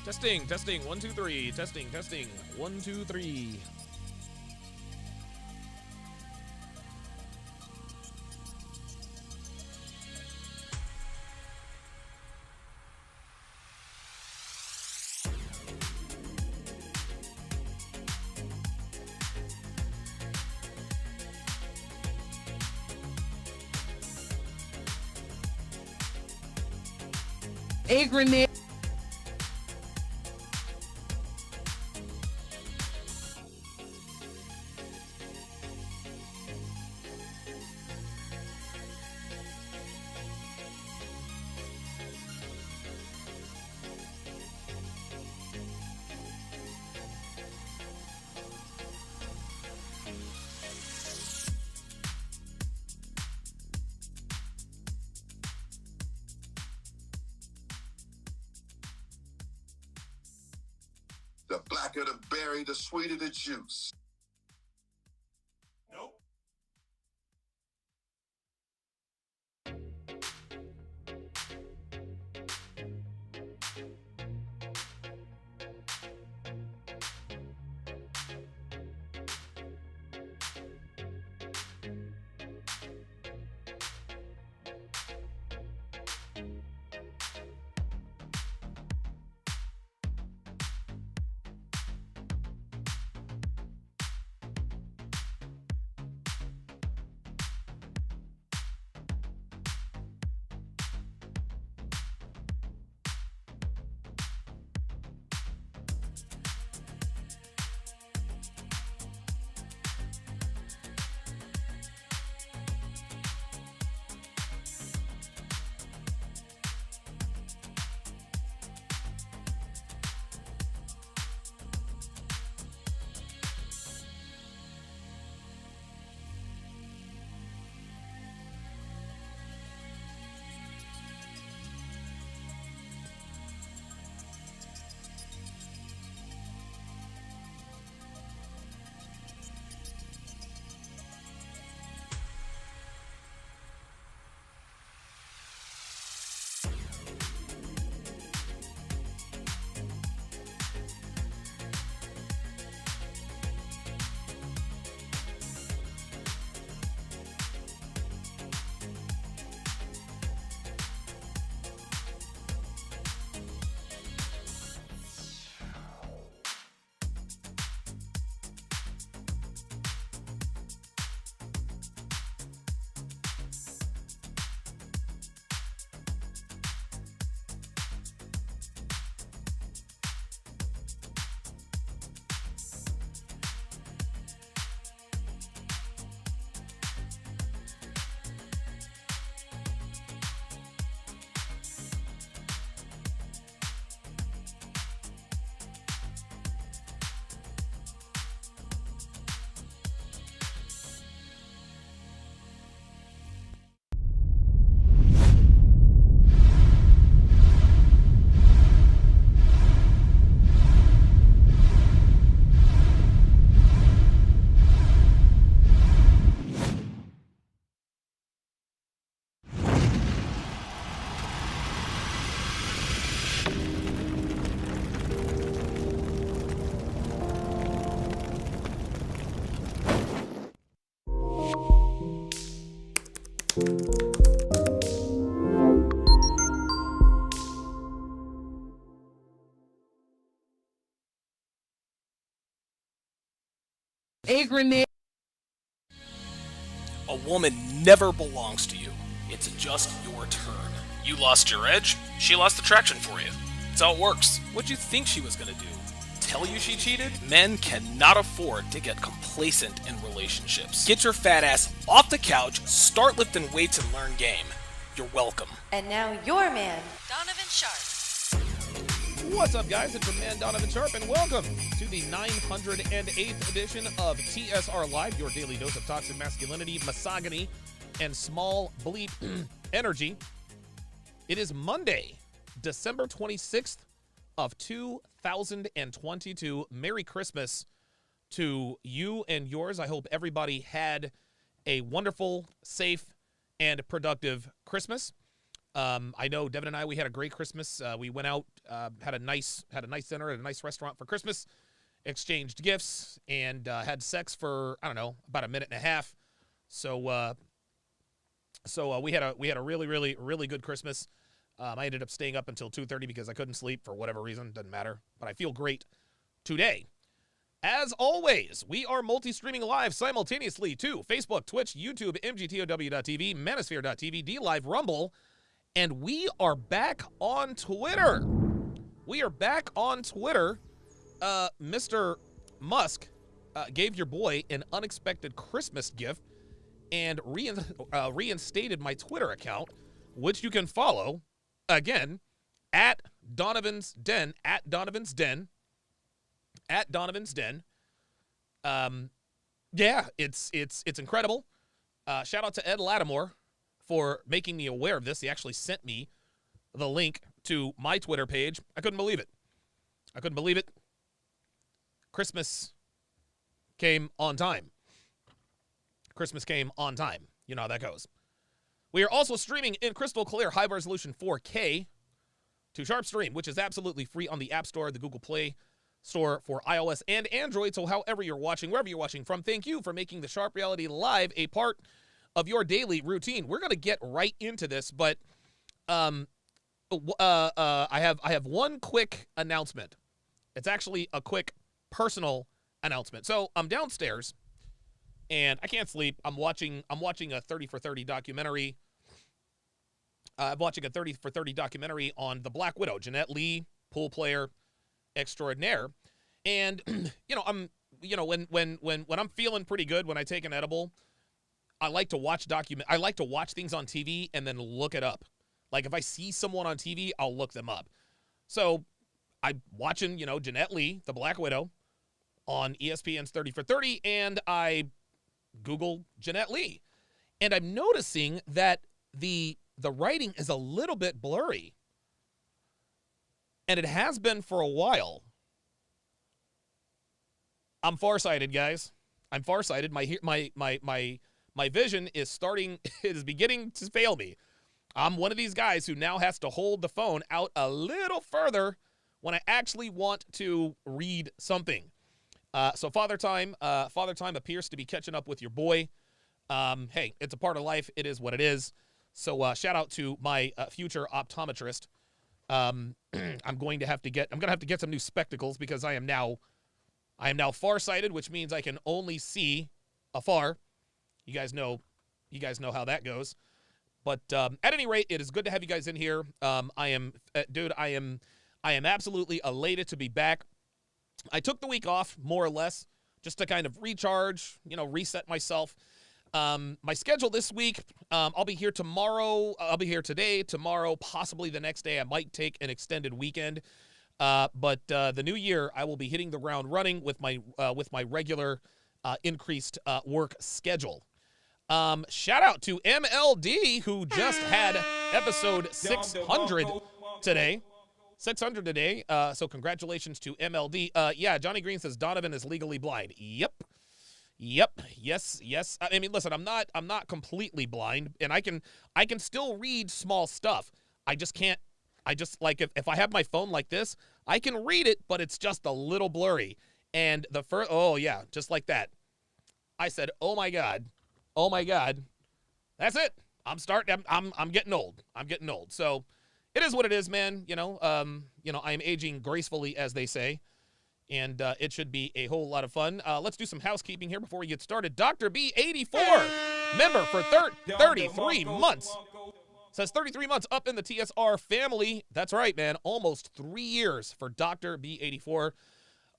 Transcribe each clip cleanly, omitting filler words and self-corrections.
Testing, testing, 1, 2, 3. Testing, testing, 1, 2, 3. A grenade. The blacker the berry, the sweeter the juice. Nope. A grenade. A woman never belongs to you. It's just your turn. You lost your edge, she lost the traction for you. That's how it works. What'd you think she was gonna do? Tell you she cheated? Men cannot afford to get complacent in relationships. Get your fat ass off the couch, start lifting weights, and learn game. You're welcome. And now your man, Donovan Sharp. What's up, guys? It's your man, Donovan Sharp, and welcome to the 908th edition of TSR Live, your daily dose of toxic masculinity, misogyny, and small bleep energy. It is Monday, December 26th of 2022. Merry Christmas to you and yours. I hope everybody had a wonderful, safe, and productive Christmas. I know Devin and I, we had a great Christmas. We went out, had a nice dinner at a nice restaurant for Christmas, exchanged gifts, and had sex for, I don't know, about a minute and a half. So we had a really, really, really good Christmas. I ended up staying up until 2:30 because I couldn't sleep for whatever reason. Doesn't matter. But I feel great today. As always, we are multi-streaming live simultaneously to Facebook, Twitch, YouTube, MGTOW.tv, Manosphere.tv, DLive, Rumble, and we are back on Twitter. We are back on Twitter. Mr. Musk gave your boy an unexpected Christmas gift and reinstated my Twitter account, which you can follow, again, at Donovan's Den, at Donovan's Den. At Donovan's Den. Yeah, it's incredible. Shout out to Ed Lattimore for making me aware of this. He actually sent me the link to my Twitter page. I couldn't believe it. Christmas came on time. You know how that goes. We are also streaming in crystal clear high resolution 4K to SharpStream, which is absolutely free on the App Store, the Google Play Store for iOS and Android. So however you're watching, wherever you're watching from, thank you for making the Sharp Reality Live a part of your daily routine. We're going to get right into this, but I have one quick announcement. It's actually a quick personal announcement. So I'm downstairs and I can't sleep. I'm watching a 30 for 30 documentary. I'm watching a 30 for 30 documentary on the Black Widow, Jeanette Lee, pool player extraordinaire. And when I'm feeling pretty good, when I take an edible, I like to watch things on TV and then look it up. Like if I see someone on TV, I'll look them up. So I'm watching, Jeanette Lee, the Black Widow, on ESPN's 30 for 30, and I Google Jeanette Lee. And I'm noticing that the writing is a little bit blurry. And it has been for a while. I'm farsighted, guys. I'm farsighted. My vision is beginning to fail me. I'm one of these guys who now has to hold the phone out a little further when I actually want to read something. So Father Time appears to be catching up with your boy. Hey, it's a part of life. It is what it is. So shout out to my future optometrist. I'm going to have to get some new spectacles because I am now farsighted, which means I can only see afar. You guys know how that goes. But at any rate, it is good to have you guys in here. I am absolutely elated to be back. I took the week off, more or less, just to kind of recharge, reset myself. My schedule this week, I'll be here tomorrow. I'll be here today, tomorrow, possibly the next day. I might take an extended weekend. But the new year, I will be hitting the ground running with my regular increased work schedule. Shout out to MLD, who just had episode 600 today. 600 today. So congratulations to MLD. Yeah, Johnny Green says Donovan is legally blind. Yep. Yes. I mean, listen, I'm not completely blind, and I can still read small stuff. If I have my phone like this, I can read it, but it's just a little blurry. And just like that. I said, "Oh my God." That's it. I'm getting old. So it is what it is, man. I'm aging gracefully, as they say. And it should be a whole lot of fun. Let's do some housekeeping here before we get started. Dr. B84, member for 33 months. Says 33 months up in the TSR family. That's right, man. Almost 3 years for Dr. B84.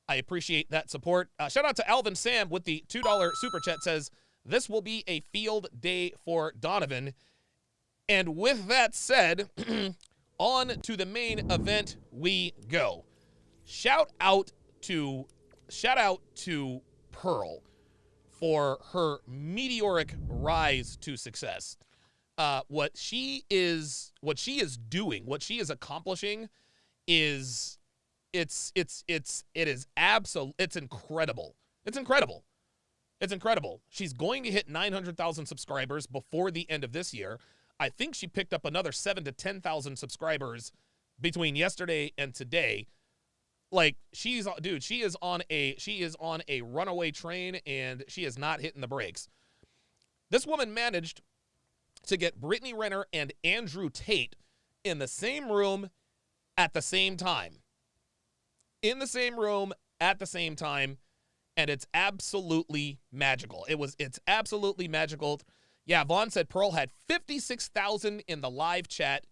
I appreciate that support. Shout out to Alvin Sam with the $2 super chat. Says, this will be a field day for Donovan. And with that said, on to the main event we go. Shout out to Pearl for her meteoric rise to success. What she is doing, what she is accomplishing is it's incredible. It's incredible. She's going to hit 900,000 subscribers before the end of this year. I think she picked up another 7,000 to 10,000 subscribers between yesterday and today. Like, she is on a runaway train, and she is not hitting the brakes. This woman managed to get Brittany Renner and Andrew Tate in the same room at the same time. In the same room at the same time, and it's absolutely magical. It's absolutely magical. Yeah, Vaughn said Pearl had 56,000 in the live chat.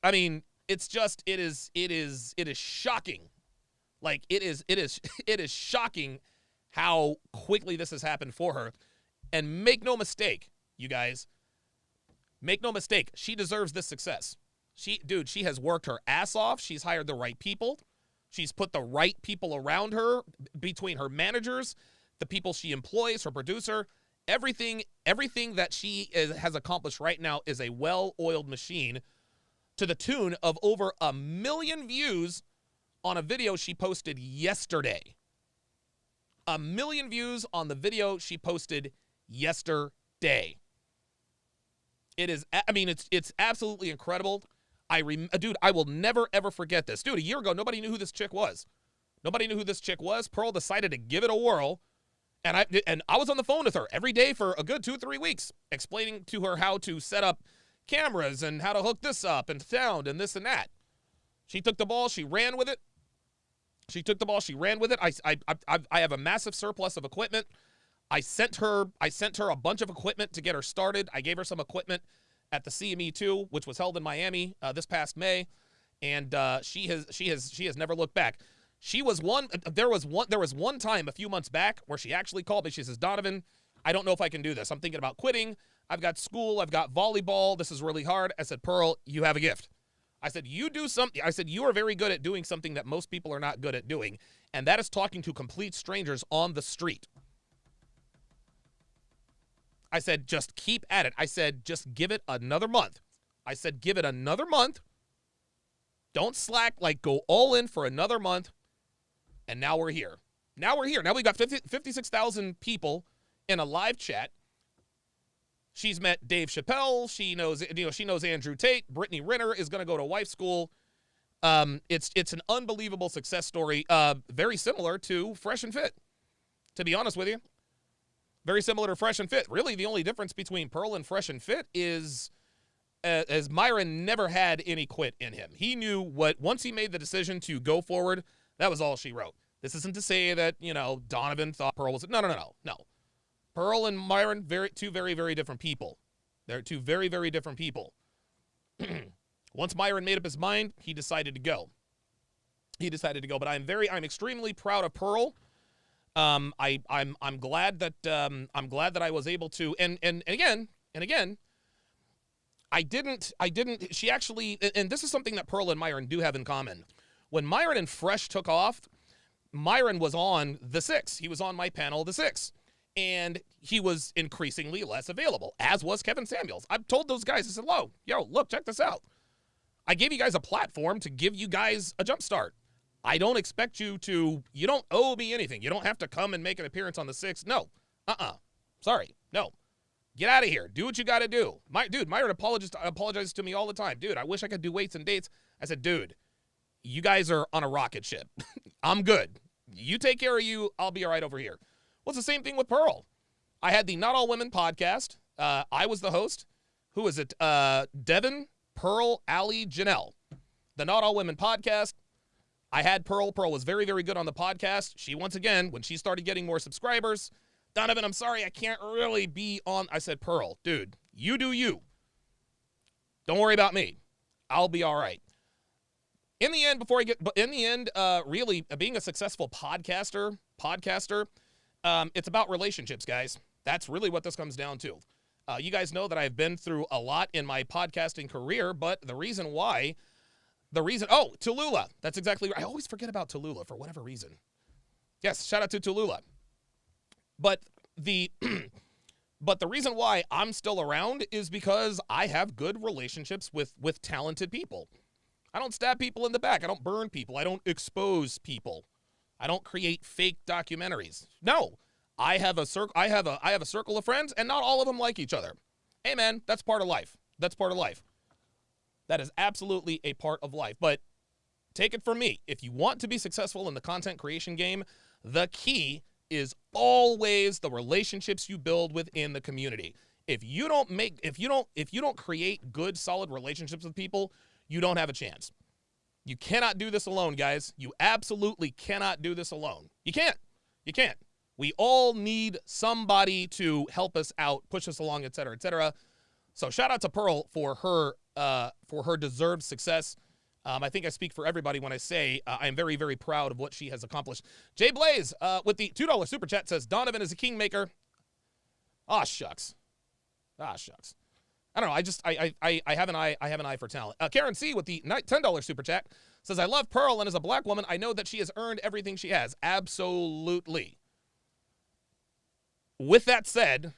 I mean, it is shocking. Like, it is shocking how quickly this has happened for her. And make no mistake, you guys, make no mistake, she deserves this success. She has worked her ass off. She's hired the right people. She's put the right people around her, between her managers, the people she employs, her producer. Everything that she has accomplished right now is a well-oiled machine, to the tune of over 1 million views on a video she posted yesterday. 1 million views on the video she posted yesterday. It's absolutely incredible. Dude, I will never, ever forget this. Dude, a year ago, nobody knew who this chick was. Pearl decided to give it a whirl, and I was on the phone with her every day for a good 2-3 weeks, explaining to her how to set up cameras and how to hook this up and sound and this and that. She took the ball, she ran with it. I have a massive surplus of equipment. I sent her a bunch of equipment to get her started. I gave her some equipment at the CME2, which was held in Miami this past May, and she has never looked back. There was one time a few months back where she actually called me. She says, "Donovan, I don't know if I can do this. I'm thinking about quitting. I've got school. I've got volleyball. This is really hard." I said, "Pearl, you have a gift." I said, "You do something." I said, "You are very good at doing something that most people are not good at doing, and that is talking to complete strangers on the street." I said, "Just keep at it." I said, "Just give it another month." Don't slack. Like, go all in for another month. And now we're here. Now we've got 56,000 people in a live chat. She's met Dave Chappelle. She knows Andrew Tate. Brittany Renner is going to go to wife school. It's an unbelievable success story. Very similar to Fresh and Fit, to be honest with you. Very similar to Fresh and Fit. Really, the only difference between Pearl and Fresh and Fit is, as Myron never had any quit in him. He knew once he made the decision to go forward, that was all she wrote. This isn't to say that, Donovan thought Pearl was, no. Pearl and Myron, two very, very different people. They're two very, very different people. Once Myron made up his mind, he decided to go. But I'm extremely proud of Pearl. I'm glad that I was able to, and again, she actually, and this is something that Pearl and Myron do have in common. When Myron and Fresh took off, Myron was on The Six. He was on my panel, The Six. And he was increasingly less available, as was Kevin Samuels. I've told those guys, I said, look, check this out. I gave you guys a platform to give you guys a jump start. I don't expect you don't owe me anything. You don't have to come and make an appearance on The Six. No. Sorry. No. Get out of here. Do what you got to do. Myron apologizes to me all the time. Dude, I wish I could do weights and dates. I said, dude, you guys are on a rocket ship. I'm good. You take care of you. I'll be all right over here. Well, it's the same thing with Pearl. I had the Not All Women podcast. I was the host. Who was it? Devin, Pearl, Allie, Janelle. The Not All Women podcast. I had Pearl. Pearl was very, very good on the podcast. She, once again, when she started getting more subscribers, "Donovan, I'm sorry, I can't really be on." I said, "Pearl, dude, you do you. Don't worry about me. I'll be all right." In the end, really being a successful podcaster, it's about relationships, guys. That's really what this comes down to. You guys know that I've been through a lot in my podcasting career, but Tallulah. That's exactly right. I always forget about Tallulah for whatever reason. Yes, shout out to Tallulah. But the reason why I'm still around is because I have good relationships with talented people. I don't stab people in the back. I don't burn people. I don't expose people. I don't create fake documentaries. No, I have a circle of friends, and not all of them like each other. Hey, man, that's part of life. That's part of life. That is absolutely a part of life. But take it from me. If you want to be successful in the content creation game, the key is always the relationships you build within the community. If you don't create good, solid relationships with people, you don't have a chance. You cannot do this alone, guys. You absolutely cannot do this alone. You can't. You can't. We all need somebody to help us out, push us along, et cetera, et cetera. So shout out to Pearl for her deserved success. I think I speak for everybody when I say I am very, very proud of what she has accomplished. Jay Blaze with the $2 super chat says, Donovan is a kingmaker. Ah, shucks. Ah, shucks. I don't know. I have an eye for talent. Karen C with the $10 super chat says, I love Pearl, and as a black woman, I know that she has earned everything she has. Absolutely. With that said,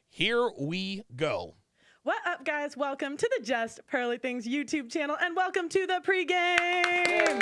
here we go. What up, guys? Welcome to the Just Pearly Things YouTube channel, and welcome to the pregame.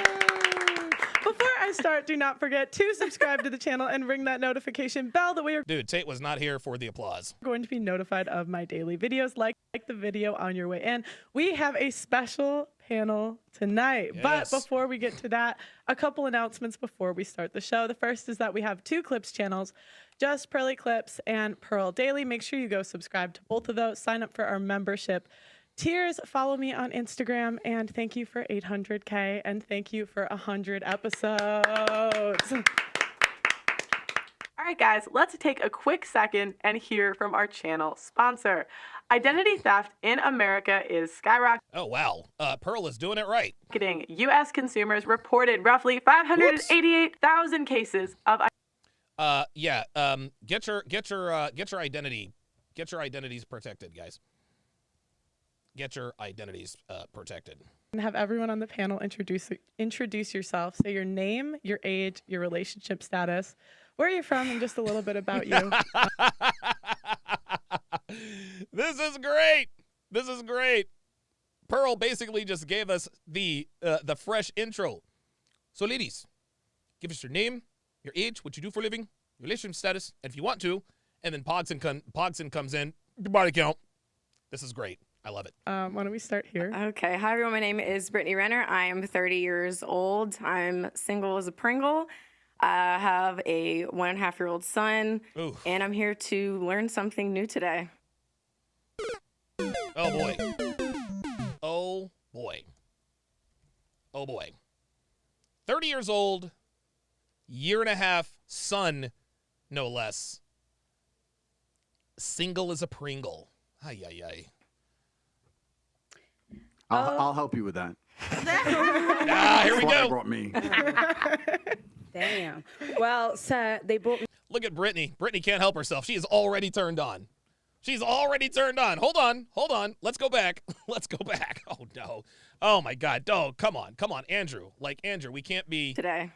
Before I start, do not forget to subscribe to the channel and ring that notification bell that we are Dude, Tate was not here for the applause. going to be notified of my daily videos. Like the video on your way in. We have a special panel tonight. Yes. But before we get to that, a couple announcements before we start the show. The first is that we have 2 Clips channels, Just Pearly Clips and Pearl Daily. Make sure you go subscribe to both of those. Sign up for our membership tiers. Follow me on Instagram, and thank you for 800K, and thank you for 100 episodes. All right, guys, let's take a quick second and hear from our channel sponsor. Identity theft in America is skyrocketing. Oh, wow. Pearl is doing it right. U.S. consumers reported roughly 588,000 cases of get your identities protected, guys. Get your identities protected. And have everyone on the panel introduce yourself. Say your name, your age, your relationship status, where you're from, and just a little bit about you. This is great. This is great. Pearl basically just gave us the fresh intro. So, ladies, give us your name, your age, what you do for a living, your relationship status, and if you want to, and then Pogson comes in, your body count. This is great. I love it. Why don't we start here? Okay. Hi, everyone. My name is Brittany Renner. I am 30 years old. I'm single as a Pringle. I have a 1.5-year-old son, Ooh. and I'm here to learn something new today. Oh, boy. Oh, boy. Oh, boy. 30 years old, 1.5 son, no less. Single as a Pringle. Ay, ay, ay. I'll help you with that. Here we That's why go. they brought me. Damn. Well, sir, they brought me. Look at Brittany. Brittany can't help herself. She is already turned on. She's already turned on. Hold on. Let's go back. Let's go back. Oh, no. Oh, my God. Oh, come on. Andrew. Andrew, we can't be. Today.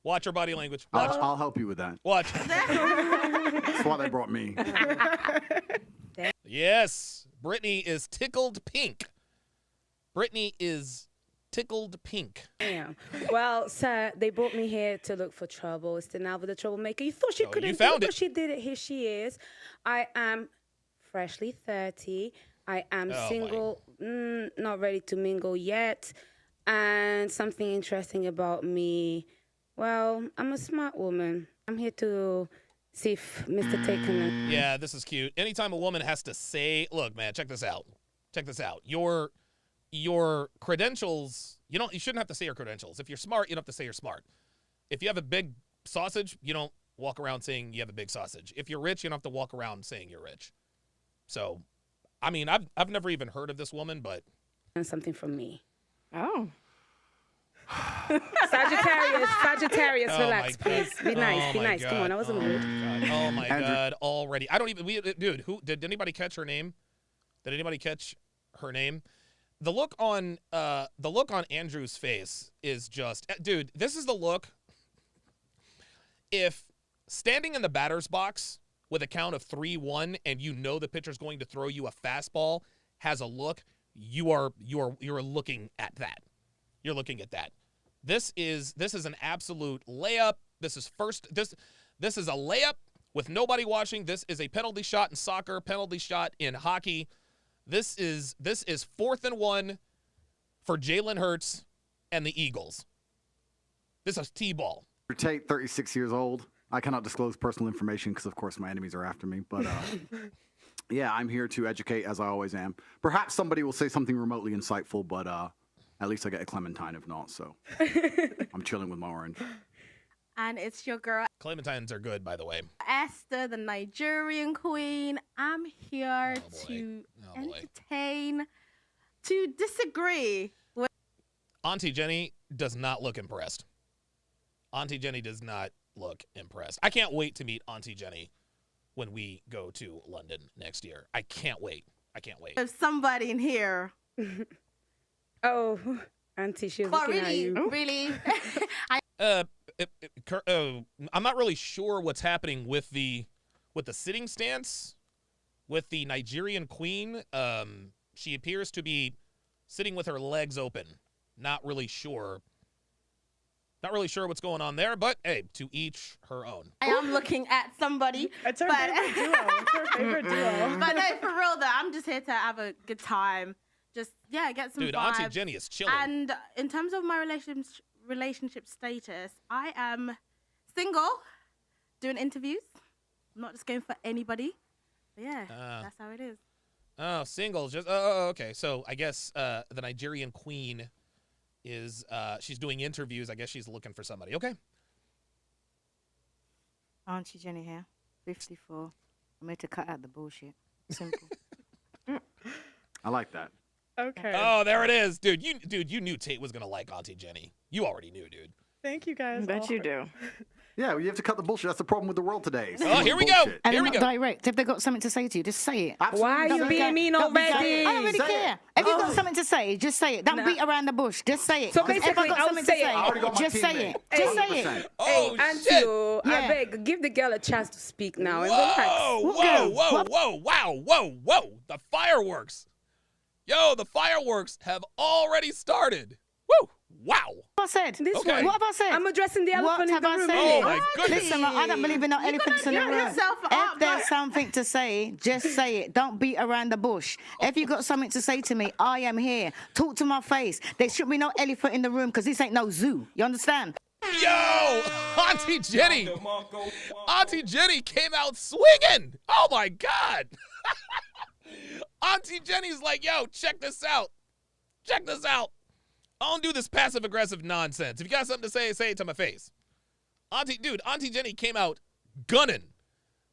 Watch your body language. I'll help you with that. Watch. That's why they brought me. Yes. Brittany is tickled pink. Brittany is tickled pink. Damn. Well, sir, they brought me here to look for trouble. It's the Nalva the troublemaker. You thought she Oh, couldn't you found do it, it. but she did it. Here she is. I am freshly 30. I am Oh, single, not ready to mingle yet. And something interesting about me, well, I'm a smart woman. I'm here to see if Mr. Tate can... Yeah, this is cute. Anytime a woman has to say, look, man, check this out. Your credentials, you shouldn't have to say your credentials. If you're smart, you don't have to say you're smart. If you have a big sausage, you don't walk around saying you have a big sausage. If you're rich, you don't have to walk around saying you're rich. So, I mean, I've never even heard of this woman, but... Something from me. Oh. Sagittarius, Oh relax, my God. please. Be nice, Oh be my nice. Come on, I wasn't rude. Oh my Andrew. God, already. I don't even, dude, did anybody catch her name? Did anybody catch her name? The look on Andrew's face is just, dude, this is the look. If standing in the batter's box with a count of 3-1 and you know the pitcher's going to throw you a fastball has a look, you're looking at that. You're looking at that. This is an absolute layup. This is a layup With nobody watching, this is a penalty shot in soccer, penalty shot in hockey. This is 4th and 1 for Jalen Hurts and the Eagles. This is T-ball. Tate, 36 years old. I cannot disclose personal information because, of course, my enemies are after me. But, yeah, I'm here to educate, as I always am. Perhaps somebody will say something remotely insightful, but at least I get a clementine if not. So I'm chilling with my orange. And it's your girl, Clementines are good, by the way. Esther, the Nigerian queen. I'm here to entertain, to disagree with. Auntie Jenny does not look impressed. Auntie Jenny does not look impressed. I can't wait to meet Auntie Jenny when we go to London next year. I can't wait. I can't wait. There's somebody in here. Oh, Auntie, she's looking at you. Really? I'm not really sure what's happening with the sitting stance with the Nigerian queen. She appears to be sitting with her legs open. Not really sure what's going on there, but hey, to each her own. I am looking at somebody. It's our favorite duo. It's our favorite duo. But no, for real though, I'm just here to have a good time. Just, yeah, get some Dude, vibes. Auntie Jenny is chilling. And in terms of my relationship status, I am single, doing interviews. I'm not just going for anybody. But yeah, that's how it is. Oh, single. Just okay. So I guess the Nigerian queen is she's doing interviews. I guess she's looking for somebody. Okay. Auntie Jenny here, 54. I'm here to cut out the bullshit. Simple. I like that. Okay. Oh, there it is, dude. You knew Tate was gonna like Auntie Jenny. You already knew, dude. Thank you guys. I bet you do. Yeah, well, you have to cut the bullshit. That's the problem with the world today. Oh, here we go. Bullshit. And Here they're we not go. direct. If they've got something to say to you, just say it. Absolutely. Why are you Don't being be- mean don't be already? gay. I don't really Say care. it. If you've No. got something to say, just say it. Don't beat around the bush. Just say it. So 'Cause if basically, I've got I'll something say to it. say, I already got my just say teammate. it. Just say it. 100%. Oh, Hey, Auntie, shit. I Yeah. beg, give the girl a chance to speak now. And Whoa, relax. whoa. The fireworks. Yo, the fireworks have already started. Woo. Wow. What have I said? This Okay. one. What have I said? I'm addressing the elephant What in have the I room. said? Oh, my goodness. Listen, I don't believe in no elephants in the get room. yourself up, If there's man. something to say, just say it. Don't beat around the bush. If you've got something to say to me, I am here. Talk to my face. There should be no elephant in the room because this ain't no zoo. You understand? Yo, Auntie Jenny. Auntie Jenny came out swinging. Oh, my God. Auntie Jenny's like, yo, check this out. Check this out. I don't do this passive-aggressive nonsense. If you got something to say, say it to my face. Auntie Jenny came out gunning.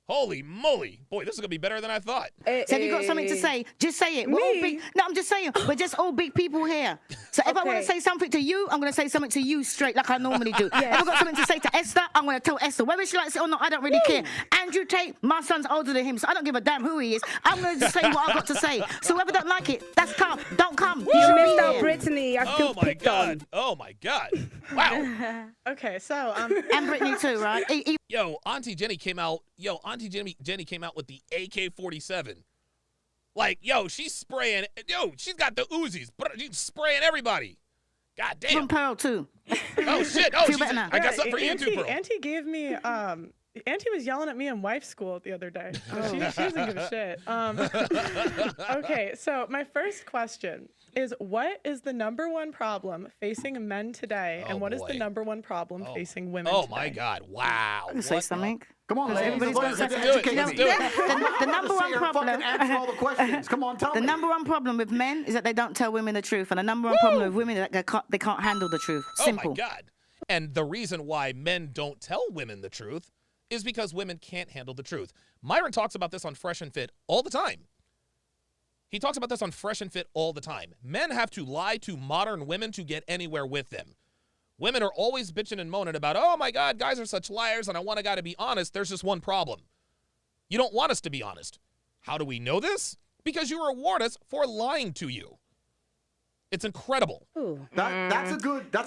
Holy moly. Boy, this is going to be better than I thought. So if you've got something to say, just say it. We're all big. No, I'm just saying, we're just all big people here. So if I want to say something to you, I'm going to say something to you straight like I normally do. If I've got something to say to Esther, I'm going to tell Esther. Whether she likes it or not, I don't really care. Andrew Tate, my son's older than him, so I don't give a damn who he is. I'm going to just say what I've got to say. So whoever don't like it, that's come. Don't come. You missed out, Brittany. I feel Oh, my picked on. God. Oh, my God. Wow. Okay, so And Brittany too, right? Yo, Auntie Jenny came out. Jenny came out with the AK-47. Like, yo, she's spraying. Yo, she's got the Uzis. She's spraying everybody. God damn. From Pearl too. Oh, shit. Oh, Feel better now. I got something for you too, bro. Auntie gave me Auntie was yelling at me in wife school the other day. So she doesn't give a shit. Okay, so my first question is, what is the #1 problem facing men today, and what is the #1 problem facing women today? Oh my God! Wow. I can say something. Come on, ladies. Everybody's Let's gonna say- educate Let's me. do it. The number one problem. Answer all the questions. Come on, tell The me. #1 problem with men is that they don't tell women the truth, and the #1 problem with women is that they can't handle the truth. Simple. Oh my God. And the reason why men don't tell women the truth is because women can't handle the truth. Myron talks about this on Fresh and Fit all the time. He talks about this on Fresh and Fit all the time. Men have to lie to modern women to get anywhere with them. Women are always bitching and moaning about, oh my God, guys are such liars and I want a guy to be honest. There's just one problem. You don't want us to be honest. How do we know this? Because you reward us for lying to you. It's incredible. That's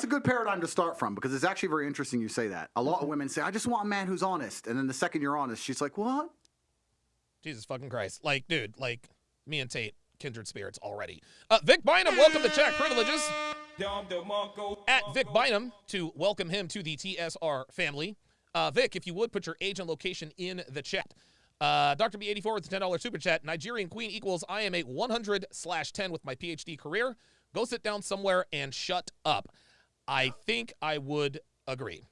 a good paradigm to start from, because it's actually very interesting you say that. A lot of women say, I just want a man who's honest. And then the second you're honest, she's like, what? Jesus fucking Christ. Like, dude, like me and Tate, kindred spirits already. Vic Bynum, welcome to Chat Privileges. At Vic Bynum to welcome him to the TSR family. Vic, if you would, put your age and location in the chat. Dr. B84 with the $10 super chat. Nigerian Queen equals I am a 100/10 with my PhD career. Go sit down somewhere and shut up. I think I would agree.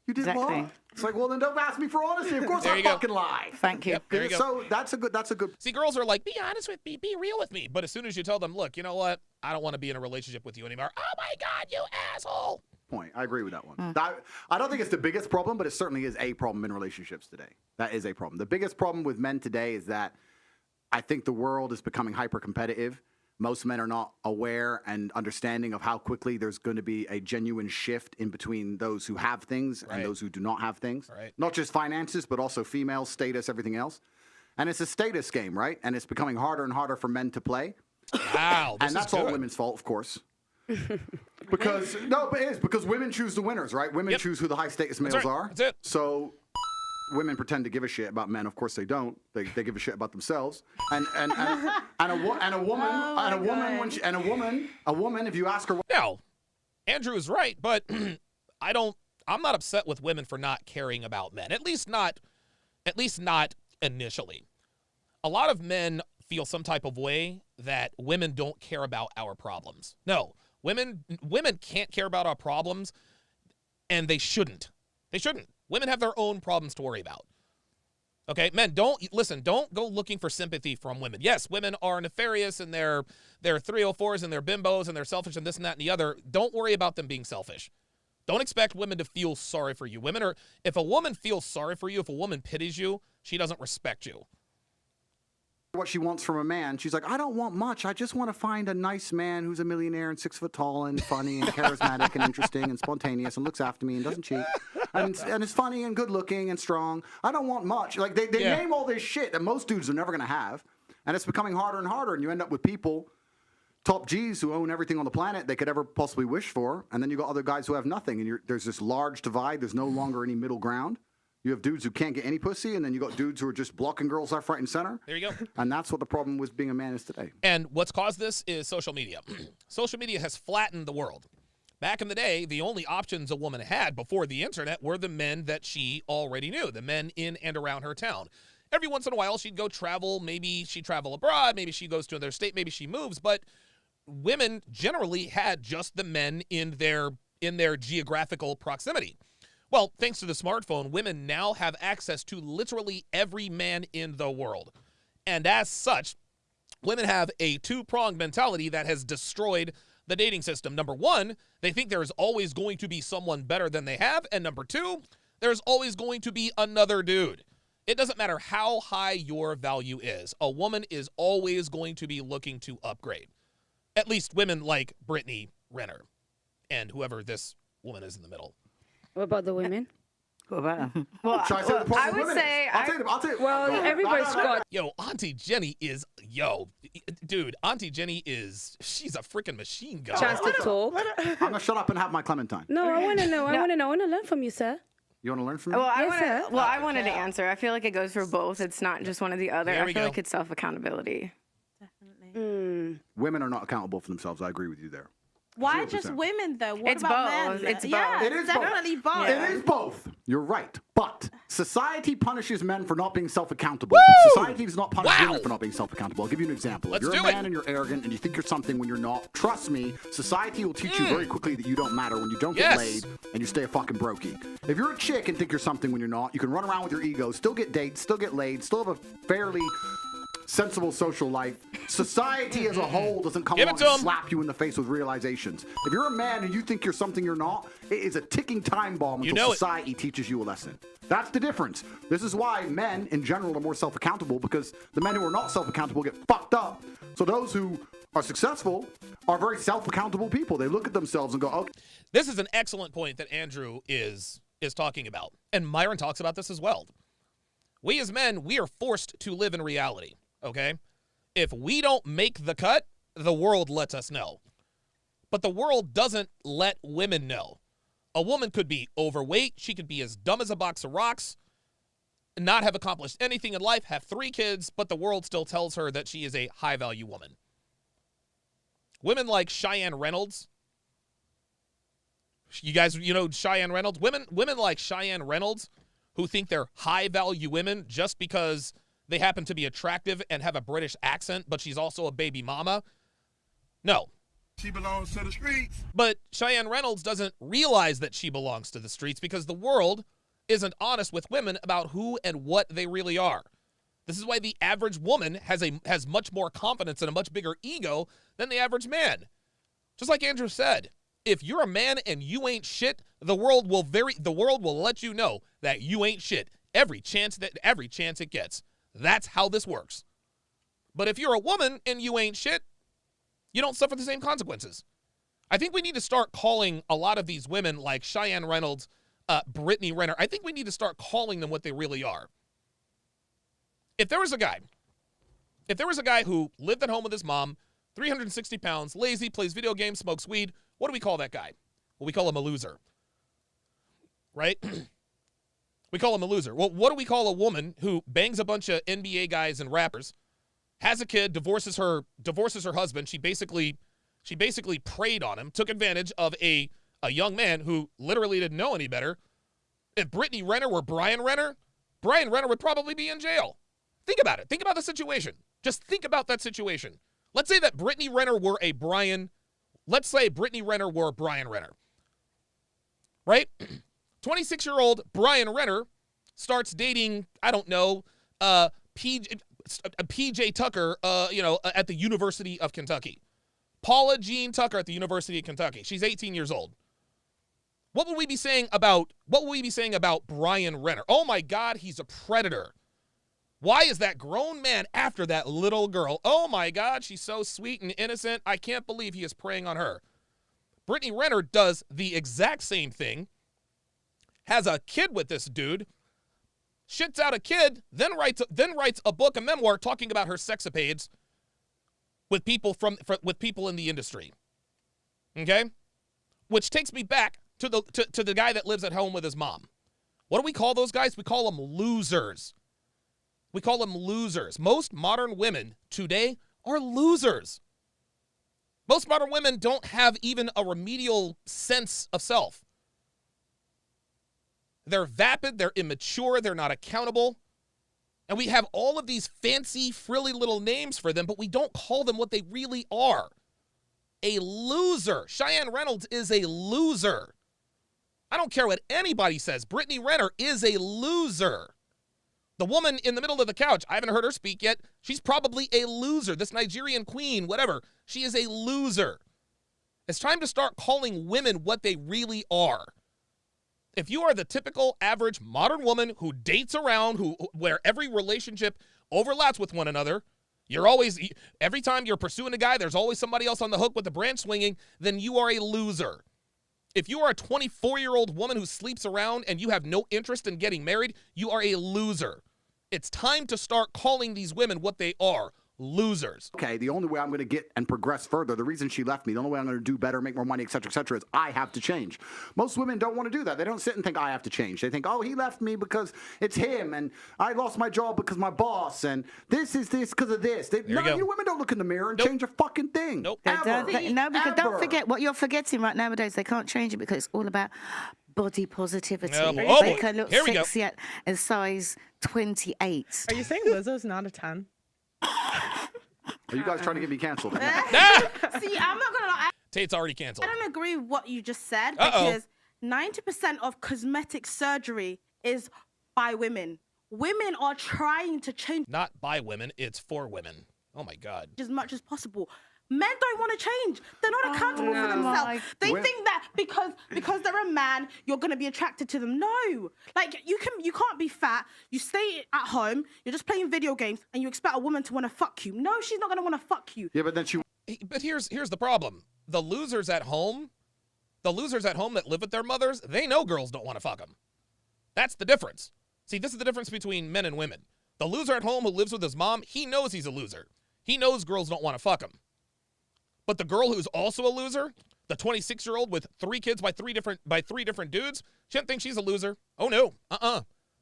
You did lie. It's like, well, then don't ask me for honesty. Of course I fucking lie. Thank you. Yep, there you go. So that's a good. See, girls are like, be honest with me, be real with me. But as soon as you tell them, look, you know what? I don't want to be in a relationship with you anymore. Oh my God, you asshole. Point. I agree with that one. I don't think it's the biggest problem, but it certainly is a problem in relationships today. That is a problem. The biggest problem with men today is that I think the world is becoming hyper competitive. Most men are not aware and understanding of how quickly there's going to be a genuine shift in between those who have things and those who do not have things. Right. Not just finances, but also female status, everything else. And it's a status game, right? And it's becoming harder and harder for men to play. Wow. And that's all women's fault, of course. Because but it is because women choose the winners, right? Women choose who the high status males are. That's it. So women pretend to give a shit about men. Of course they don't. They give a shit about themselves. And a woman, if you ask her. Now, Andrew is right, but I'm not upset with women for not caring about men. At least not initially. A lot of men feel some type of way that women don't care about our problems. No, women can't care about our problems, and they shouldn't. They shouldn't. Women have their own problems to worry about. Okay, men, don't go looking for sympathy from women. Yes, women are nefarious and they're 304s and they're bimbos and they're selfish and this and that and the other. Don't worry about them being selfish. Don't expect women to feel sorry for you. If a woman feels sorry for you, if a woman pities you, she doesn't respect you. What she wants from a man, she's like, I don't want much. I just want to find a nice man who's a millionaire and 6 foot tall and funny and charismatic and interesting and spontaneous and looks after me and doesn't cheat and is funny and good looking and strong. I don't want much. Like they name all this shit that most dudes are never going to have, and it's becoming harder and harder. And you end up with people, top G's who own everything on the planet they could ever possibly wish for, and then you got other guys who have nothing. And there's this large divide. There's no longer any middle ground. You have dudes who can't get any pussy, and then you got dudes who are just blocking girls left, right, and center. There you go. And that's what the problem with being a man is today. And what's caused this is social media. Social media has flattened the world. Back in the day, the only options a woman had before the internet were the men that she already knew, the men in and around her town. Every once in a while, she'd go travel. Maybe she'd travel abroad. Maybe she goes to another state. Maybe she moves. But women generally had just the men in their geographical proximity. Well, thanks to the smartphone, women now have access to literally every man in the world. And as such, women have a two-pronged mentality that has destroyed the dating system. Number one, they think there is always going to be someone better than they have. And number two, there's always going to be another dude. It doesn't matter how high your value is. A woman is always going to be looking to upgrade. At least women like Brittany Renner and whoever this woman is in the middle. What about the women? Well, I would say I'll tell you. Well, everybody's got. Yo, Auntie Jenny is, dude, Auntie Jenny she's a freaking machine gun. Chance to talk. I'm going to shut up and have my Clementine. No, I want to know. I want to learn from you, sir. You want to learn from me? Well, I wanted to answer. I feel like it goes for both. It's not just one or the other. I feel like it's self-accountability. Definitely. Women are not accountable for themselves. I agree with you there. Why 0%. just women though? What It's about both. men? It's Yeah, both. It is definitely both. It is both. You're right. But society punishes men for not being self-accountable. Society does not punish women for not being self-accountable. I'll give you an example. Let's if you're do a it. man and you're arrogant and you think you're something when you're not, trust me, society will teach you very quickly that you don't matter when you don't get laid and you stay a fucking brokey. If you're a chick and think you're something when you're not, you can run around with your ego, still get dates, still get laid, still have a fairly sensible social life. Society as a whole doesn't come along and slap you in the face with realizations. If you're a man and you think you're something you're not, it is a ticking time bomb until society teaches you a lesson. That's the difference. This is why men in general are more self-accountable, because the men who are not self-accountable get fucked up. So those who are successful are very self-accountable people. They look at themselves and go, okay. This is an excellent point that Andrew is talking about. And Myron talks about this as well. We as men, we are forced to live in reality. Okay? If we don't make the cut, the world lets us know. But the world doesn't let women know. A woman could be overweight. She could be as dumb as a box of rocks, not have accomplished anything in life, have 3 kids, but the world still tells her that she is a high-value woman. Women like Cheyenne Reynolds, You guys, you know Cheyenne Reynolds? Women like Cheyenne Reynolds who think they're high-value women just because they happen to be attractive and have a British accent, but she's also a baby mama. No. She belongs to the streets. But Cheyenne Reynolds doesn't realize that she belongs to the streets because the world isn't honest with women about who and what they really are. This is why the average woman has much more confidence and a much bigger ego than the average man. Just like Andrew said, if you're a man and you ain't shit, the world will let you know that you ain't shit every chance it gets. That's how this works. But if you're a woman and you ain't shit, you don't suffer the same consequences. I think we need to start calling a lot of these women like Cheyenne Reynolds, Brittany Renner. I think we need to start calling them what they really are. If there was a guy who lived at home with his mom, 360 pounds, lazy, plays video games, smokes weed, what do we call that guy? Well, we call him a loser. Right? We call him a loser. Well, what do we call a woman who bangs a bunch of NBA guys and rappers, has a kid, divorces her husband? She basically preyed on him, took advantage of a young man who literally didn't know any better. If Brittany Renner were Brian Renner would probably be in jail. Think about it. Think about the situation. Just think about that situation. Let's say that Brittany Renner were a Brian. Let's say Brittany Renner were Brian Renner. Right? 26-year-old Brian Renner starts dating, I don't know, PJ Tucker, at the University of Kentucky. Paula Jean Tucker at the University of Kentucky. She's 18 years old. What would we be saying about Brian Renner? Oh my God, he's a predator. Why is that grown man after that little girl? Oh my God, she's so sweet and innocent. I can't believe he is preying on her. Brittany Renner does the exact same thing, has a kid with this dude, shits out a kid, then writes a book, a memoir talking about her sexapades with people in the industry. Okay? Which takes me back to the guy that lives at home with his mom. What do we call those guys? We call them losers. We call them losers. Most modern women today are losers. Most modern women don't have even a remedial sense of self. They're vapid, they're immature, they're not accountable. And we have all of these fancy, frilly little names for them, but we don't call them what they really are. A loser. Cheyenne Reynolds is a loser. I don't care what anybody says. Brittany Renner is a loser. The woman in the middle of the couch, I haven't heard her speak yet. She's probably a loser. This Nigerian queen, whatever. She is a loser. It's time to start calling women what they really are. If you are the typical average modern woman who dates around, where every relationship overlaps with one another, every time you're pursuing a guy, there's always somebody else on the hook with the branch swinging, then you are a loser. If you are a 24-year-old woman who sleeps around and you have no interest in getting married, you are a loser. It's time to start calling these women what they are. Losers. Okay, the only way I'm going to get and progress further, the reason she left me, the only way I'm going to do better, make more money, et cetera, is I have to change. Most women don't want to do that. They don't sit and think I have to change. They think, oh, he left me because it's him, and I lost my job because my boss, and this is this because of this. You women don't look in the mirror and change a fucking thing. Nope. Don't forget what you're forgetting right nowadays. They can't change it because it's all about body positivity. They can look sexy at a size 28. Are you saying Lizzo's not a 10? Are you guys trying to get me canceled? See, I'm not gonna lie. Tate's already canceled. I don't agree with what you just said because 90% of cosmetic surgery is by women. Women are trying to change. Not by women, it's for women. Oh my God. As much as possible. Men don't want to change. They're not accountable for themselves. They think that because they're a man, you're going to be attracted to them. No. Like, you can't be fat. You stay at home. You're just playing video games, and you expect a woman to want to fuck you. No, she's not going to want to fuck you. Yeah, but then But here's the problem. The losers at home that live with their mothers, they know girls don't want to fuck them. That's the difference. See, this is the difference between men and women. The loser at home who lives with his mom, he knows he's a loser. He knows girls don't want to fuck him. But the girl who's also a loser, the 26-year-old with 3 kids by three different dudes, she doesn't think she's a loser. Oh, no.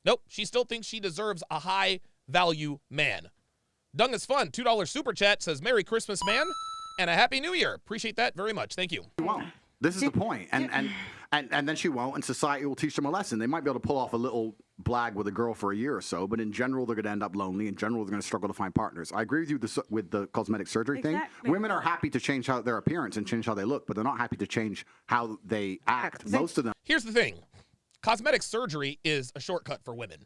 Nope. She still thinks she deserves a high-value man. Dung is fun. $2 super chat says, Merry Christmas, man, and a Happy New Year. Appreciate that very much. Thank you. This is the point. And then she won't, and society will teach them a lesson. They might be able to pull off a little blag with a girl for a year or so, but in general, they're going to end up lonely. In general, they're going to struggle to find partners. I agree with you with the cosmetic surgery thing. Women are happy to change their appearance and change how they look, but they're not happy to change how they act. Most of them. Here's the thing. Cosmetic surgery is a shortcut for women.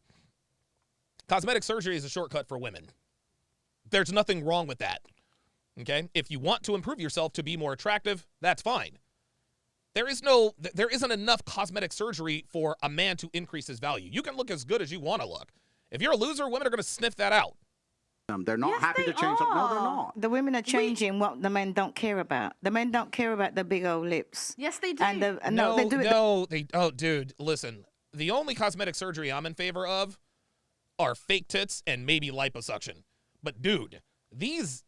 Cosmetic surgery is a shortcut for women. There's nothing wrong with that. Okay? If you want to improve yourself to be more attractive, that's fine. There isn't enough cosmetic surgery for a man to increase his value. You can look as good as you want to look. If you're a loser, women are going to sniff that out. They're not happy to change them. No, they're not. The women are changing what the men don't care about. The men don't care about the big old lips. Yes, they do. And dude, listen. The only cosmetic surgery I'm in favor of are fake tits and maybe liposuction. But dude, these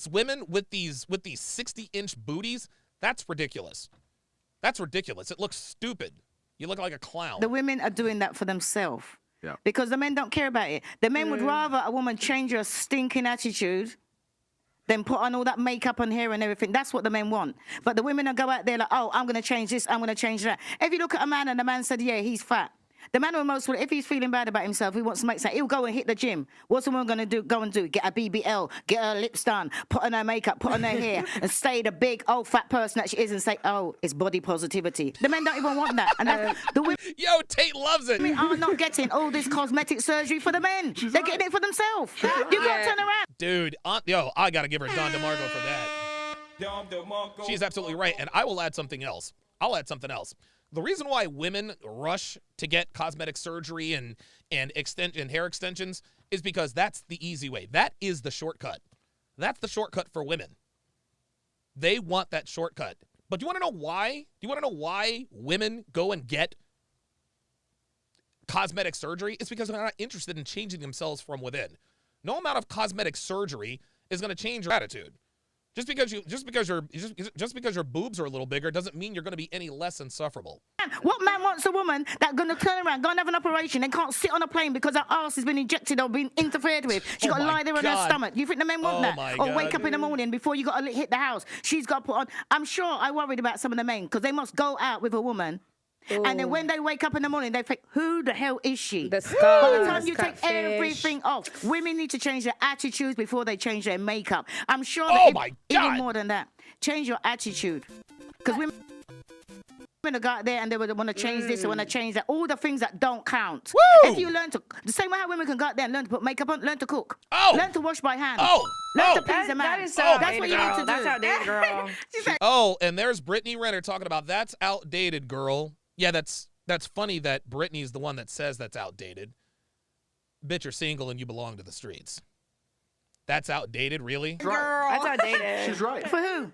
women with these 60-inch booties, that's ridiculous. That's ridiculous. It looks stupid. You look like a clown. The women are doing that for themselves. Yeah. Because the men don't care about it. The men would rather a woman change her stinking attitude than put on all that makeup and hair and everything. That's what the men want. But the women will go out there like, oh, I'm going to change this, I'm going to change that. If you look at a man and the man said, yeah, he's fat. The man will if he's feeling bad about himself, he wants to make sense, he'll go and hit the gym. What's the woman going to do? Go and do? Get a BBL, get her lips done, put on her makeup, put on her hair, and stay the big, old, fat person that she is and say, oh, it's body positivity. The men don't even want that. And that's the women. Yo, Tate loves it. Women are not getting all this cosmetic surgery for the men. They're getting it for themselves. You got to turn around. Dude, I got to give her Don DeMarco for that. She's absolutely right. And I will add something else. The reason why women rush to get cosmetic surgery and hair extensions is because that's the easy way. That is the shortcut. That's the shortcut for women. They want that shortcut. But do you want to know why? Do you want to know why women go and get cosmetic surgery? It's because they're not interested in changing themselves from within. No amount of cosmetic surgery is going to change your attitude. Just because your boobs are a little bigger doesn't mean you're going to be any less insufferable. What man wants a woman that's going to turn around, go and have an operation, and can't sit on a plane because her ass has been injected or been interfered with? She got to lie there on her stomach. You think the men want that? Or wake up in the morning before you got to hit the house. She's got to put on. I'm sure I worried about some of the men because they must go out with a woman. Ooh. And then when they wake up in the morning, they think, who the hell is she? The scars, by the time you take everything off, women need to change their attitudes before they change their makeup. I'm sure that even more than that. Change your attitude. Because women will go out there and they would want to change this, they want to change that. All the things that don't count. Woo! If you learn to, the same way how women can go out there and learn to put makeup on, learn to cook. Learn to wash by hand. Learn to please a man. That is so that's what you need to do. That's outdated, girl. And there's Brittany Renner talking about that's outdated, girl. Yeah, that's funny that Brittany's the one that says that's outdated. Bitch, you're single and you belong to the streets. That's outdated, really? Girl. That's outdated. She's right. For who?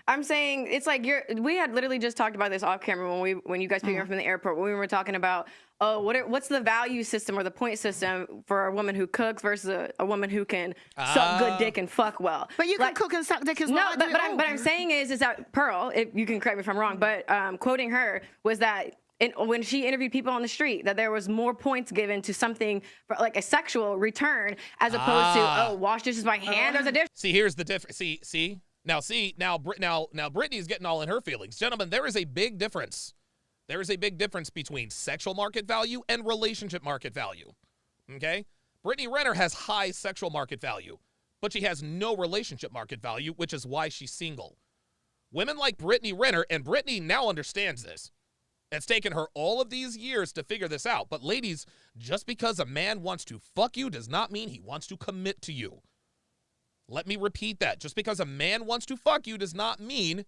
I'm saying it's like we had literally just talked about this off camera when you guys picked me up from the airport when we were talking about what's the value system or the point system for a woman who cooks versus a woman who can suck good dick and fuck well. But you can cook and suck dick as well. No, but I'm saying is that Pearl, if you can correct me if I'm wrong, but quoting her was that when she interviewed people on the street, that there was more points given to something for like a sexual return as opposed to wash dishes by hand. There's a difference. See, here's the difference. Now Brittany's getting all in her feelings. Gentlemen, there is a big difference. There is a big difference between sexual market value and relationship market value. Okay? Brittany Renner has high sexual market value, but she has no relationship market value, which is why she's single. Women like Brittany Renner, and Brittany now understands this. It's taken her all of these years to figure this out. But ladies, just because a man wants to fuck you does not mean he wants to commit to you. Let me repeat that. Just because a man wants to fuck you does not mean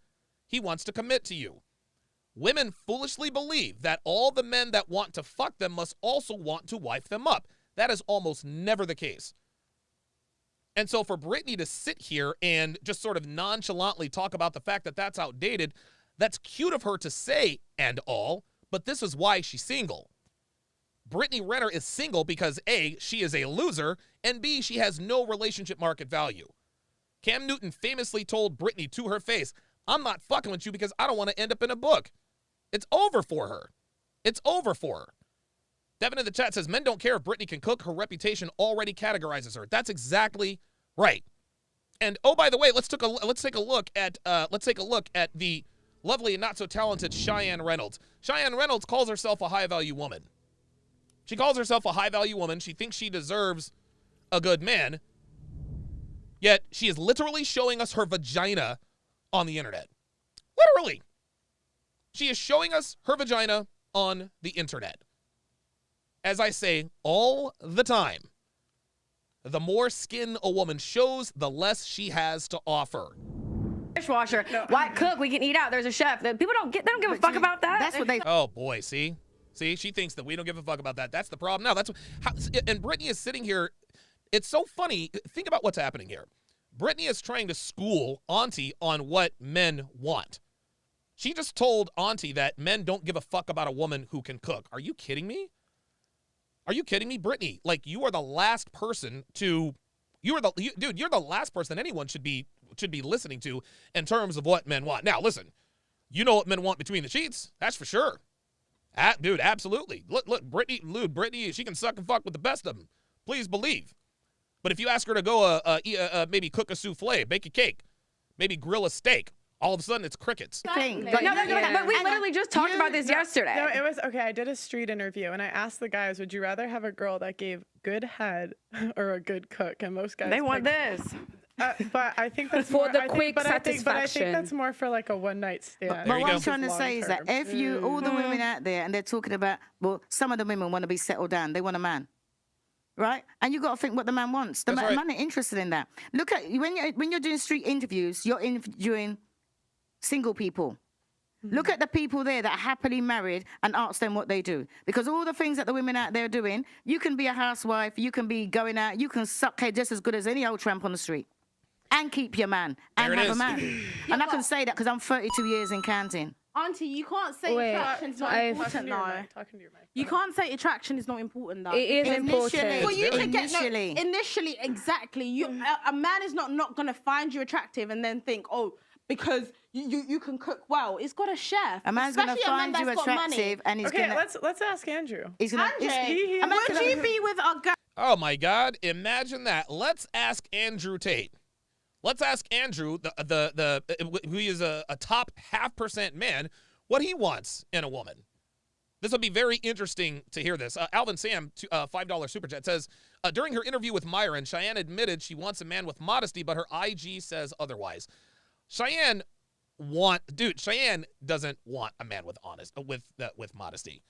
he wants to commit to you. Women foolishly believe that all the men that want to fuck them must also want to wife them up. That is almost never the case. And so for Brittany to sit here and just sort of nonchalantly talk about the fact that that's outdated, that's cute of her to say and all, but this is why she's single. Brittany Renner is single because A, she is a loser, and B, she has no relationship market value. Cam Newton famously told Brittany to her face, I'm not fucking with you because I don't want to end up in a book. It's over for her. It's over for her. Devin in the chat says, men don't care if Brittany can cook. Her reputation already categorizes her. That's exactly right. And oh, by the way, let's take a look at the lovely and not so talented Cheyenne Reynolds. Cheyenne Reynolds calls herself a high-value woman. She calls herself a high-value woman. She thinks she deserves a good man. Yet she is literally showing us her vagina on the internet. Literally. She is showing us her vagina on the internet. As I say all the time, the more skin a woman shows, the less she has to offer. Dishwasher. Why cook? We can eat out. There's a chef. People don't give a fuck about that. That's what they. Oh boy, see, she thinks that we don't give a fuck about that. That's the problem. No, and Brittany is sitting here. It's so funny. Think about what's happening here. Brittany is trying to school Auntie on what men want. She just told Auntie that men don't give a fuck about a woman who can cook. Are you kidding me? Are you kidding me, Brittany? Like, you are the last person to, you're the last person anyone should be listening to in terms of what men want. Now, listen, you know what men want between the sheets. That's for sure. Dude, absolutely. Look, Brittany, she can suck and fuck with the best of them. Please believe. But if you ask her to go maybe cook a souffle, bake a cake, maybe grill a steak, all of a sudden it's crickets. But we literally just talked about this yesterday. No, it was okay. I did a street interview and I asked the guys, would you rather have a girl that gave good head or a good cook? And most guys want this. But I think that's for more, the quick but satisfaction. I think that's more for like a one night stand. But what I'm trying to say is that if you, all the women out there, and they're talking about, well, some of the women want to be settled down. They want a man. Right? And you got to think what the man wants. The man ain't interested in that. Look at, when you're doing street interviews, you're interviewing single people. Look at the people there that are happily married and ask them what they do. Because all the things that the women out there are doing, you can be a housewife, you can be going out, you can suck head just as good as any old tramp on the street. And keep your man. And have a man. And I can say that because I'm 32 years in counting. Auntie, you can't say attraction's not important, though. You can't say attraction is not important, though. It is important. For you to get initially, exactly. A man is not gonna find you attractive and then think, oh, because you can cook well. It's got a chef. A man's gonna find you attractive, and he's gonna. Let's ask Andrew. He's gonna. Would you be with a guy? Oh my God! Imagine that. Let's ask Andrew Tate. Let's ask Andrew, who is a top 0.5% man, what he wants in a woman. This will be very interesting to hear this. Alvin Sam, $5 super chat, says, during her interview with Myron, Cheyenne admitted she wants a man with modesty, but her IG says otherwise. Cheyenne doesn't want a man with modesty.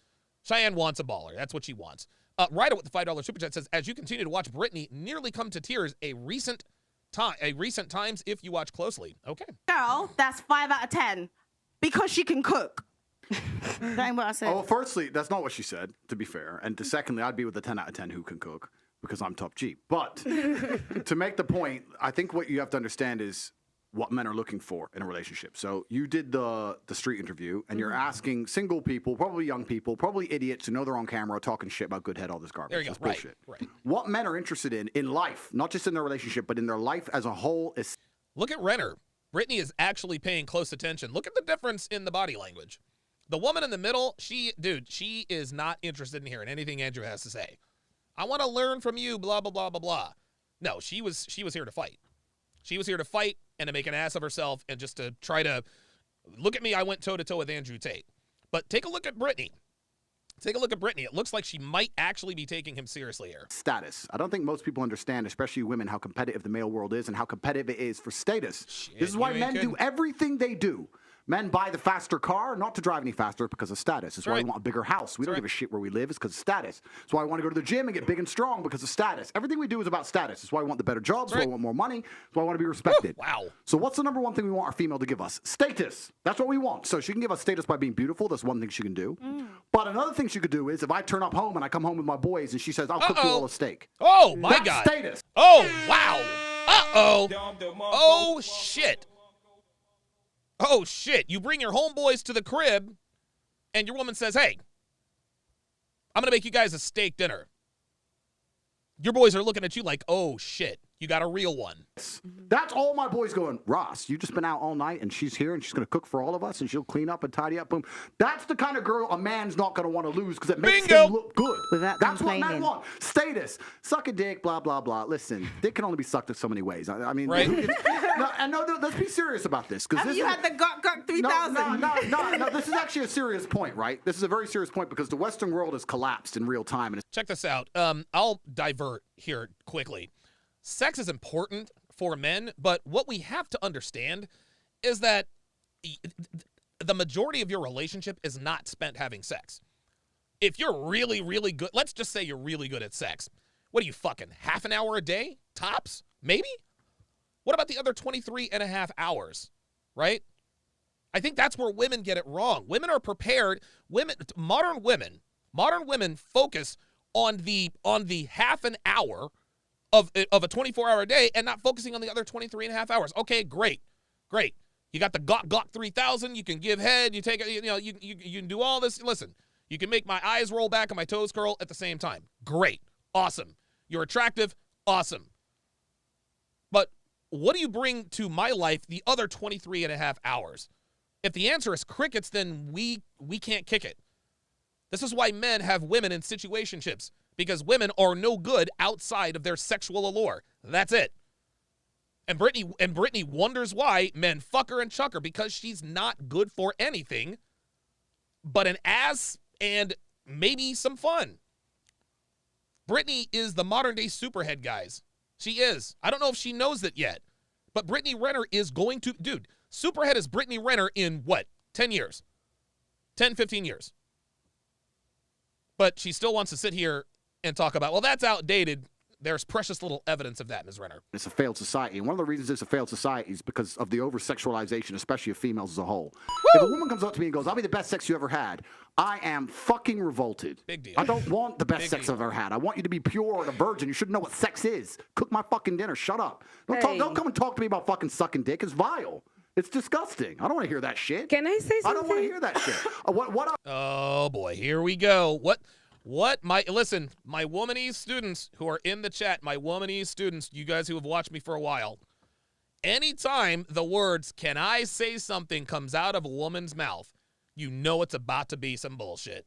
Cheyenne wants a baller. That's what she wants. Ryder with the $5 super chat says, as you continue to watch Brittany nearly come to tears, a recent times if you watch closely. Okay. Girl, that's 5 out of 10 because she can cook. That ain't what I said. Oh, firstly, that's not what she said, to be fair. And secondly, I'd be with the 10 out of 10 who can cook because I'm top G. But to make the point, I think what you have to understand is what men are looking for in a relationship. So you did the street interview, and you're asking single people, probably young people, probably idiots who know they're on camera talking shit about good head, all this garbage. There you go. That's bullshit. Right. What men are interested in life, not just in their relationship, but in their life as a whole is... Look at Renner. Brittany is actually paying close attention. Look at the difference in the body language. The woman in the middle, she is not interested in hearing anything Andrew has to say. I want to learn from you, blah, blah, blah, blah, blah. No, she was here to fight. She was here to fight and to make an ass of herself and just to try to look at me. I went toe-to-toe with Andrew Tate. But take a look at Brittany. Take a look at Brittany. It looks like she might actually be taking him seriously here. Status. I don't think most people understand, especially women, how competitive the male world is and how competitive it is for status. Shit, this is why men do everything they do. Men buy the faster car, not to drive any faster, because of status. It's why we want a bigger house. We don't give a shit where we live. It's because of status. It's why I want to go to the gym and get big and strong because of status. Everything we do is about status. It's why I want the better jobs. It's why I want more money. It's why I want to be respected. Wow. So what's the number one thing we want our female to give us? Status. That's what we want. So she can give us status by being beautiful. That's one thing she can do. But another thing she could do is if I turn up home and I come home with my boys and she says, I'll cook you all a steak. Oh, my That's God. Status. Oh, wow. Uh-oh. Oh, shit. Oh, shit. You bring your homeboys to the crib, and your woman says, hey, I'm going to make you guys a steak dinner. Your boys are looking at you like, oh, shit. You got a real one. That's all my boys going, Ross, you just been out all night and she's here and she's going to cook for all of us and she'll clean up and tidy up. Boom. That's the kind of girl a man's not going to want to lose because it makes him look good. That's what men want. Status. Suck a dick, blah, blah, blah. Listen, dick can only be sucked in so many ways. I mean, right? Let's be serious about this. Have you had the Gok 3000? No, this is actually a serious point, right? This is a very serious point because the Western world has collapsed in real time. And check this out. I'll divert here quickly. Sex is important for men, but what we have to understand is that the majority of your relationship is not spent having sex. If you're really, really good, let's just say you're really good at sex. What are you fucking, half an hour a day? Tops? Maybe? What about the other 23 and a half hours, right? I think that's where women get it wrong. Women are prepared. Modern women focus on the half an hour of a 24-hour day and not focusing on the other 23 and a half hours. Okay, great. You got the Glock 3000. You can give head. You take it. You can do all this. Listen, you can make my eyes roll back and my toes curl at the same time. Great, awesome. You're attractive, awesome. But what do you bring to my life the other 23 and a half hours? If the answer is crickets, then we can't kick it. This is why men have women in situationships. Because women are no good outside of their sexual allure. That's it. And Brittany wonders why men fuck her and chuck her because she's not good for anything but an ass and maybe some fun. Brittany is the modern day superhead, guys. She is. I don't know if she knows it yet, but Brittany Renner is going to, dude, superhead is Brittany Renner in what? 10 years, 10, 15 years. But she still wants to sit here and talk about, well, that's outdated. There's precious little evidence of that, Ms. Renner. It's a failed society. And one of the reasons it's a failed society is because of the over-sexualization, especially of females as a whole. Woo! If a woman comes up to me and goes, I'll be the best sex you ever had, I am fucking revolted. Big deal. I don't want the best sex I've ever had. I want you to be pure and a virgin. You should know what sex is. Cook my fucking dinner. Shut up. Don't come and talk to me about fucking sucking dick. It's vile. It's disgusting. I don't want to hear that shit. Can I say something? I don't want to hear that shit. Oh, boy. Here we go. My womanese students who are in the chat, my womanese students, you guys who have watched me for a while, anytime the words, can I say something, comes out of a woman's mouth, you know it's about to be some bullshit.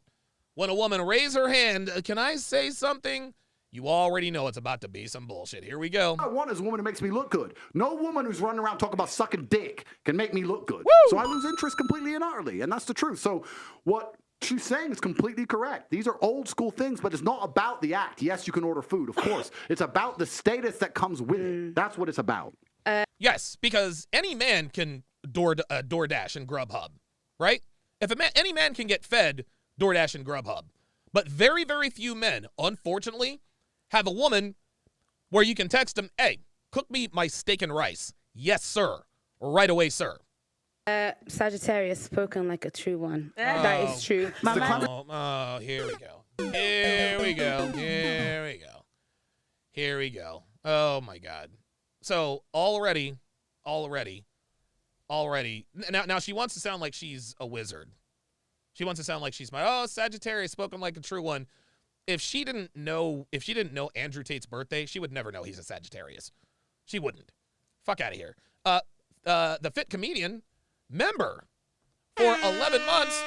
When a woman raises her hand, can I say something? You already know it's about to be some bullshit. Here we go. I want is a woman who makes me look good. No woman who's running around talking about sucking dick can make me look good. Woo! So I lose interest completely and utterly, and that's the truth. So what she's saying is completely correct. These are old school things, but it's not about the act. Yes, you can order food, of course. It's about the status that comes with it. That's what it's about. Yes, because any man can DoorDash and Grubhub, right? If any man can get fed DoorDash and Grubhub, but very, very few men, unfortunately, have a woman where you can text them, hey, cook me my steak and rice. Yes, sir. Right away, sir. Sagittarius, spoken like a true one. That is true. Here we go. Here we go. Oh, my God. So already. Now she wants to sound like she's a wizard. She wants to sound like she's Sagittarius, spoken like a true one. If she didn't know Andrew Tate's birthday, she would never know he's a Sagittarius. She wouldn't. Fuck out of here. The Fit Comedian member for 11 months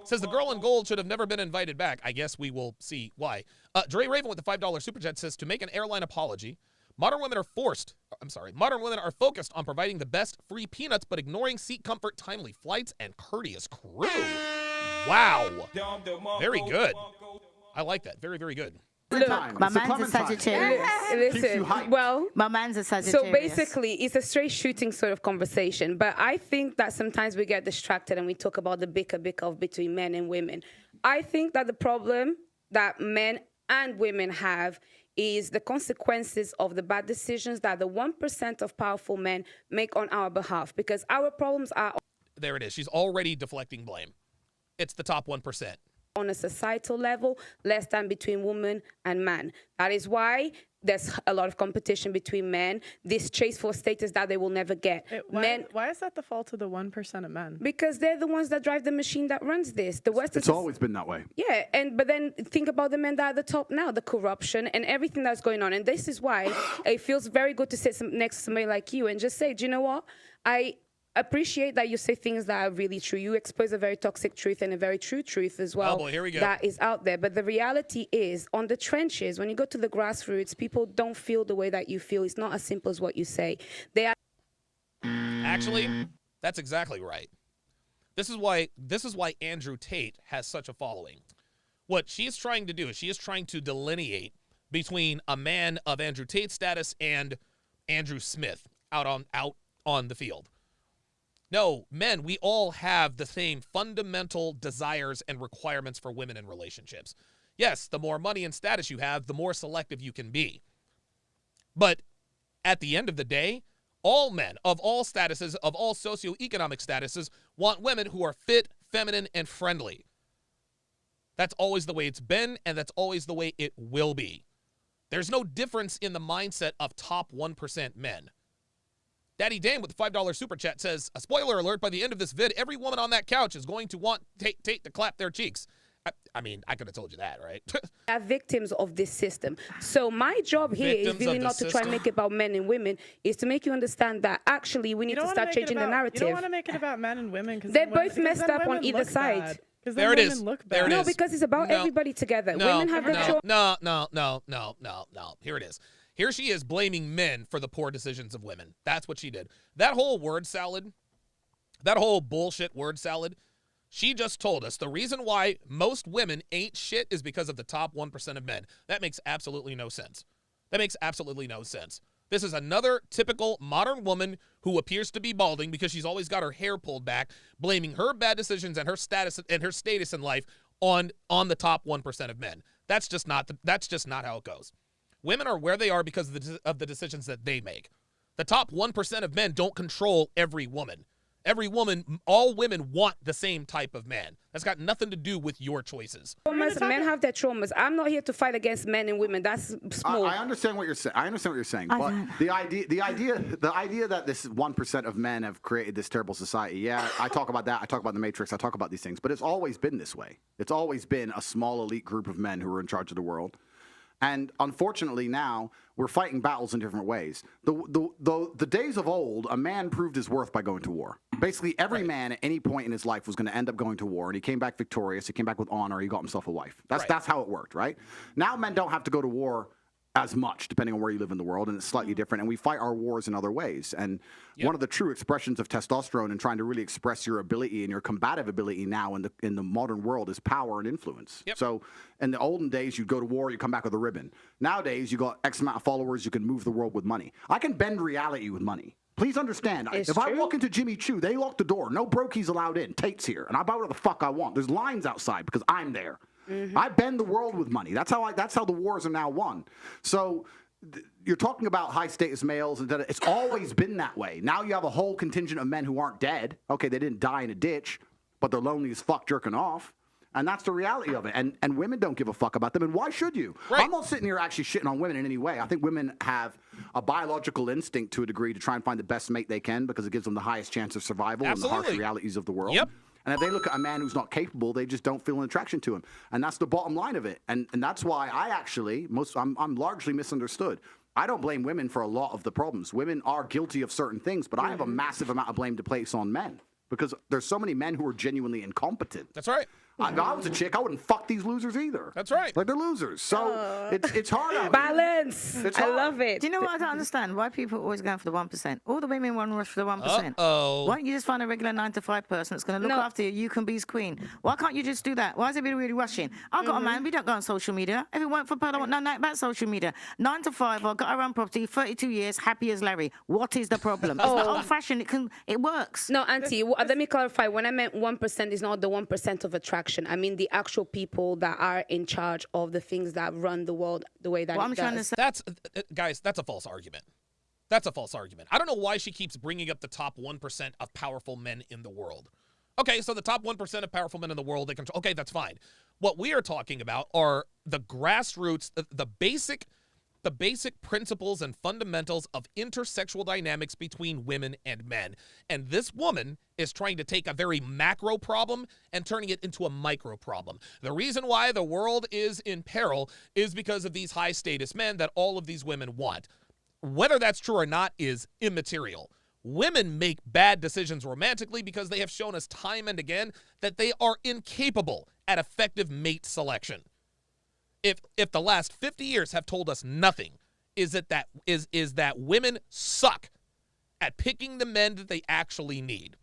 says the girl in gold should have never been invited back. I guess we will see why. Dre Raven with the $5 super chat says, to make an airline apology, modern women are focused on providing the best free peanuts, but ignoring seat comfort, timely flights, and courteous crew. Wow. Very good. I like that. Very, very good. Look, my man's a Sagittarius. Listen, well, my man's a Sagittarius. So basically, it's a straight shooting sort of conversation. But I think that sometimes we get distracted and we talk about the bicker between men and women. I think that the problem that men and women have is the consequences of the bad decisions that the 1% of powerful men make on our behalf. Because our problems are... There it is. She's already deflecting blame. It's the top 1%. On a societal level, less than between woman and man. That is why there's a lot of competition between men. This chase for status that they will never get. Why is that the fault of the 1% of men? Because they're the ones that drive the machine that runs this. The West It's always been that way. Yeah, but then think about the men that are at the top now, the corruption and everything that's going on. And this is why it feels very good to sit next to somebody like you and just say, do you know what? I appreciate that you say things that are really true. You expose a very toxic truth and a very true truth as well. Oh boy, here we go. That is out there. But the reality is, on the trenches, when you go to the grassroots, people don't feel the way that you feel. It's not as simple as what you say. They are. Actually, that's exactly right. This is why Andrew Tate has such a following. What she is trying to do is she is trying to delineate between a man of Andrew Tate's status and Andrew Smith out on the field. No, men, we all have the same fundamental desires and requirements for women in relationships. Yes, the more money and status you have, the more selective you can be. But at the end of the day, all men of all statuses, of all socioeconomic statuses, want women who are fit, feminine, and friendly. That's always the way it's been, and that's always the way it will be. There's no difference in the mindset of top 1% men. Daddy Dan with the $5 super chat says, a spoiler alert, by the end of this vid, every woman on that couch is going to want Tate to clap their cheeks. I mean, I could have told you that, right? Are victims of this system. So my job here is really not to try and make it about men and women, is to make you understand that actually we need to start changing the narrative. You don't want to make it about men and women because they're both messed up on either side. There it is. There it No, is. because it's about everybody together. Women have their choice. No. Here it is. Here she is blaming men for the poor decisions of women. That's what she did. That whole word salad, that whole bullshit word salad, she just told us the reason why most women ain't shit is because of the top 1% of men. That makes absolutely no sense. That makes absolutely no sense. This is another typical modern woman who appears to be balding because she's always got her hair pulled back, blaming her bad decisions and her status in life on the top 1% of men. That's just not how it goes. Women are where they are because of the decisions that they make. The top 1% of men don't control every woman. Every woman, all women want the same type of man. That's got nothing to do with your choices. Men have their traumas. I'm not here to fight against men and women. That's small. I understand what you're saying. But the idea that this 1% of men have created this terrible society. Yeah, I talk about that. I talk about the Matrix. I talk about these things. But it's always been this way. It's always been a small elite group of men who are in charge of the world. And unfortunately now, we're fighting battles in different ways. The days of old, a man proved his worth by going to war. Basically, every man at any point in his life was going to end up going to war, and he came back victorious, he came back with honor, he got himself a wife. That's how it worked, right? Now men don't have to go to war as much, depending on where you live in the world, and it's slightly different, and we fight our wars in other ways. And one of the true expressions of testosterone and trying to really express your ability and your combative ability now in the modern world is power and influence. So in the olden days, you'd go to war, you come back with a ribbon. Nowadays, you got X amount of followers, you can move the world with money. I can bend reality with money. Please understand, if I walk into Jimmy Choo, they lock the door. No brokies allowed in. Tate's here, and I buy whatever the fuck I want. There's lines outside because I'm there. I bend the world with money. That's how the wars are now won. So you're talking about high status males, and it's always been that way. Now you have a whole contingent of men who aren't dead. Okay, they didn't die in a ditch, but they're lonely as fuck jerking off. And that's the reality of it. And women don't give a fuck about them. And why should you? Right. I'm not sitting here actually shitting on women in any way. I think women have a biological instinct to a degree to try and find the best mate they can because it gives them the highest chance of survival in the harsh realities of the world. And if they look at a man who's not capable, they just don't feel an attraction to him. And that's the bottom line of it. And that's why I'm largely misunderstood. I don't blame women for a lot of the problems. Women are guilty of certain things, but I have a massive amount of blame to place on men because there's so many men who are genuinely incompetent. That's right. If I was a chick, I wouldn't fuck these losers either. That's right. Like, they're losers. So it's hard out Balance. I love it. Do you know what I don't understand? Why people always going for the 1%? All the women want to rush for the 1%. Why don't you just find a regular 9-to-5 person that's going to look after you? You can be his queen. Why can't you just do that? Why is everybody really rushing? I've got a man. We don't go on social media. If it weren't for Pearl, I want no night about social media. 9 to 5. I've got our own property. 32 years. Happy as Larry. What is the problem? It's not old-fashioned. It works. No, Auntie. Let me clarify. When I meant 1% is not the 1% of attraction. I mean the actual people that are in charge of the things that run the world the way that it does. That's a false argument. That's a false argument. I don't know why she keeps bringing up the top 1% of powerful men in the world. Okay, so the top 1% of powerful men in the world, they control. Okay, that's fine. What we are talking about are the grassroots, the basic the basic principles and fundamentals of intersexual dynamics between women and men. And this woman is trying to take a very macro problem and turning it into a micro problem. The reason why the world is in peril is because of these high status men that all of these women want. Whether that's true or not is immaterial. Women make bad decisions romantically because they have shown us time and again that they are incapable at effective mate selection. If the last 50 years have told us nothing, is that women suck at picking the men that they actually need.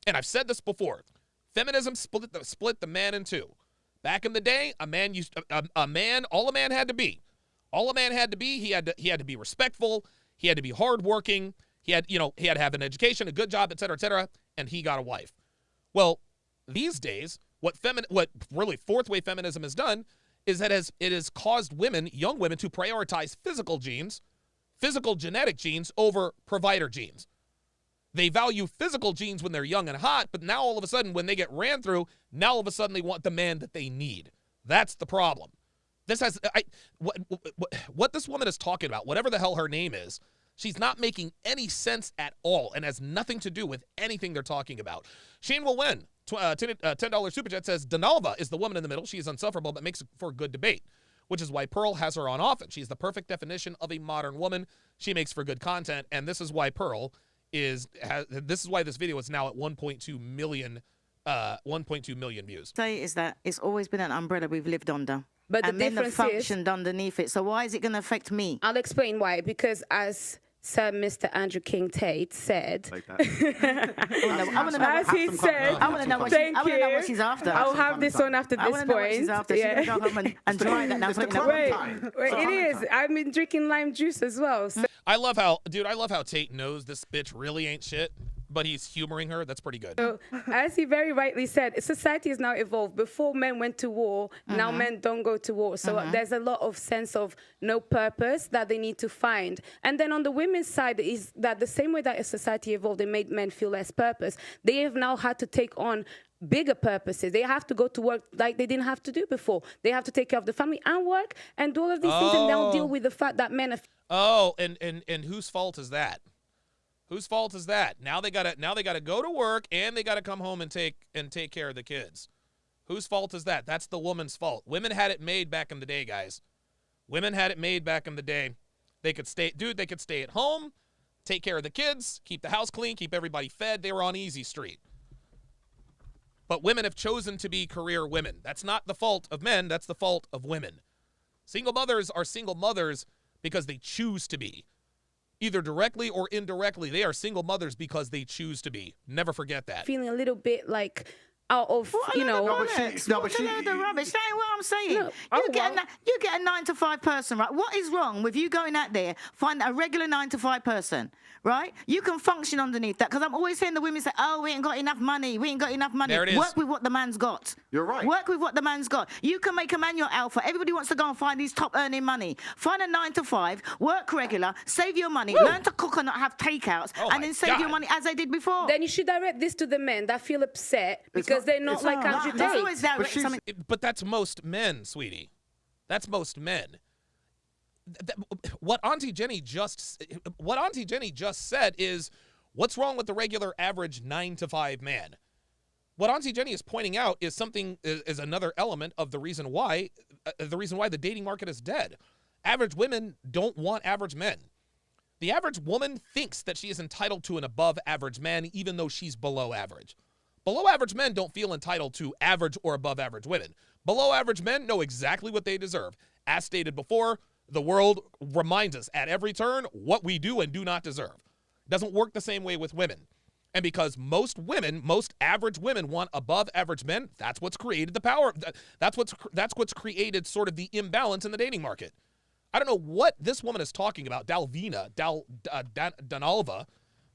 And I've said this before. Feminism split the man in two. Back in the day, all a man had to be, he had to be respectful, he had to be hardworking, he had to have an education, a good job, et cetera, and he got a wife. Well, these days, what really fourth wave feminism has done is that it has caused young women, to prioritize physical genetic genes over provider genes. They value physical genes when they're young and hot, but now all of a sudden when they get ran through, now all of a sudden they want the man that they need. That's the problem. What this woman is talking about, whatever the hell her name is, she's not making any sense at all and has nothing to do with anything they're talking about. Shane will win. $10 super chat says, Donalva is the woman in the middle. She is unsufferable, but makes for a good debate, which is why Pearl has her on offense. She's the perfect definition of a modern woman. She makes for good content, and this is why this is why this video is now at 1.2 million views. Say is that it's always been an umbrella we've lived under. But the and men have difference functioned underneath it. So why is it going to affect me? I'll explain why. Because as Sir Mr. Andrew King Tate said, I want to know what she's after. I'll have this one after this point. Yeah. She can and dry that now. Wait, it is. I've been drinking lime juice as well. So. I love how Tate knows this bitch really ain't shit, but he's humoring her. That's pretty good. So, as he very rightly said, society has now evolved. Before men went to war, now men don't go to war. So there's a lot of sense of no purpose that they need to find. And then on the women's side is that the same way that society evolved, it made men feel less purpose. They have now had to take on bigger purposes. They have to go to work like they didn't have to do before. They have to take care of the family and work and do all of these things and now deal with the fact that men are... and whose fault is that? Whose fault is that? Now they gotta go to work and they gotta come home and take care of the kids. Whose fault is that? That's the woman's fault. Women had it made back in the day, guys. Women had it made back in the day. They could stay at home, take care of the kids, keep the house clean, keep everybody fed. They were on easy street. But women have chosen to be career women. That's not the fault of men. That's the fault of women. Single mothers are single mothers because they choose to be. Either directly or indirectly, they are single mothers because they choose to be. Never forget that. Feeling a little bit like out of, you know. The rubbish. That ain't what I'm saying. You get a 9-to-5 person, right? What is wrong with you going out there, find a regular 9-to-5 person, right? You can function underneath that because I'm always hearing the women say, "Oh, we ain't got enough money. We ain't got enough money." There it is. Work with what the man's got. You're right. Work with what the man's got. You can make a man your alpha. Everybody wants to go and find these top earning money. Find a 9-to-5, work regular, save your money, learn to cook and not have takeouts, and then save your money as they did before. Then you should direct this to the men that feel upset because they're not like Andrew Tate. But that's most men, sweetie. That's most men. What Auntie Jenny just said is, what's wrong with the regular average 9-to-5 man? What Auntie Jenny is pointing out is another element of the reason why the dating market is dead. Average women don't want average men. The average woman thinks that she is entitled to an above average man, even though she's below average. Below average men don't feel entitled to average or above average women. Below average men know exactly what they deserve. As stated before, the world reminds us at every turn what we do and do not deserve. It doesn't work the same way with women. And because most average women want above average men, that's what's created the power. That's what's created sort of the imbalance in the dating market. I don't know what this woman is talking about, Donalva.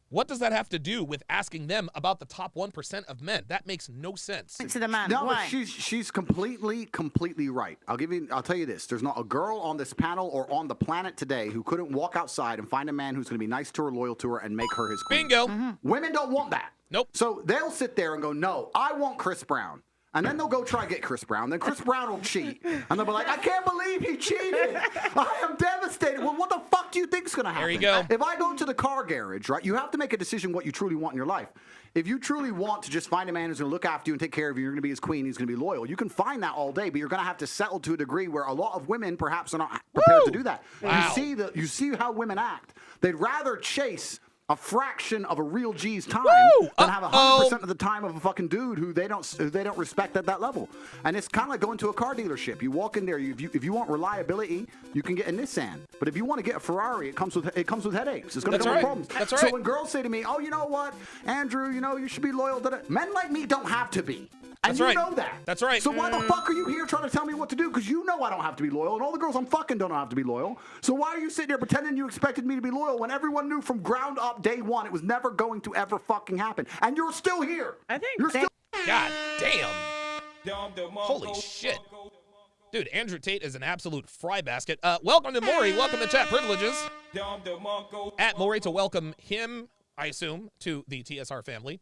What does that have to do with asking them about the top 1% of men? That makes no sense. To the man. No, Why? but she's completely right. I'll tell you this. There's not a girl on this panel or on the planet today who couldn't walk outside and find a man who's going to be nice to her, loyal to her, and make her his queen. Bingo. Women don't want that. Nope. So they'll sit there and go, no, I want Chris Brown. And then they'll go try to get Chris Brown. Then Chris Brown will cheat. And they'll be like, I can't believe he cheated. I am devastated. Well, what the fuck do you think's going to happen? There you go. If I go to the car garage, right, you have to make a decision what you truly want in your life. If you truly want to just find a man who's going to look after you and take care of you, you're going to be his queen, he's going to be loyal, you can find that all day, but you're going to have to settle to a degree where a lot of women perhaps are not prepared to do that. Wow. You see how women act. They'd rather chase a fraction of a real G's time than have 100% of the time of a fucking dude who they don't respect at that level. And it's kind of like going to a car dealership. You walk in there, if you want reliability, you can get a Nissan. But if you want to get a Ferrari, it comes with headaches. It's going to come with problems. That's right. So when girls say to me, "Oh, you know what, Andrew, you should be loyal to that," men like me don't have to be. And you know that. That's right. So why the fuck are you here trying to tell me what to do? Because you know I don't have to be loyal, and all the girls I'm fucking don't have to be loyal. So why are you sitting there pretending you expected me to be loyal when everyone knew from ground up day one it was never going to ever fucking happen? And you're still here. I think you're still. God damn. Holy shit. Dude, Andrew Tate is an absolute fry basket. Welcome to Maury. Welcome to Chat Privileges. At Maury to welcome him, I assume, to the TSR family.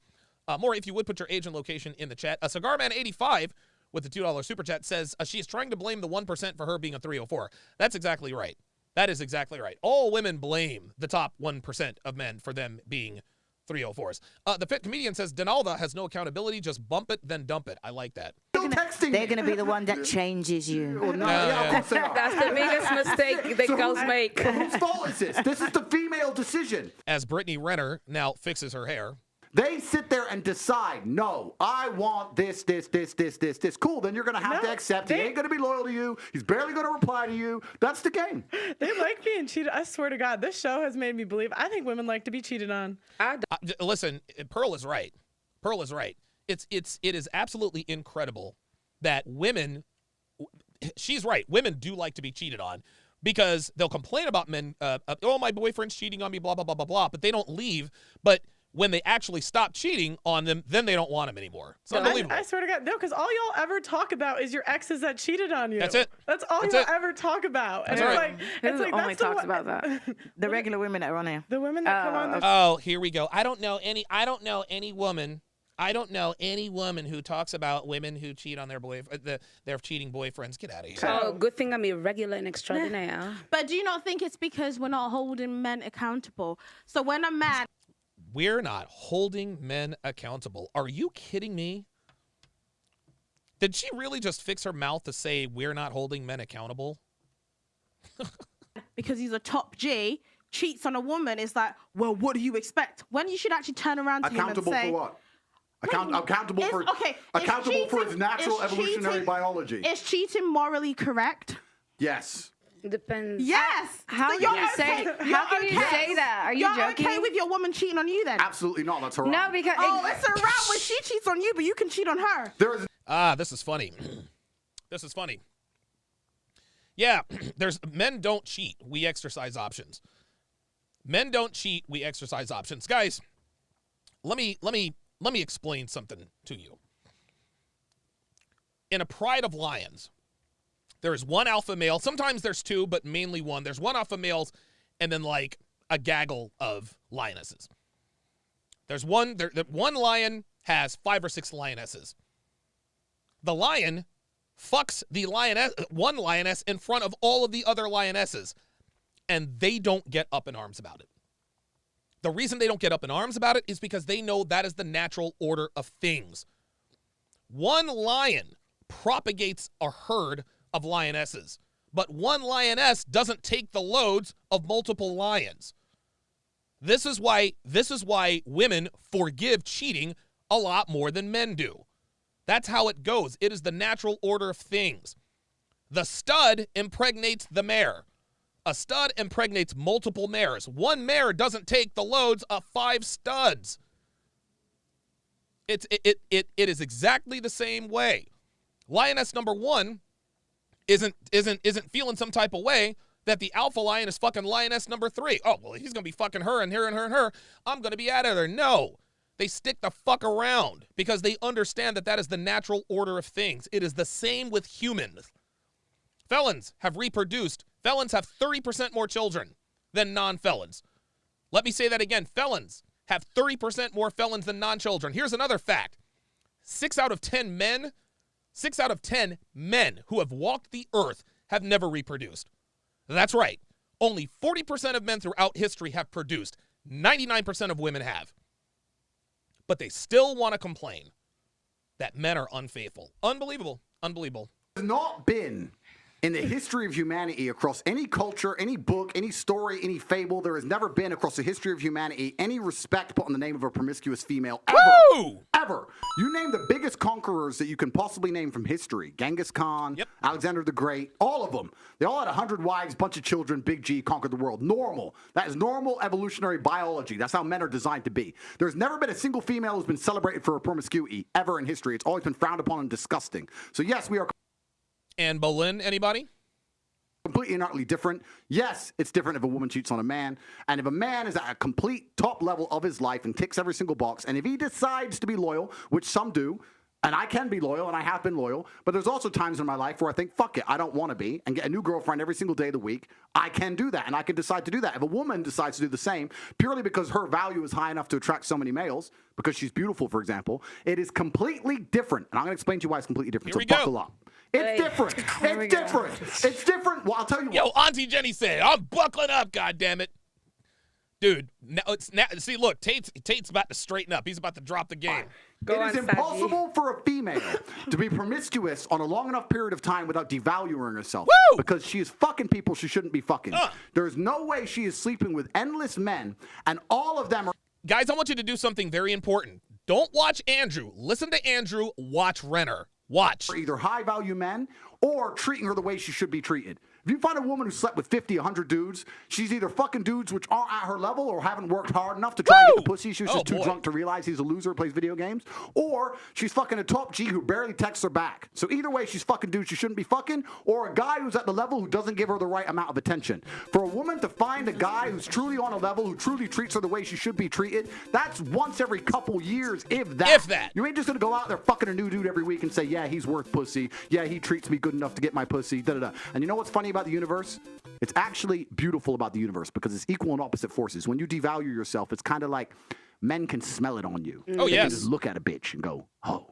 Maury, if you would put your age and location in the chat. Cigarman85 with the $2 super chat says she is trying to blame the 1% for her being a 304. That's exactly right. That is exactly right. All women blame the top 1% of men for them being 304s. The Fit Comedian says Donalda has no accountability. Just bump it, then dump it. I like that. They're going to be the one that changes you. Well, no, yeah, of course they are. That's the biggest mistake that girls make. Whose fault is this? This is the female decision. As Brittany Renner now fixes her hair. They sit there and decide, no, I want this. Cool, then you're going to have to accept he ain't going to be loyal to you. He's barely going to reply to you. That's the game. They like being cheated. I swear to God, this show has made me believe. I think women like to be cheated on. Listen, Pearl is right. Pearl is right. It is absolutely incredible that women, she's right, women do like to be cheated on because they'll complain about men, oh, my boyfriend's cheating on me, blah, blah, blah, blah, blah, but they don't leave. But when they actually stop cheating on them, then they don't want them anymore. It's unbelievable. I swear to God, no, because all y'all ever talk about is your exes that cheated on you. That's it. That's all y'all ever talk about. That's and right. it's like only talks about that? The regular women that are on here. The women that come on the Oh, here we go. I don't know any woman who talks about women who cheat on their their cheating boyfriends. Get out of here. Oh, good thing I'm irregular and extraordinaire. But do you not think it's because we're not holding men accountable? So when a man... We're not holding men accountable. Are you kidding me? Did she really just fix her mouth to say we're not holding men accountable? Because he's a top G, cheats on a woman, is like, well, what do you expect? When you should actually turn around to him and say... Accountable for what? Accountable for his natural evolutionary biology. Is cheating morally correct? Yes. Depends. Yes. How can you say that? Are you you're joking? okay with your woman cheating on you then? Absolutely not. That's her. No, because it's a route where she cheats on you, but you can cheat on her. This is funny. This is funny. Yeah, men don't cheat. We exercise options. Men don't cheat. We exercise options. Guys, let me explain something to you. In a pride of lions, there is one alpha male. Sometimes there's two, but mainly one. There's one alpha males and then like a gaggle of lionesses. There's one lion has 5 or 6 lionesses. The lion fucks the one lioness in front of all of the other lionesses, and they don't get up in arms about it. The reason they don't get up in arms about it is because they know that is the natural order of things. One lion propagates a herd of lionesses, but one lioness doesn't take the loads of multiple lions. This is why women forgive cheating a lot more than men do. That's how it goes. It is the natural order of things. The stud impregnates the mare. A stud impregnates multiple mares. One mare doesn't take the loads of 5 studs. It is exactly the same way. Lioness number 1 isn't feeling some type of way that the alpha lion is fucking lioness number 3. Oh, well, he's going to be fucking her and her and her and her. I'm going to be out of there. No. They stick the fuck around because they understand that is the natural order of things. It is the same with humans. Felons have reproduced. Felons have 30% more children than non-felons. Let me say that again. Felons have 30% more felons than non-children. Here's another fact. 6 out of 10 men 6 out of 10 men who have walked the earth have never reproduced. That's right. Only 40% of men throughout history have produced. 99% of women have. But they still want to complain that men are unfaithful. Unbelievable. Unbelievable. There's not been in the history of humanity, across any culture, any book, any story, any fable, there has never been across the history of humanity any respect put on the name of a promiscuous female ever. Woo! Ever. You name the biggest conquerors that you can possibly name from history. Genghis Khan, Alexander the Great, all of them. They all had 100 wives, bunch of children, Big G, conquered the world. Normal. That is normal evolutionary biology. That's how men are designed to be. There's never been a single female who's been celebrated for her promiscuity ever in history. It's always been frowned upon and disgusting. So yes, we are... And Boleyn, anybody? Completely and utterly different. Yes, it's different if a woman cheats on a man. And if a man is at a complete top level of his life and ticks every single box, and if he decides to be loyal, which some do, and I can be loyal, and I have been loyal, but there's also times in my life where I think, fuck it, I don't want to be, and get a new girlfriend every single day of the week. I can do that, and I can decide to do that. If a woman decides to do the same, purely because her value is high enough to attract so many males, because she's beautiful, for example, it is completely different. And I'm going to explain to you why it's completely different. Here So we buckle up. It's different. It's different. It's different. Well, I'll tell you what. Yo, Auntie Jenny said, I'm buckling up, goddammit. Dude, see, look, Tate's about to straighten up. He's about to drop the game. Go It is on, impossible for a female to be promiscuous on a long enough period of time without devaluing herself. Woo! Because she is fucking people she shouldn't be fucking. There's no way she is sleeping with endless men, and all of them are... Guys, I want you to do something very important. Don't watch Andrew. Listen to Andrew. Watch Renner. Watch. Either high-value men or treating her the way she should be treated. If you find a woman who slept with 50, 100 dudes, she's either fucking dudes which aren't at her level or haven't worked hard enough to try and get the pussy. She was just too drunk to realize he's a loser who plays video games. Or she's fucking a top G who barely texts her back. So either way, she's fucking dudes she shouldn't be fucking, or a guy who's at the level who doesn't give her the right amount of attention. For a woman to find a guy who's truly on a level, who truly treats her the way she should be treated, that's once every couple years, if that. If that. You ain't just gonna go out there fucking a new dude every week and say, yeah, he's worth pussy. Yeah, he treats me good enough to get my pussy. Da-da-da. And you know what's funny about the universe? It's actually beautiful about the universe because it's equal and opposite forces. When you devalue yourself, it's kind of like men can smell it on you. Oh, They yes. can just look at a bitch and go, oh.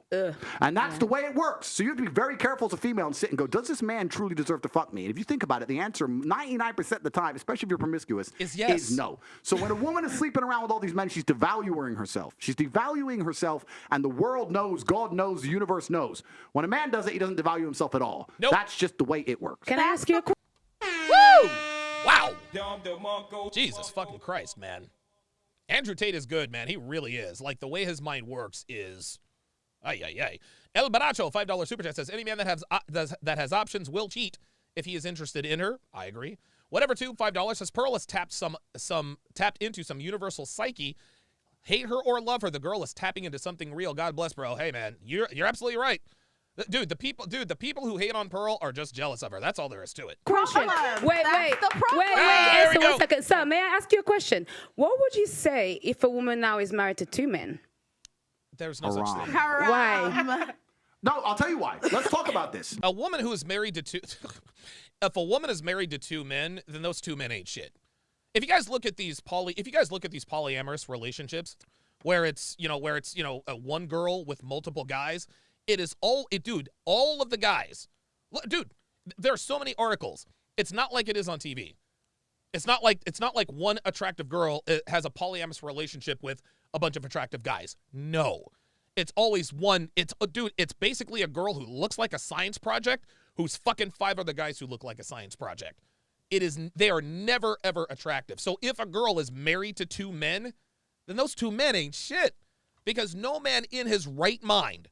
And that's the way it works. So you have to be very careful as a female and sit and go, does this man truly deserve to fuck me? And if you think about it, the answer 99% of the time, especially if you're promiscuous, Is yes. is no. So when a woman is sleeping around with all these men, she's devaluing herself. She's devaluing herself, and the world knows, God knows, the universe knows. When a man does it, he doesn't devalue himself at all. Nope. That's just the way it works. Can I ask you a question? Woo! Wow. Jesus fucking Christ, man. Andrew Tate is good, man. He really is. Like, the way his mind works is... Ay, ay, ay. El Baracho, $5 super chat says, any man that has options will cheat if he is interested in her. I agree. Whatever, too, $5 says, Pearl has tapped into some universal psyche. Hate her or love her, the girl is tapping into something real. God bless, bro. Hey, man, you're absolutely right. Dude, the people who hate on Pearl are just jealous of her. That's all there is to it. Question. Wait, there we Esther, go. 1 second. So, may I ask you a question? What would you say if a woman now is married to 2 men? There's no such thing. Why? No, I'll tell you why. Let's talk about this. A woman who is married to two... if a woman is married to 2 men, then those 2 men ain't shit. If you guys look at these polyamorous relationships, where it's one girl with multiple guys, it is all of the guys. Dude, there are so many articles. It's not like it is on TV. It's not like one attractive girl has a polyamorous relationship with a bunch of attractive guys. No. It's always one. It's basically a girl who looks like a science project who's fucking 5 other guys who look like a science project. They are never ever attractive. So if a girl is married to 2 men, then those 2 men ain't shit. Because no man in his right mind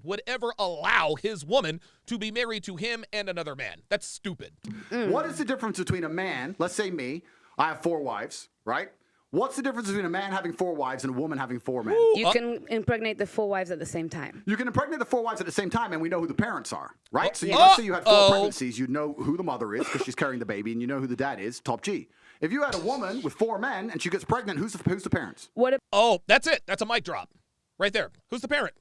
would ever allow his woman to be married to him and another man. That's stupid. What is the difference between a man, let's say me, I have 4 wives, right? What's the difference between a man having 4 wives and a woman having 4 men? You can impregnate the 4 wives at the same time. You can impregnate the 4 wives at the same time, and we know who the parents are, right? So let's say you had 4 pregnancies, you know who the mother is because she's carrying the baby, and you know who the dad is, top G. If you had a woman with 4 men and she gets pregnant, who's the parents? That's it. That's a mic drop. Right there. Who's the parent?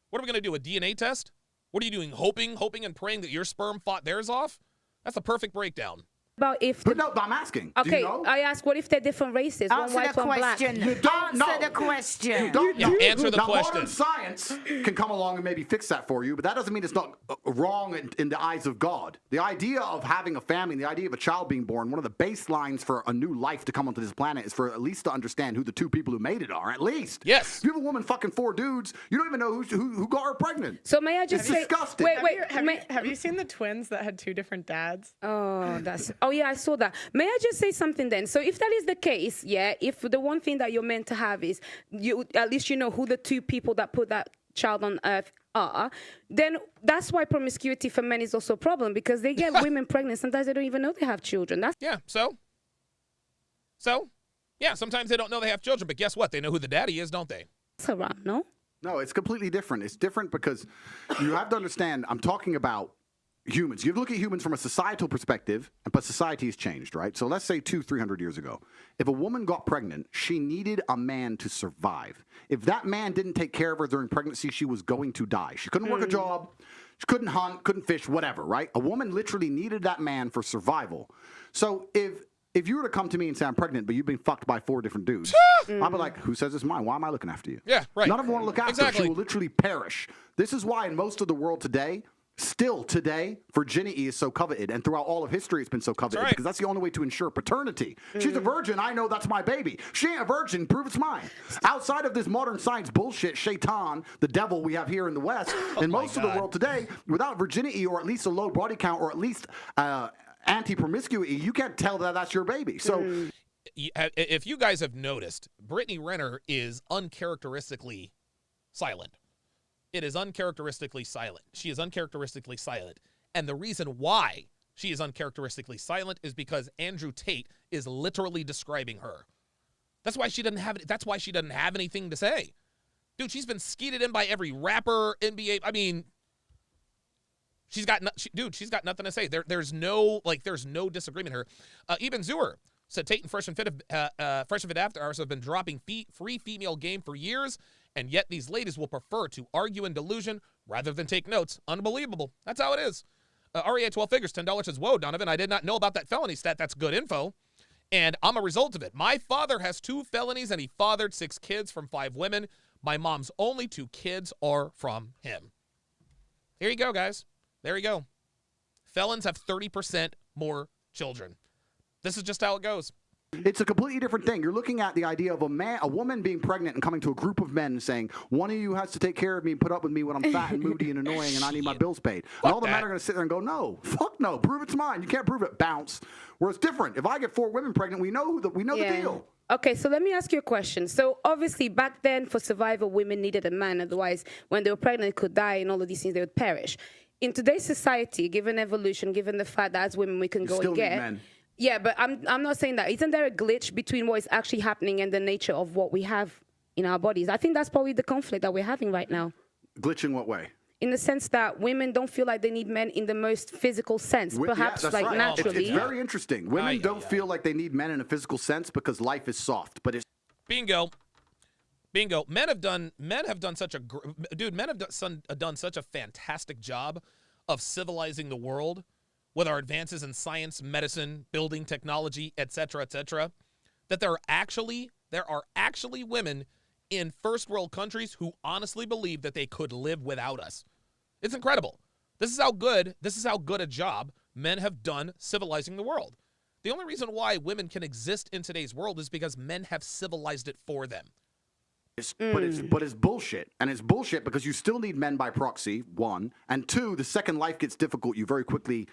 What are we going to do, a DNA test? What are you doing, hoping and praying that your sperm fought theirs off? That's a perfect breakdown. About if But no, I'm asking. Do okay, you know? I asked, what if they're different races? One Answer white, the one black. question. You don't know. Answer the question. You don't know. Answer the now, question. Modern science can come along and maybe fix that for you, but that doesn't mean it's not wrong in the eyes of God. The idea of having a family, the idea of a child being born, one of the baselines for a new life to come onto this planet is for at least to understand who the two people who made it are. At least. Yes. If you have a woman fucking 4 dudes, you don't even know who got her pregnant. So may I just It's say, disgusting. Have you seen the twins that had 2 different dads? Oh yeah, I saw that. May I just say something then? So if that is the case, yeah, if the one thing that you're meant to have is you, at least you know who the 2 people that put that child on earth are, then that's why promiscuity for men is also a problem, because they get women pregnant. Sometimes they don't even know they have children. That's So, yeah, sometimes they don't know they have children, but guess what? They know who the daddy is, don't they? around, no? No, it's completely different. It's different because you have to understand, I'm talking about humans. You look at humans from a societal perspective, but society has changed, right? So let's say 200-300 years ago, if a woman got pregnant, she needed a man to survive. If that man didn't take care of her during pregnancy, she was going to die. She couldn't work a job, she couldn't hunt, couldn't fish, whatever, right? A woman literally needed that man for survival. So if you were to come to me and say I'm pregnant, but you've been fucked by 4 different dudes, I'd be like, who says it's mine? Why am I looking after you? Yeah, right. None of them want to look after her. Exactly. She will literally perish. This is why in most of the world today, still today, virginity is so coveted, and throughout all of history it's been so coveted, right. because that's the only way to ensure paternity. She's a virgin, I know that's my baby. She ain't a virgin, prove it's mine. Outside of this modern science bullshit, Shaitan, the devil we have here in the West, in most of the world today, without virginity or at least a low body count or at least anti-promiscuity, you can't tell that that's your baby. So If you guys have noticed, Brittany Renner is uncharacteristically silent. It is uncharacteristically silent. She is uncharacteristically silent. And the reason why she is uncharacteristically silent is because Andrew Tate is literally describing her. That's why she doesn't have anything to say. Dude, she's been skeeted in by every rapper, NBA. I mean, she's got nothing to say. There's no disagreement here. Eben Zuer said Tate and Fresh and Fit After Hours have been dropping free female game for years, and yet these ladies will prefer to argue in delusion rather than take notes. Unbelievable. That's how it is. REA 12 figures, $10 says, whoa, Donovan, I did not know about that felony stat. That's good info. And I'm a result of it. My father has 2 felonies, and he fathered 6 kids from 5 women. My mom's only 2 kids are from him. Here you go, guys. There you go. Felons have 30% more children. This is just how it goes. It's a completely different thing. You're looking at the idea of a woman being pregnant and coming to a group of men and saying, one of you has to take care of me and put up with me when I'm fat and moody and annoying and I need my bills paid. And all the men are going to sit there and go, no, fuck no, prove it's mine. You can't prove it, bounce. Where it's different. If I get 4 women pregnant, we know the deal. Okay, so let me ask you a question. So obviously back then for survival, women needed a man. Otherwise, when they were pregnant, they could die and all of these things, they would perish. In today's society, given evolution, given the fact that as women we can go and get... Men. Yeah, but I'm not saying that. Isn't there a glitch between what is actually happening and the nature of what we have in our bodies? I think that's probably the conflict that we're having right now. Glitch in what way? In the sense that women don't feel like they need men in the most physical sense, perhaps that's like right. naturally. It's very interesting. Women don't feel like they need men in a physical sense because life is soft, but it's... Bingo. Men have done such a fantastic job of civilizing the world with our advances in science, medicine, building technology, etc., that there are actually women in first world countries who honestly believe that they could live without us. It's incredible. This is how good a job men have done civilizing the world. The only reason why women can exist in today's world is because men have civilized it for them. But it's bullshit, and it's bullshit because you still need men by proxy. 1, and 2. The second life gets difficult, you very quickly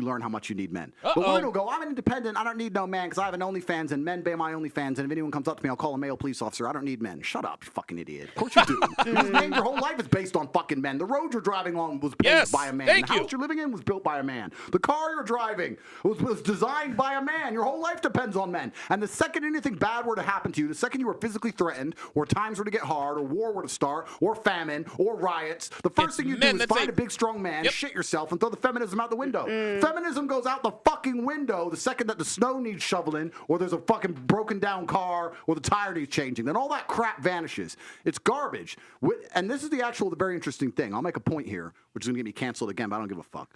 learn how much you need men. But women will go, I'm independent. I don't need no man because I have an OnlyFans, and men pay my OnlyFans. And if anyone comes up to me, I'll call a male police officer. I don't need men. Shut up, you fucking idiot. Of course you do. Your whole life is based on fucking men. The road you're driving on was built by a man. The house you're living in was built by a man. The car you're driving was designed by a man. Your whole life depends on men. And the second anything bad were to happen to you, the second you were physically threatened, or times were to get hard, or war were to start, or famine, or riots, the first thing you do is find a big strong man, shit yourself, and throw the feminism out the window. Feminism goes out the fucking window the second that the snow needs shoveling, or there's a fucking broken down car, or the tire needs changing. Then all that crap vanishes. It's garbage. And this is the very interesting thing. I'll make a point here, which is going to get me canceled again, but I don't give a fuck.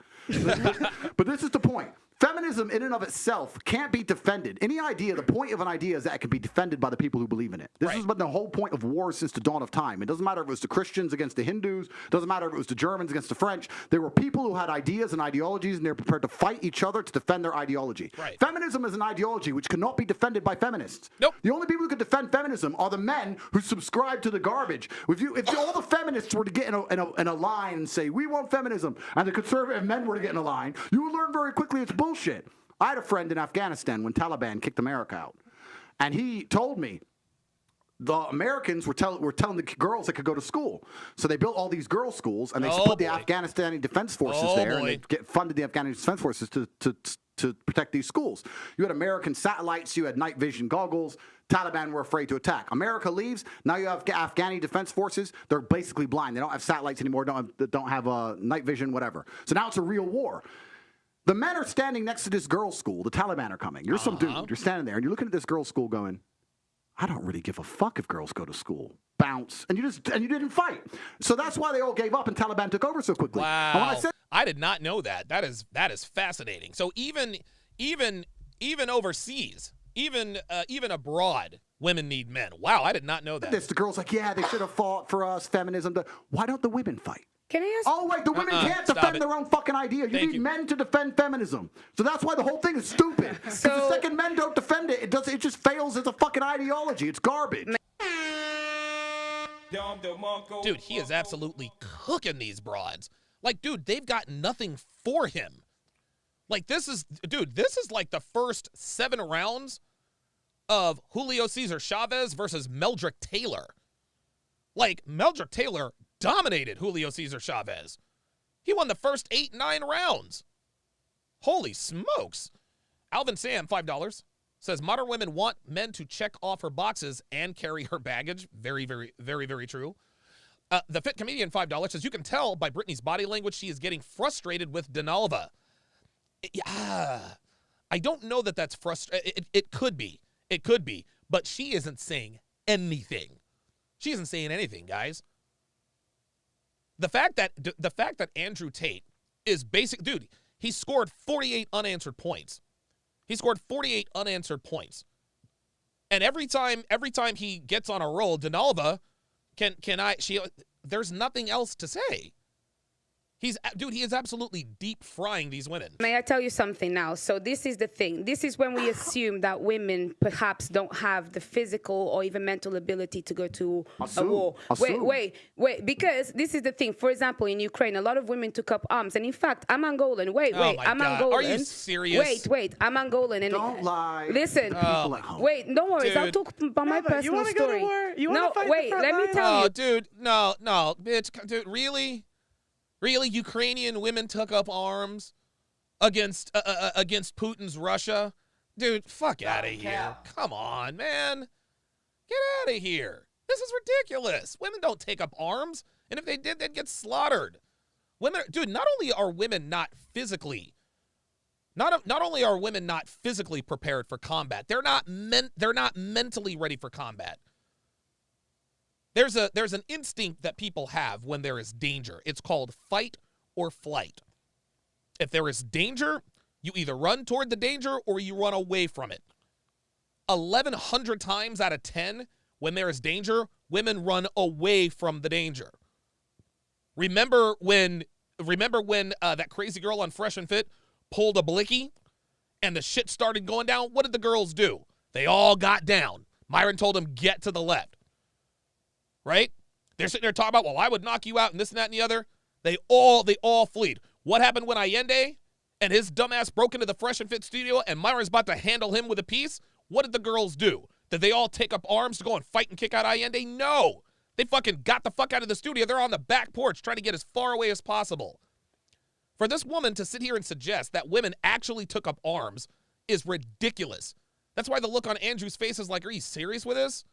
But this is the point. Feminism in and of itself can't be defended. Any idea, the point of an idea is that it can be defended by the people who believe in it. This has been the whole point of war since the dawn of time. It doesn't matter if it was the Christians against the Hindus. It doesn't matter if it was the Germans against the French. There were people who had ideas and ideologies, and they were prepared to fight each other to defend their ideology. Right. Feminism is an ideology which cannot be defended by feminists. Nope. The only people who can defend feminism are the men who subscribe to the garbage. If all the feminists were to get in a line and say, we want feminism, and the conservative men were to get in a line, you would learn very quickly it's bullshit. I had a friend in Afghanistan when Taliban kicked America out, and he told me the Americans were telling the girls they could go to school. So they built all these girls' schools, and they put the Afghanistani Defense Forces there, and they funded the Afghan Defense Forces to protect these schools. You had American satellites, you had night vision goggles. Taliban were afraid to attack. America leaves. Now you have Afghani Defense Forces. They're basically blind. They don't have satellites anymore. Don't have night vision, whatever. So now it's a real war. The men are standing next to this girls' school. The Taliban are coming. You're some dude. You're standing there, and you're looking at this girls' school going, I don't really give a fuck if girls go to school. Bounce. And you didn't fight. So that's why they all gave up and Taliban took over so quickly. Wow. And when I did not know that. That is fascinating. So even overseas, even abroad, women need men. Wow, I did not know that. The girls like, yeah, they should have fought for us, feminism. Why don't the women fight? Can I ask? Oh, wait, the women can't defend their own fucking idea. You need men to defend feminism. So that's why the whole thing is stupid. Because the second men don't defend it, it just fails as a fucking ideology. It's garbage. Dude, he is absolutely cooking these broads. Like, dude, they've got nothing for him. Like, this is like the first 7 rounds of Julio Cesar Chavez versus Meldrick Taylor. Like, Meldrick Taylor dominated Julio Cesar Chavez. He won the first 8-9 rounds. Holy smokes. Alvin Sam, $5, says modern women want men to check off her boxes and carry her baggage. Very, very, very, very true. The Fit Comedian, $5, says you can tell by Brittany's body language she is getting frustrated with Donalva. I don't know that that's frustrating. It could be. It could be. But she isn't saying anything. She isn't saying anything, guys. The fact that Andrew Tate is dude, he scored 48 unanswered points. He scored 48 unanswered points. And every time he gets on a roll, Donalva there's nothing else to say. He is absolutely deep frying these women. May I tell you something now? So this is the thing. This is when we assume that women perhaps don't have the physical or even mental ability to go to a war. Wait. Because this is the thing. For example, in Ukraine, a lot of women took up arms. And in fact, I'm Angolan. I'm Angolan. Are you serious? Wait. I'm Angolan. And don't lie. Listen. Wait, don't worry. I'll talk about my personal you wanna story. Go to war? You want to fight the front let me line? tell you. Dude, no, bitch. Dude, really? Really, Ukrainian women took up arms against Putin's Russia? Dude, fuck out of here. Come on, man. Get out of here. This is ridiculous. Women don't take up arms, and if they did, they'd get slaughtered. Women, dude, not only are women not physically prepared for combat, they're not mentally ready for combat. There's an instinct that people have when there is danger. It's called fight or flight. If there is danger, you either run toward the danger or you run away from it. 1,100 times out of 10, when there is danger, women run away from the danger. Remember when that crazy girl on Fresh and Fit pulled a blicky and the shit started going down? What did the girls do? They all got down. Myron told them, get to the left. Right? They're sitting there talking about, well, I would knock you out and this and that and the other. They all fled. What happened when Allende and his dumbass broke into the Fresh and Fit studio and Myron's about to handle him with a piece? What did the girls do? Did they all take up arms to go and fight and kick out Allende? No. They fucking got the fuck out of the studio. They're on the back porch trying to get as far away as possible. For this woman to sit here and suggest that women actually took up arms is ridiculous. That's why the look on Andrew's face is like, are you serious with this?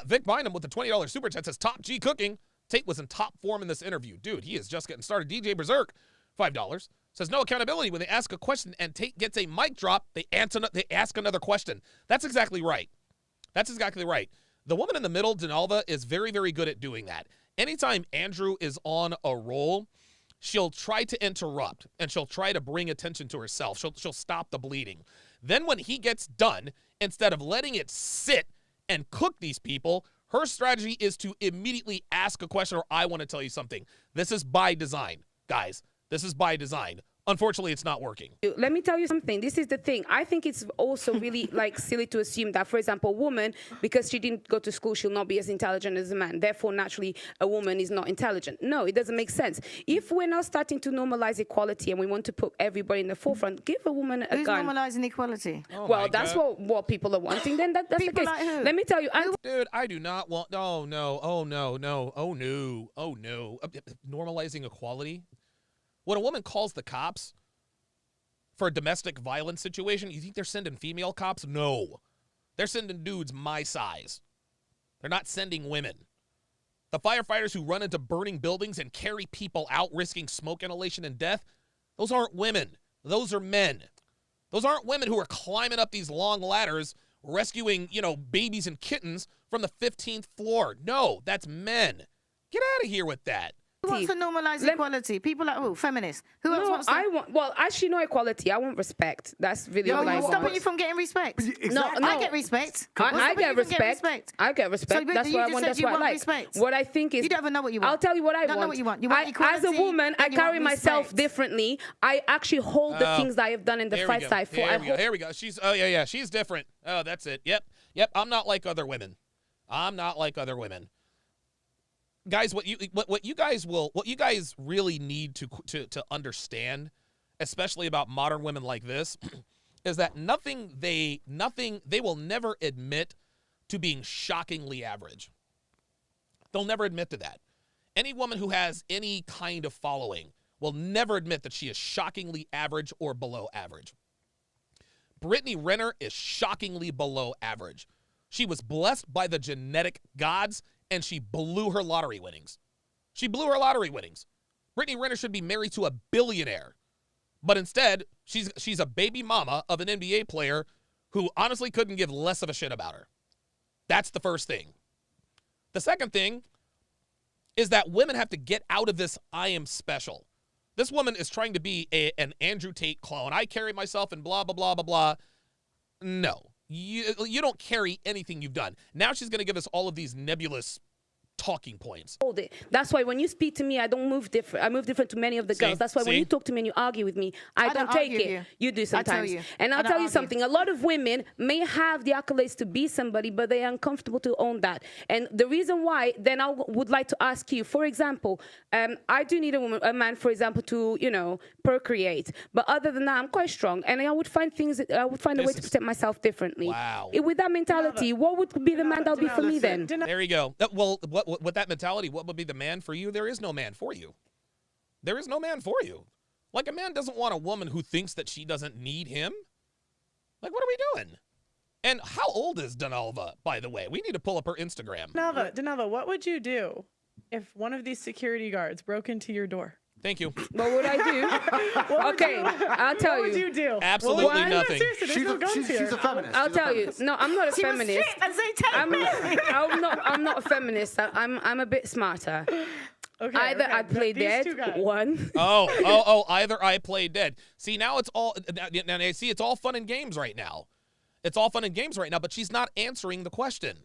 Vic Bynum with the $20 super chat says, Top G cooking. Tate was in top form in this interview. Dude, he is just getting started. DJ Berserk, $5, says no accountability. When they ask a question and Tate gets a mic drop, they ask another question. That's exactly right. The woman in the middle, Donalva, is very, very good at doing that. Anytime Andrew is on a roll, she'll try to interrupt and she'll try to bring attention to herself. She'll stop the bleeding. Then when he gets done, instead of letting it sit and cook these people, her strategy is to immediately ask a question or I want to tell you something. This is by design, guys. This is by design. Unfortunately, it's not working. Let me tell you something. This is the thing. I think it's also really like silly to assume that, for example, a woman, because she didn't go to school, she'll not be as intelligent as a man. Therefore, naturally, a woman is not intelligent. No, it doesn't make sense. If we're now starting to normalize equality and we want to put everybody in the forefront, give a woman a Who's gun. normalizing equality? Oh Well, that's what people are wanting. Then that's People the case. like who? Let me tell you. Dude, I do not want. Oh no. Oh no. No. Oh no. Oh no. Normalizing equality. When a woman calls the cops for a domestic violence situation, you think they're sending female cops? No. They're sending dudes my size. They're not sending women. The firefighters who run into burning buildings and carry people out risking smoke inhalation and death, those aren't women. Those are men. Those aren't women who are climbing up these long ladders rescuing, babies and kittens from the 15th floor. No, that's men. Get out of here with that. Who wants to normalize equality? People like who? Feminists. Who else wants to? Well, actually, no equality. I want respect. That's really what I want. Stopping you from getting respect. No, I get respect. I get respect. I get respect. So, that's what I want. That's what I like. Respect. What I think is, you don't even know what you want. I'll tell you what I want. Know what you want. You want equality, as a woman, I carry myself differently. I actually hold the things that I have done in the fight side for. Here we go. She's she's different. Oh, that's it. Yep. I'm not like other women. Guys, what you guys really need to understand, especially about modern women like this, is that they will never admit to being shockingly average. They'll never admit to that. Any woman who has any kind of following will never admit that she is shockingly average or below average. Brittany Renner is shockingly below average. She was blessed by the genetic gods, and she blew her lottery winnings. Brittany Renner should be married to a billionaire. But instead, she's a baby mama of an NBA player who honestly couldn't give less of a shit about her. That's the first thing. The second thing is that women have to get out of this I am special. This woman is trying to be an Andrew Tate clone. I carry myself and blah, blah, blah, blah, blah. No. You don't carry anything you've done. Now she's going to give us all of these nebulous talking points. Hold it. That's why when you speak to me, I don't move different. I move different to many of the girls. That's why when you talk to me and you argue with me, I don't take it. You do sometimes. And I'll tell you something. A lot of women may have the accolades to be somebody, but they are uncomfortable to own that. And the reason why, then I would like to ask you, for example, I do need a man, for example, to, procreate. But other than that, I'm quite strong. And I would find a way to protect myself differently. Wow. With that mentality, what would be the man that would be for me then? There you go. Well, with that mentality, what would be the man for you? There is no man for you. There is no man for you. Like, a man doesn't want a woman who thinks that she doesn't need him. Like, what are we doing? And how old is Danalva, by the way? We need to pull up her Instagram. Danalva, what would you do if one of these security guards broke into your door? Thank you. What would I do? I'll tell you. What would you do? Absolutely nothing. She's a feminist. I'll tell you. No, I'm not a feminist. I'm not a feminist. I'm a bit smarter. Okay, either I play dead. One. Either I play dead. See, now it's all it's all fun and games right now. But she's not answering the question.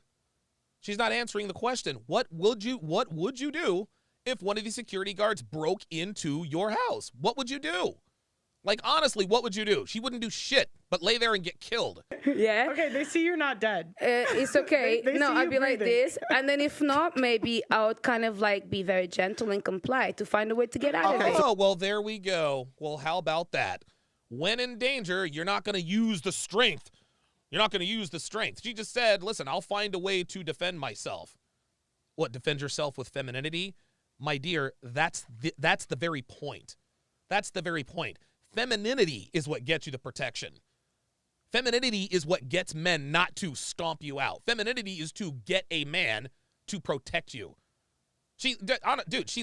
What would you do if one of these security guards broke into your house? What would you do? Like, honestly, what would you do? She wouldn't do shit but lay there and get killed. Yeah. Okay, they see you're not dead. It's okay. No, I'd be like this. And then if not, maybe I would kind of like be very gentle and comply to find a way to get out of it. Oh, well, there we go. Well, how about that? When in danger, you're not going to use the strength. She just said, listen, I'll find a way to defend myself. What, defend yourself with femininity? My dear, that's the very point. Femininity is what gets you the protection. Femininity is what gets men not to stomp you out. Femininity is to get a man to protect you. She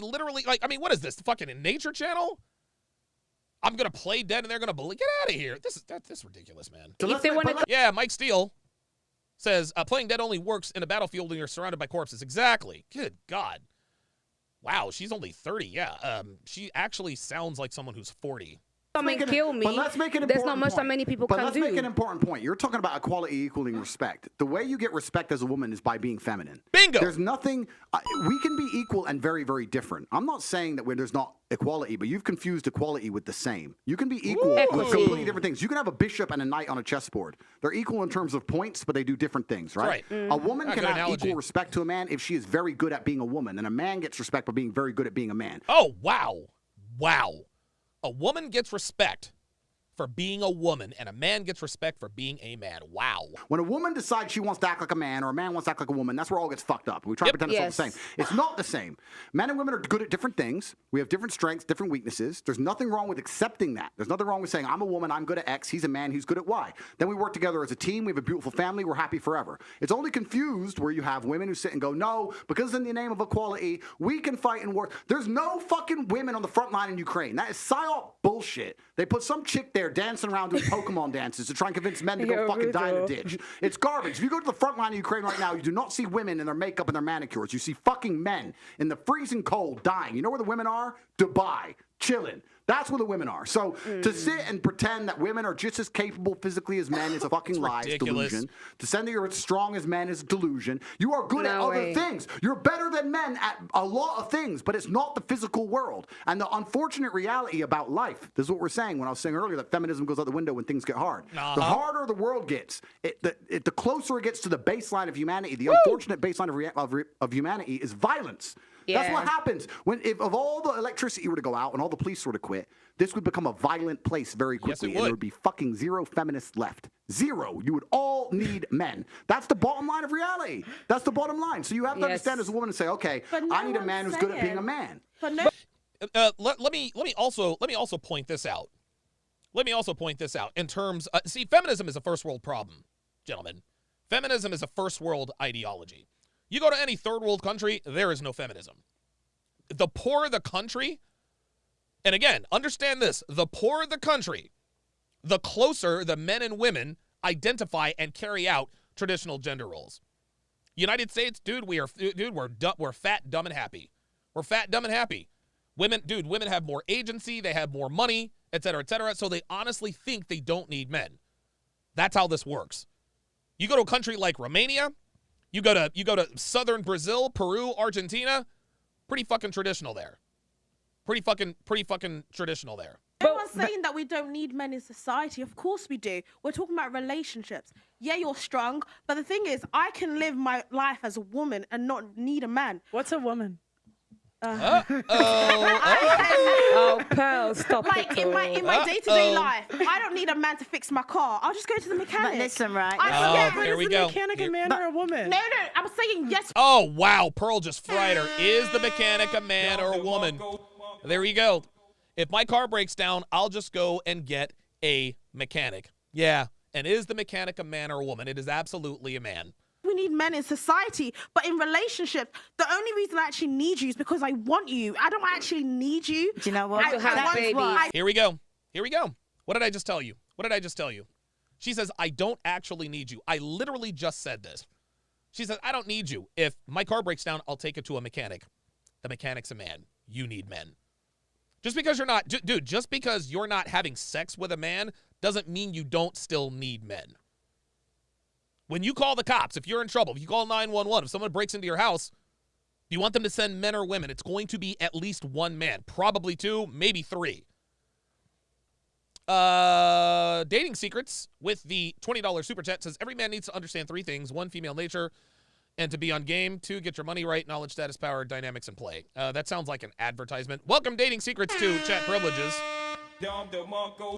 literally, what is this, fucking Nature Channel? I'm going to play dead and they're going to bully. Get out of here. This is ridiculous, man. Yeah, Mike Steele says, playing dead only works in a battlefield when you're surrounded by corpses. Exactly. Good God. Wow, she's only 30. Yeah. She actually sounds like someone who's 40. Kill me. But let's make an There's not important much point. that many people but can let's do. make an important point. You're talking about equality equaling respect. The way you get respect as a woman is by being feminine. Bingo. There's nothing. We can be equal and very, very different. I'm not saying that there's not equality, but you've confused equality with the same. You can be equal with completely different things. You can have a bishop and a knight on a chessboard. They're equal in terms of points, but they do different things, right? A woman can have equal respect to a man if she is very good at being a woman, and a man gets respect by being very good at being a man. Oh, wow. Wow. A woman gets respect for being a woman, and a man gets respect for being a man. Wow. When a woman decides she wants to act like a man, or a man wants to act like a woman, that's where all gets fucked up. We try to pretend it's all the same. It's not the same. Men and women are good at different things. We have different strengths, different weaknesses. There's nothing wrong with accepting that. There's nothing wrong with saying, I'm a woman, I'm good at X, he's a man, he's good at Y. Then we work together as a team, we have a beautiful family, we're happy forever. It's only confused where you have women who sit and go, no, because in the name of equality, we can fight in war. There's no fucking women on the front line in Ukraine. That is psyop bullshit. They put some chick there dancing around doing Pokemon dances to try and convince men to go fucking die in a ditch. It's garbage. If you go to the front line of Ukraine right now, you do not see women in their makeup and their manicures. You see fucking men in the freezing cold dying. You know where the women are? Dubai, chilling. That's where the women are. So to sit and pretend that women are just as capable physically as men is a fucking lie. It's delusion. To say that you're as strong as men is a delusion. You are good at other things. You're better than men at a lot of things, but it's not the physical world. And the unfortunate reality about life, this is what we're saying when I was saying earlier that feminism goes out the window when things get hard. The harder the world gets, the closer it gets to the baseline of humanity. The unfortunate baseline of humanity is violence. That's what happens if all the electricity were to go out and all the police were to quit, this would become a violent place very quickly. Yes, it would. And there would be fucking zero feminists left. Zero. You would all need men. That's the bottom line of reality. That's the bottom line. So you have to understand as a woman and say, okay, I need a man who's good at being a man. Let me also point this out. Let me also point this out in terms. See, feminism is a first world problem, gentlemen. Feminism is a first world ideology. You go to any third world country, there is no feminism. The poorer the country, and again, understand this, the poorer the country, the closer the men and women identify and carry out traditional gender roles. United States, we're fat, dumb, and happy. We're fat, dumb, and happy. Women have more agency, they have more money, et cetera, so they honestly think they don't need men. That's how this works. You go to a country like Romania, you go to southern Brazil, Peru, Argentina, pretty fucking traditional there. Pretty fucking traditional there. Everyone's saying that we don't need men in society. Of course we do. We're talking about relationships. Yeah, you're strong, but the thing is, I can live my life as a woman and not need a man. What's a woman? Pearl, stop like it. in my day-to-day life, I don't need a man to fix my car. I'll just go to the mechanic. But listen, right? There we go. Is the mechanic a man or a woman? No, I'm saying yes. Oh, wow. Pearl just fried her. Is the mechanic a man or a woman? There you go. If my car breaks down, I'll just go and get a mechanic. Yeah. And is the mechanic a man or a woman? It is absolutely a man. We need men in society, but in relationships, the only reason I actually need you is because I want you. I don't actually need you. Do you know what? Here we go. What did I just tell you? She says, I don't actually need you. I literally just said this. She says, I don't need you. If my car breaks down, I'll take it to a mechanic. The mechanic's a man. You need men. Just because you're not having sex with a man doesn't mean you don't still need men. When you call the cops, if you're in trouble, if you call 911, if someone breaks into your house, do you want them to send men or women? It's going to be at least one man, probably two, maybe three. Dating Secrets with the $20 super chat says, every man needs to understand three things. One, female nature, and to be on game. Two, get your money right, knowledge, status, power, dynamics, and play. That sounds like an advertisement. Welcome Dating Secrets to Chat Privileges.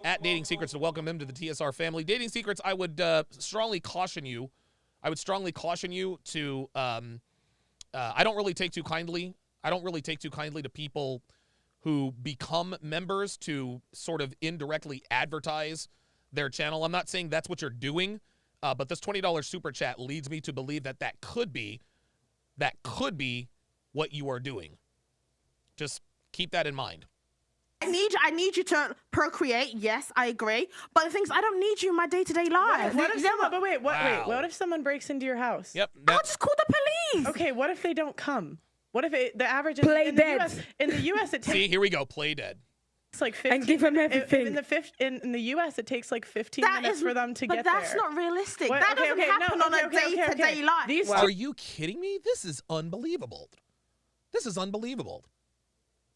At Dating Secrets to welcome them to the TSR family. Dating Secrets, I would strongly caution you to, I don't really take too kindly to people who become members to sort of indirectly advertise their channel. I'm not saying that's what you're doing, but this $20 super chat leads me to believe that could be what you are doing. Just keep that in mind. I need you to procreate. Yes, I agree. But the thing is, I don't need you in my day-to-day life. What if someone breaks into your house? Yep. I'll just call the police. Okay, what if they don't come? What if the average Play in dead. the US? In the US, it takes See, here we go. Play dead. like 15. And give them everything. In the US, it takes like 15 minutes for them to get there. But that's not realistic. What? That Okay, doesn't okay, happen no, on okay, a okay, okay, day-to-day okay. life. These Are you kidding me? This is unbelievable. This is unbelievable.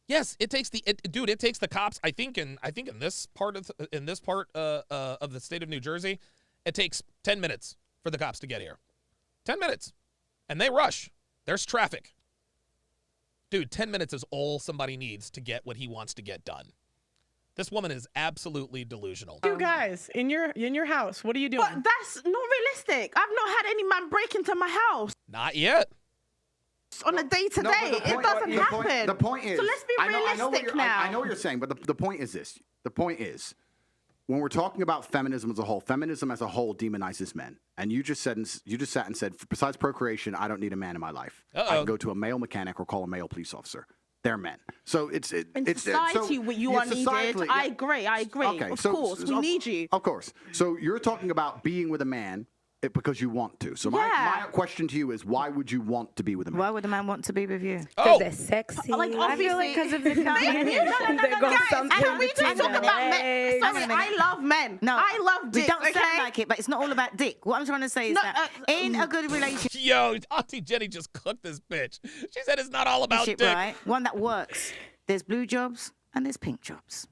Yes, it takes dude. It takes the cops. I think in this part of the state of New Jersey, it takes 10 minutes for the cops to get here. 10 minutes, and they rush. There's traffic. Dude, 10 minutes is all somebody needs to get what he wants to get done. This woman is absolutely delusional. You guys in your house, what are you doing? But that's not realistic. I've not had any man break into my house Not yet. on a day-to-day. No, but It doesn't happen. The point is, so let's be realistic now. I know what you're saying, but the point is this. The point is, when we're talking about feminism as a whole demonizes men. And you just sat and said, besides procreation, I don't need a man in my life. I can go to a male mechanic or call a male police officer. They're men. So it's society, you are needed. I agree. Okay, of course, we need you. Of course. So you're talking about being with a man because you want to. So my question to you is, why would you want to be with a man? Why would a man want to be with you? Because they're sexy. Like, I feel like because of the companionship. They've got Guys, something can we just between talk their about men? legs. Sorry, I love men. No, I love dick. We don't okay? sound like it, but it's not all about dick. What I'm trying to say is that in a good relationship, Yo, Auntie Jenny just cooked this bitch. She said it's not all about dick. right? One that works. There's blue jobs and there's pink jobs.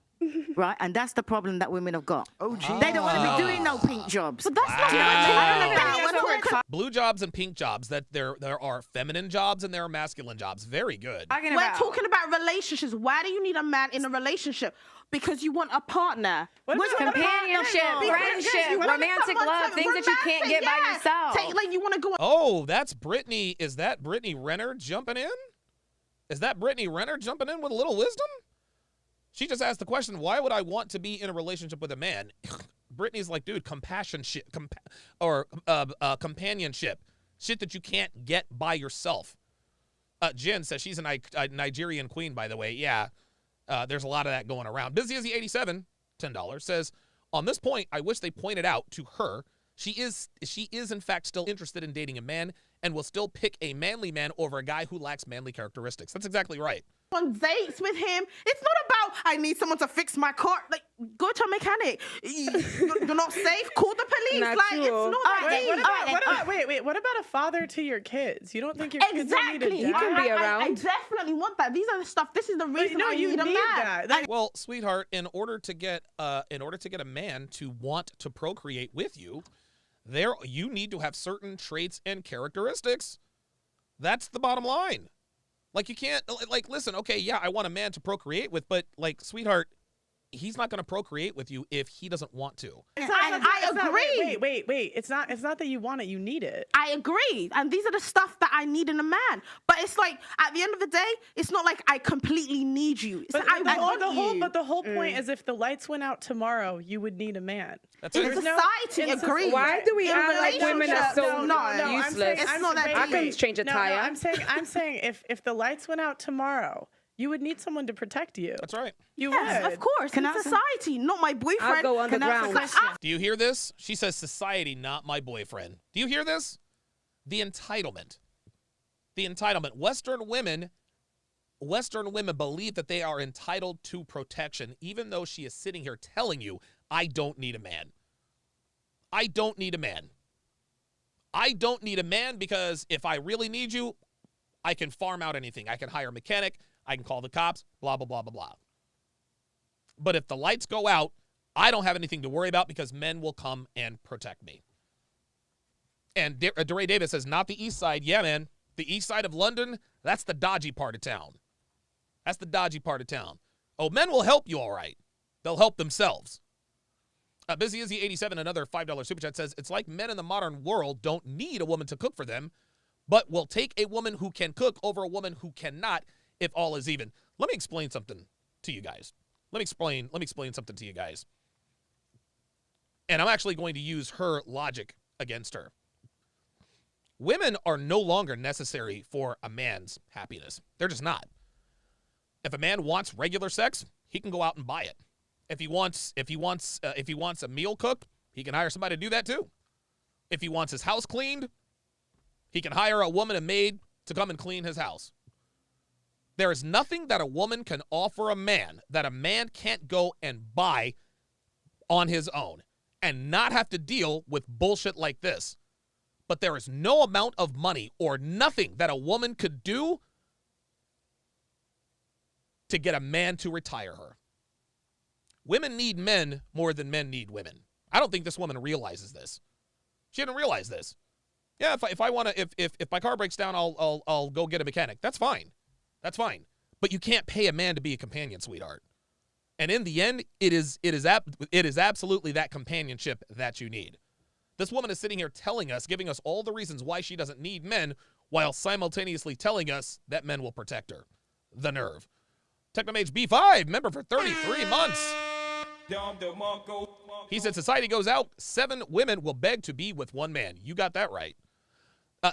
Right, and that's the problem that women have got. Oh, geez. They don't want to be doing no pink jobs. But that's not what we're talking about. Blue jobs and pink jobs. That there are feminine jobs and there are masculine jobs. Very good. We're talking about relationships. Why do you need a man in a relationship? Because you want a partner. What's Companionship, friendship, romantic love, things that you can't get by yourself. Like you want to go. Oh, that's Brittany. Is that Brittany Renner jumping in? Is that Brittany Renner jumping in with a little wisdom? She just asked the question, why would I want to be in a relationship with a man? Brittany's like, dude, companionship, shit that you can't get by yourself. Jen says she's a Nigerian queen, by the way. Yeah, there's a lot of that going around. Busy as the 87, $10, says, on this point, I wish they pointed out to her she is in fact still interested in dating a man and will still pick a manly man over a guy who lacks manly characteristics. That's exactly right. On dates with him. It's not about I need someone to fix my car. Like, go to a mechanic. You're not safe. Call the police. Not like, true. it's not that deep. What about a father to your kids? You don't think your kids Exactly. need a You dad? can be I around. definitely want that. These are the stuff. This is the reason No, I you need a man. that. Well, sweetheart, in order to get a man to want to procreate with you, you need to have certain traits and characteristics. That's the bottom line. Like, you can't, like, listen, okay, yeah, I want a man to procreate with, but, like, sweetheart, he's not going to procreate with you if he doesn't want to. I agree. Wait. It's not that you want it. You need it. I agree. And these are the stuff that I need in a man. But it's like, at the end of the day, it's not like I completely need you. It's like, I want you. But the whole point is if the lights went out tomorrow, you would need a man. That's In it. society, agree. Why do we In act like women are so relationship, useless? It's not that I can deep. change a tire. I'm saying if the lights went out tomorrow, you would need someone to protect you. That's right. You Yes, would. of course. Can in I ask- society, not my boyfriend. I'll go underground. Do you hear this? She says society, not my boyfriend. Do you hear this? The entitlement. The entitlement. Western women believe that they are entitled to protection, even though she is sitting here telling you, I don't need a man. I don't need a man. I don't need a man because if I really need you, I can farm out anything. I can hire a mechanic. I can call the cops, blah, blah, blah, blah, blah. But if the lights go out, I don't have anything to worry about because men will come and protect me. And DeRay Davis says, not the east side. Yeah, man. The east side of London, that's the dodgy part of town. That's the dodgy part of town. Oh, men will help you all right. They'll help themselves. Busy Izzy 87, another $5 super chat says, it's like men in the modern world don't need a woman to cook for them, but will take a woman who can cook over a woman who cannot if all is even. Let me explain something to you guys. Let me explain something to you guys. And I'm actually going to use her logic against her. Women are no longer necessary for a man's happiness. They're just not. If a man wants regular sex, he can go out and buy it. If he wants a meal cooked, he can hire somebody to do that too. If he wants his house cleaned, he can hire a woman, a maid, to come and clean his house. There is nothing that a woman can offer a man that a man can't go and buy on his own and not have to deal with bullshit like this. But there is no amount of money or nothing that a woman could do to get a man to retire her. Women need men more than men need women. I don't think this woman realizes this. She didn't realize this. Yeah, if I want to, if my car breaks down, I'll go get a mechanic. That's fine. That's fine. But you can't pay a man to be a companion, sweetheart. And in the end, it is absolutely that companionship that you need. This woman is sitting here telling us, giving us all the reasons why she doesn't need men, while simultaneously telling us that men will protect her. The nerve. Technomage B5, member for 33 months. He said, society goes out, 7 women will beg to be with 1 man. You got that right.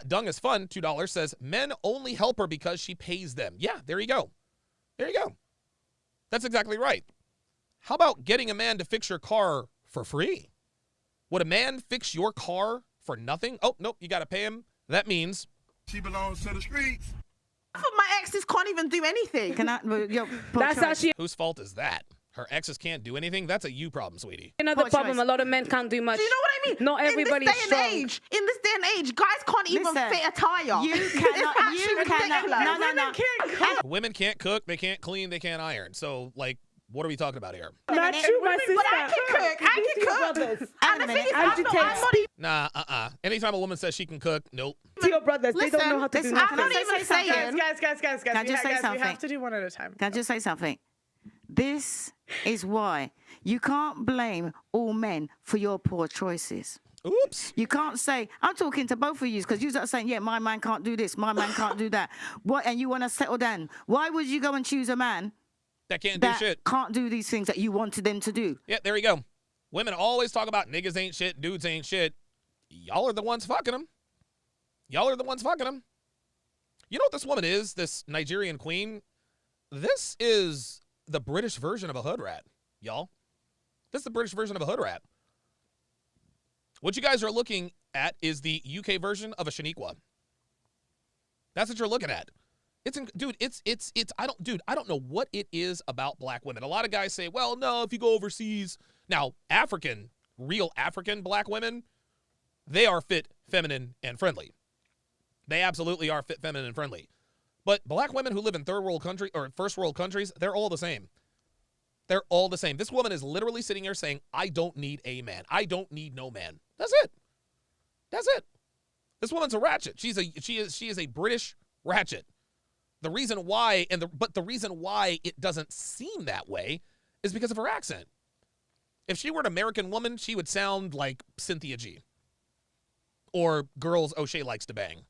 Dung is Fun, $2, says, men only help her because she pays them. Yeah, there you go. There you go. That's exactly right. How about getting a man to fix your car for free? Would a man fix your car for nothing? Oh, nope, you got to pay him. That means She belongs to the streets. Half of my exes can't even do anything. That's actually whose fault is that? Her exes can't do anything? That's a you problem, sweetie. another problem. A lot of men can't do much. Do you know what I mean? Not everybody's in this day strong. and age, in this day and age, guys can't even fit a tire. You It's cannot. actually You cannot. ridiculous. No. Can't cook. Women can't cook, they can't clean, they can't iron. So, like, what are we talking about here? Not true, my sister. But I can cook. I can cook. And the thing is, I'm not even. Nah, Anytime a woman says she can cook, nope. To your brothers, they don't know how to do I'm nothing. not even saying. Guys. Can I just say We something? have to do one at a time. Can I just say something? This is why you can't blame all men for your poor choices. Oops. You can't say, I'm talking to both of you because you're saying, yeah, my man can't do this, my man can't do that. What? And you want to settle down. Why would you go and choose a man That can't do that shit. can't do these things that you wanted them to do? Yeah, there you go. Women always talk about niggas ain't shit, dudes ain't shit. Y'all are the ones fucking them. Y'all are the ones fucking them. You know what this woman is, this Nigerian queen? This is the British version of a hood rat, y'all. This is the British version of a hood rat. What you guys are looking at is the UK version of a Shaniqua. That's what you're looking at. I don't know what it is about black women. A lot of guys say, well, no, if you go overseas. Now, real African black women, they are fit, feminine, and friendly. They absolutely are fit, feminine, and friendly. But black women who live in third world country or first world countries, they're all the same. They're all the same. This woman is literally sitting here saying, I don't need a man. I don't need no man. That's it. That's it. This woman's a ratchet. She is a British ratchet. The reason why it doesn't seem that way is because of her accent. If she were an American woman, she would sound like Cynthia G. Or Girls O'Shea Likes to Bang.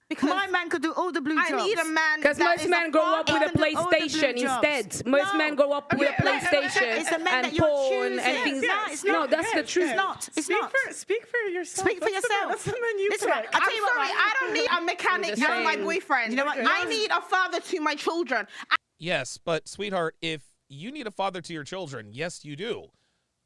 Because my man could do all the blue jobs. I need a man. Because most men grow up with a PlayStation instead. Most men grow up with a PlayStation and porn and things. No, that's the truth. It's not. Speak for yourself. Speak for yourself. That's the men you Listen, pick. I tell you what, Sorry, I don't need a mechanic just as my saying. boyfriend. You know what? I need a father to my children. Yes, but sweetheart, if you need a father to your children, yes, you do.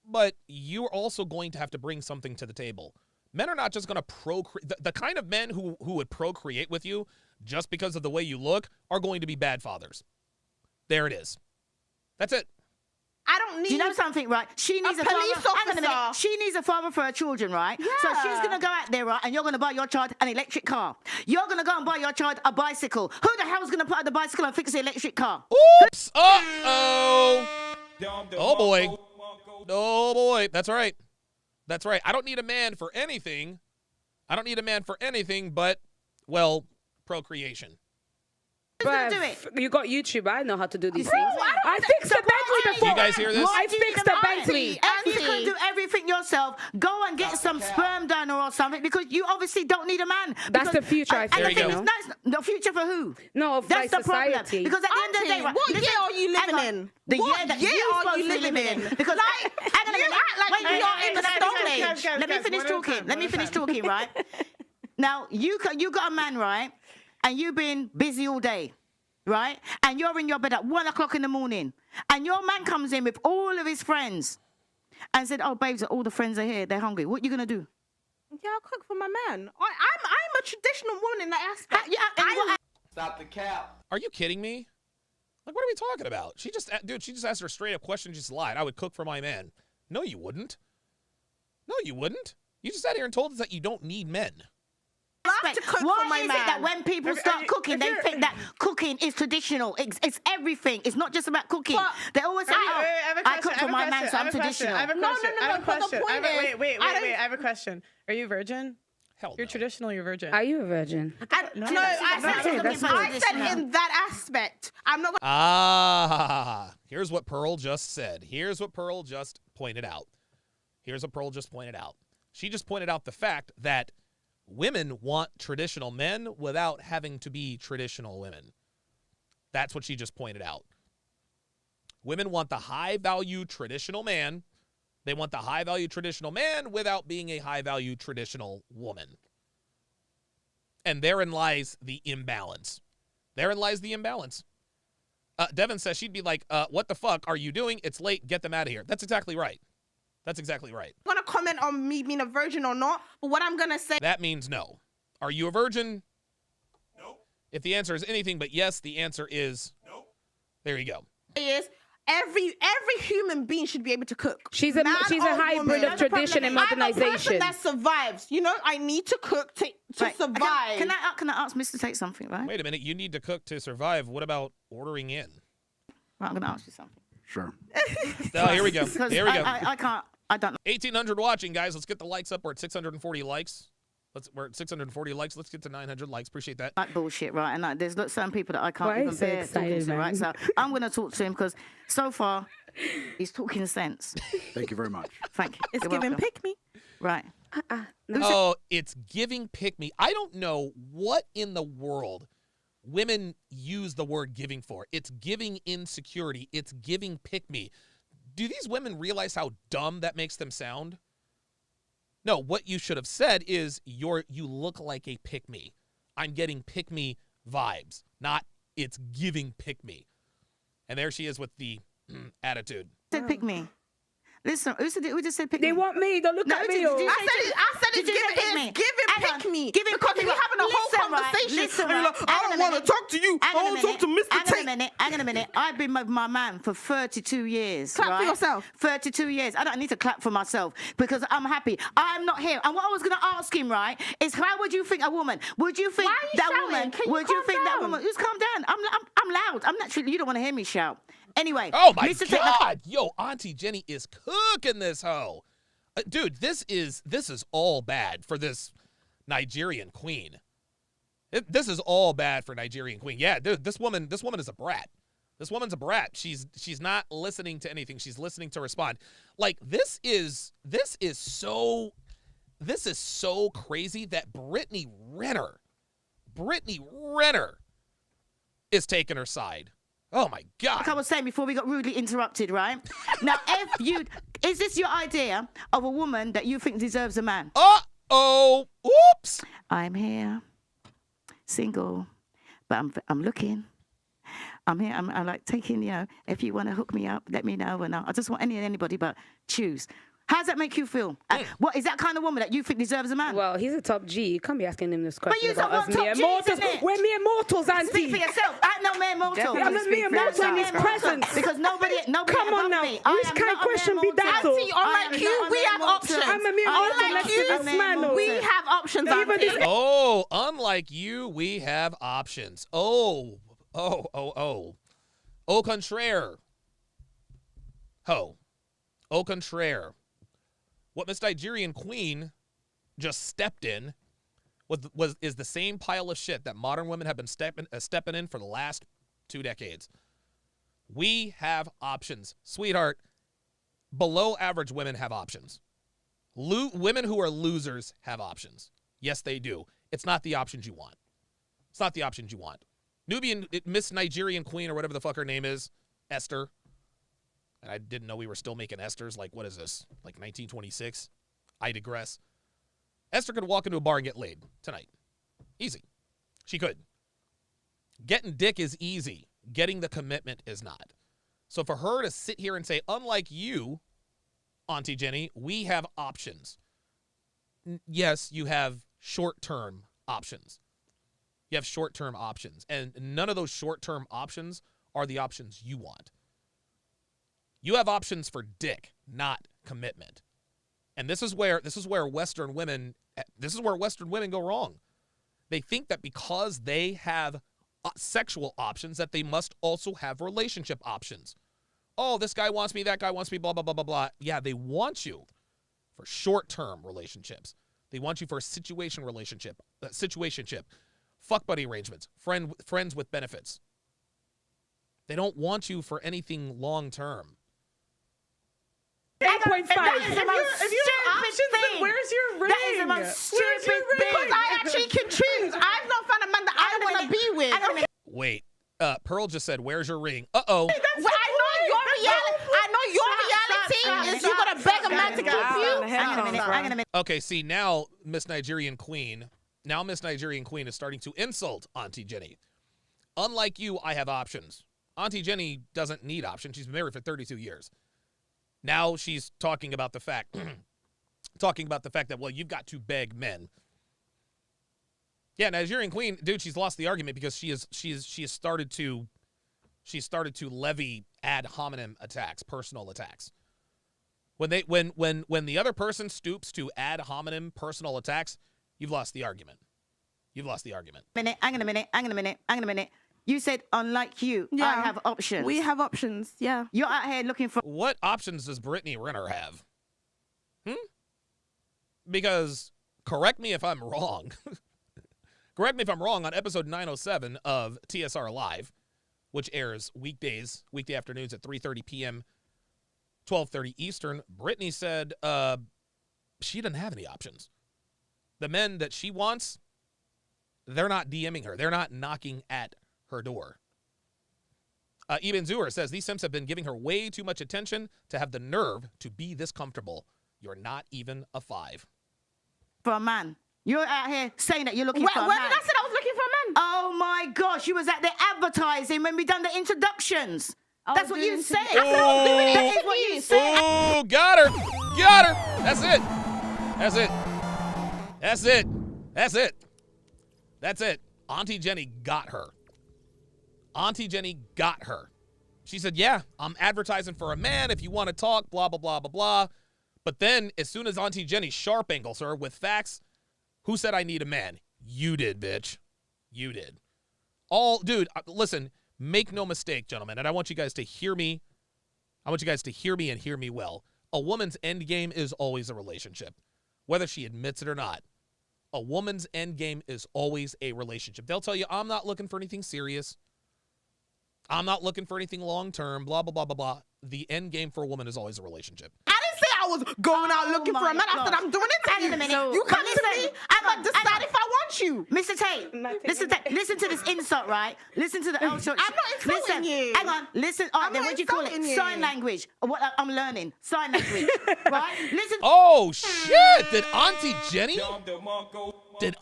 But you're also going to have to bring something to the table. Men are not just going to procreate. The kind of men who would procreate with you just because of the way you look are going to be bad fathers. There it is. That's it. I don't need. Do you know something, right? She needs a police father. Hang on a minute. officer. She needs a father for her children, right? Yeah. So she's gonna go out there, right? And you're gonna buy your child an electric car. You're gonna go and buy your child a bicycle. Who the hell's gonna put out the bicycle and fix the electric car? Oops. Uh-oh. Oh, boy. Oh, boy. That's right. That's right. I don't need a man for anything. But, well, procreation. Who's gonna do it? You got YouTube. I know how to do these Bro, things. I don't- fixed the So Bentley why- before. You guys hear this? I fixed the Bentley. And you can do everything yourself. Go and get some sperm donor or something because you obviously don't need a man. That's Because- the future, I and think, the you thing know. is, no, it's- the future for who? No, of That's like the problem. society. Because at the end of the day, right, What listen, year are you hang living on. in? The What year that year you're are supposed you to be living living in. in? Because Like, hang on a you minute. act like we are in the Stone Age. Let me finish talking. Let me finish talking, right? Now, you got a man, right? And you've been busy all day, right? And you're in your bed at 1 o'clock in the morning. And your man comes in with all of his friends and said, oh, babes, all the friends are here. They're hungry. What are you going to do? Yeah, I'll cook for my man. I'm a traditional woman in that aspect. Stop the cap. Are you kidding me? Like, what are we talking about? She just asked her a straight up question and just lied. I would cook for my men. No, you wouldn't. No, you wouldn't. You just sat here and told us that you don't need men. To cook Why for my is man. it that when people start cooking, they think that cooking is traditional? It's everything. It's not just about cooking. They always say, I cook for my man, so I'm traditional. I have a question. No, I have a but the question. point is, Wait. I have a question. Are you virgin? Hell You're no. traditional, you're virgin. Are you a virgin? No, I said in that aspect. I'm not going Here's what Pearl just said. Here's what Pearl just pointed out. She just pointed out the fact that women want traditional men without having to be traditional women. That's what she just pointed out. Women want the high-value traditional man. They want the high-value traditional man without being a high-value traditional woman. And therein lies the imbalance. Devin says she'd be like, what the fuck are you doing? It's late. Get them out of here. That's exactly right. I'm to comment on me being a virgin or not, but what I'm going to say. That means no. Are you a virgin? Nope. If the answer is anything but yes, the answer is nope. There you go. Is every human being should be able to cook. She's a hybrid of tradition and modernization. I'm a person that survives. You know, I need to cook to survive. Can I ask Mr. Tate something, right? Wait a minute. You need to cook to survive. What about ordering in? Right, I'm going to ask you something. Sure. Oh, here we go. I don't know. 1,800 watching, guys. Let's get the likes up. We're at 640 likes. We're at 640 likes. Let's get to 900 likes. Appreciate that. Like bullshit, right? And there's some people that I can't even bear talking to, right? So I'm going to talk to him because so far he's talking sense. Thank you very much. Thank you. It's You're giving welcome. pick me. Right. Oh, it's giving pick me. I don't know what in the world women use the word giving for. It's giving insecurity. It's giving pick me. Do these women realize how dumb that makes them sound? No, what you should have said is you look like a pick me. I'm getting pick me vibes, not it's giving pick me. And there she is with the attitude. Said pick me. Listen, who just said pick They me? want me. Don't look at me. I said it's giving pick me. Because we're having a whole conversation. Listen, and you're like, I don't want to talk to you. I want to talk to Mr. Tate. Hang on a minute. I've been with my man for 32 years. Clap for yourself. 32 years. I don't need to clap for myself because I'm happy. I'm not here. And what I was going to ask him, right, is how would you think a woman? Would you think that woman? Would you think that woman? Just calm down. I'm loud. I'm naturally. You don't want to hear me shout. Anyway. Oh my God. Yo, Auntie Jenny is cooking this hoe. Dude, this is all bad for this Nigerian queen. This is all bad for Nigerian queen. Yeah, dude, this woman is a brat. This woman's a brat. She's not listening to anything. She's listening to respond. Like this is so crazy that Brittany Renner is taking her side. Oh my God. Like I was saying before we got rudely interrupted, right? Now, is this your idea of a woman that you think deserves a man? Uh-oh. Oops. I'm here, single, but I'm looking. I'm here. I'm like taking, if you want to hook me up, let me know. And I just want anybody, but choose. How does that make you feel? What is that kind of woman that you think deserves a man? Well, he's a top G. You can't be asking him this question. But you're about us top mere G, mortals. isn't it? We're mere mortals, Auntie. Speak for yourself. I'm no mere mortal. I'm a mere mortal in his presence. Because nobody Come on now. me. Which kind of question be that? Auntie, unlike you, we have options. I'm a mere mortal. Unlike you, we have options, Auntie. Oh, unlike you, we have options. Oh. Au contraire. Au contraire. What Miss Nigerian Queen just stepped in is the same pile of shit that modern women have been stepping in for the last 2 decades. We have options. Sweetheart, below average women have options. Women who are losers have options. Yes, they do. It's not the options you want. It's not the options you want. Nubian, Miss Nigerian Queen, or whatever the fuck her name is, Esther. And I didn't know we were still making Esters. Like, what is this? Like 1926? I digress. Esther could walk into a bar and get laid tonight. Easy. She could. Getting dick is easy. Getting the commitment is not. So for her to sit here and say, unlike you, Auntie Jenny, we have options. Yes, you have short-term options. You have short-term options, and none of those short-term options are the options you want. You have options for dick, not commitment. And this is where Western women go wrong. They think that because they have sexual options that they must also have relationship options. Oh, this guy wants me, that guy wants me, blah, blah, blah, blah, blah. Yeah, they want you for short-term relationships. They want you for a situationship, fuck buddy arrangements, friends with benefits. They don't want you for anything long-term. 8.5. If you have options, then where's your ring? That is the most stupid thing. Because I actually can choose. I've not found a man that I want to be with. Wait, Pearl just said, "Where's your ring?" Uh-oh. I know your reality is you gotta beg a man to keep you. Hang on a minute. Okay, see, now Miss Nigerian Queen is starting to insult Auntie Jenny. Unlike you, I have options. Auntie Jenny doesn't need options. She's been married for 32 years. Now she's talking about the fact that, well, you've got to beg men. Yeah, Nigerian Queen, dude, she's lost the argument because she has started to levy ad hominem attacks, personal attacks. When the other person stoops to ad hominem personal attacks, you've lost the argument. Hang on a minute. You said, unlike you, I have options. We have options, yeah. You're out here looking for... What options does Brittany Renner have? Because, correct me if I'm wrong. Correct me if I'm wrong, on episode 907 of TSR Live, which airs weekday afternoons at 3:30 p.m., 12:30 Eastern, Brittany said she doesn't have any options. The men that she wants, they're not DMing her. They're not knocking at her door. Ibn Zuhr says, these simps have been giving her way too much attention to have the nerve to be this comfortable. You're not even a 5. For a man. You're out here saying that you're looking for a man. When did I say I was looking for a man? Oh my gosh, you was at the advertising when we done the introductions. That's what you said. That is what you said. Oh, got her. That's it. Auntie Jenny got her. She said, yeah, I'm advertising for a man if you want to talk, blah, blah, blah, blah, blah. But then as soon as Auntie Jenny sharp angles her with facts, who said I need a man? You did, bitch. You did. Dude, listen, make no mistake, gentlemen, and I want you guys to hear me. I want you guys to hear me and hear me well. A woman's end game is always a relationship, whether she admits it or not. A woman's end game is always a relationship. They'll tell you, I'm not looking for anything serious. I'm not looking for anything long-term, blah, blah, blah, blah, blah. The end game for a woman is always a relationship. I didn't say I was going out looking for a man. I said I'm doing it to you. You come to me, I'm going to decide if I want you. Mr. Tate, listen to this insult, right? Listen to the insult. I'm not insulting you. Hang on, listen. All right, then what do you call it? Sign language. What I'm learning. Sign language, right? Listen. Oh, shit. Did